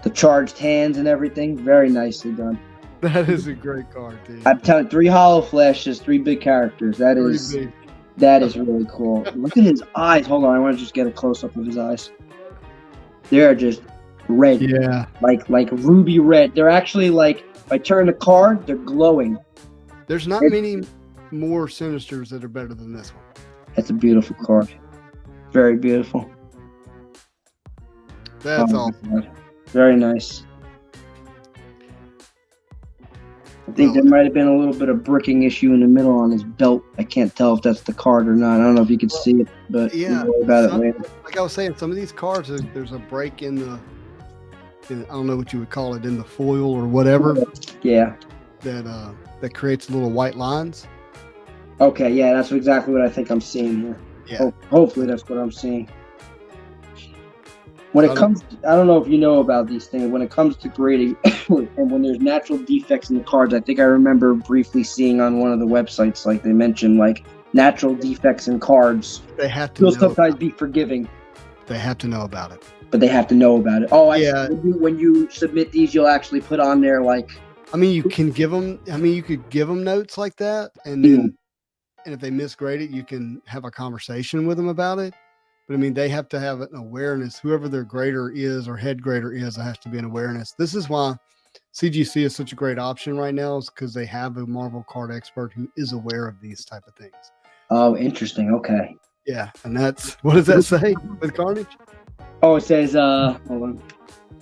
The charged hands and everything, very nicely done. That is a great card, dude. I'm telling you, 3 hollow flashes, 3 big characters. That is really cool. Look at his eyes. Hold on, I want to just get a close up of his eyes. They're just red. Yeah. Like ruby red. They're actually like, if I turn the card, they're glowing. There's not many more Sinisters that are better than this one. That's a beautiful card. Very beautiful. That's awesome. Very nice. I think there might have been a little bit of bricking issue in the middle on his belt. I can't tell if that's the card or not. I don't know if you can see it, but yeah, we'll worry about it later. Like I was saying, some of these cards, there's a break in the, I don't know what you would call it, in the foil or whatever. Yeah. That creates little white lines. Okay, yeah, that's exactly what I think I'm seeing here. Yeah. Hopefully that's what I'm seeing. When it comes, I don't know if you know about these things. When it comes to grading, and when there's natural defects in the cards, I think I remember briefly seeing on one of the websites, like they mentioned, like natural defects in cards. They have to. Will sometimes be forgiving. They have to know about it. But they have to know about it. Oh, yeah. When you submit these, you'll actually put on there like. I mean, you can give them. I mean, you could give them notes like that, and then, and if they misgrade it, you can have a conversation with them about it. But I mean, they have to have an awareness. Whoever their grader is or head grader is, there has to be an awareness. This is why CGC is such a great option right now, is because they have a Marvel card expert who is aware of these type of things. Oh, interesting. Okay. Yeah, and that's, what does that say with Carnage? Oh, it says, hold on.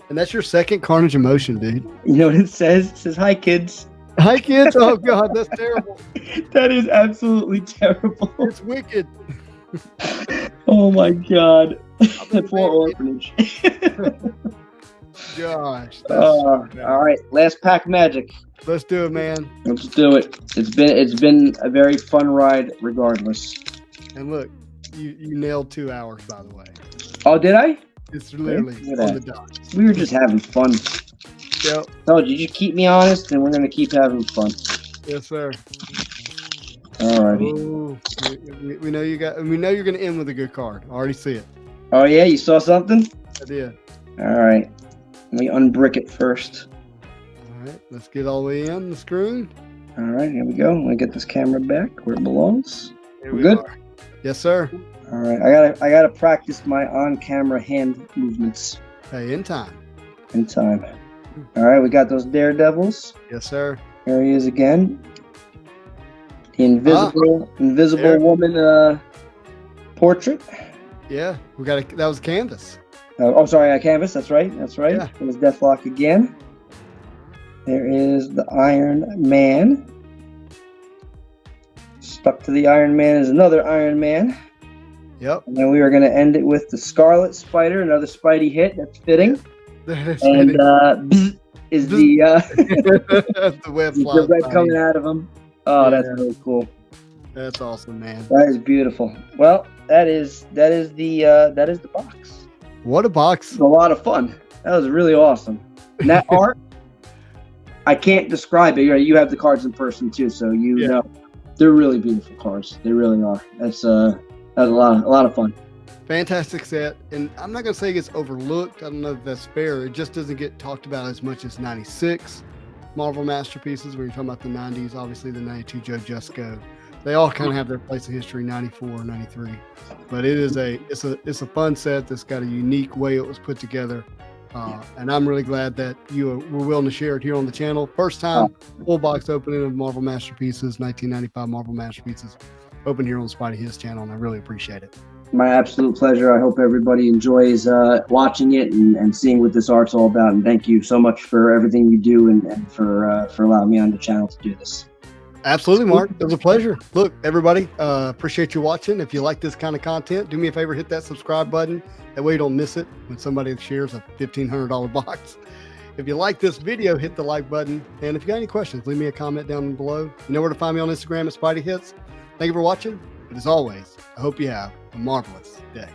And that's your second Carnage emotion, dude. You know what it says? It says, "Hi, kids." Hi, kids. Oh God, that's terrible. That is absolutely terrible. It's wicked. Oh my God. Poor orphanage. Gosh. All right. Last pack magic. Let's do it, man. Let's do it. It's been a very fun ride regardless. And look, you nailed 2 hours, by the way. Oh, did I? It's literally on the dot. We were just having fun. Yep. Told you, just keep me honest, and we're gonna keep having fun. Yes, sir. All righty. We know you got. We know you're gonna end with a good card. I already see it. Oh yeah, you saw something? I did. All right. Let me unbrick it first. All right. Let's get all the way in the screen. All right. Here we go. Let me get this camera back where it belongs. We're good. Yes, sir. All right. I gotta practice my on-camera hand movements. Hey, in time. In time. All right. We got those daredevils. Yes, sir. There he is again. The invisible woman portrait. Yeah, we got that was a canvas. Oh, sorry, a canvas. That's right. That's right. Yeah. It was Deathlock again. There is the Iron Man. Stuck to the Iron Man is another Iron Man. Yep. And then we are going to end it with the Scarlet Spider, another Spidey hit. That's fitting. That is and fitting. Is the web the red coming out of him. Oh, yeah. That's really cool. That's awesome, man. That is beautiful. Well, that is the box. What a box! It was a lot of fun. That was really awesome. And that art, I can't describe it. You have the cards in person too, so you know they're really beautiful cards. They really are. That was a lot of fun. Fantastic set, and I'm not gonna say it gets overlooked. I don't know if that's fair. It just doesn't get talked about as much as 96 Marvel masterpieces. When you're talking about the 90s, obviously the 92 Joe Jusko. They all kind of have their place in history, 94, 93. But it's a fun set that's got a unique way it was put together. And I'm really glad that you were willing to share it here on the channel. First time full box opening of Marvel Masterpieces, 1995 Marvel Masterpieces, open here on Spidey His channel, and I really appreciate it. My absolute pleasure. I hope everybody enjoys watching it and seeing what this art's all about. And thank you so much for everything you do and for allowing me on the channel to do this. Absolutely, Mark. It was a pleasure. Look, everybody, appreciate you watching. If you like this kind of content, do me a favor, hit that subscribe button. That way you don't miss it when somebody shares a $1,500 box. If you like this video, hit the like button. And if you got any questions, leave me a comment down below. You know where to find me on Instagram at Spidey Hits. Thank you for watching. But as always, I hope you have a marvelous day.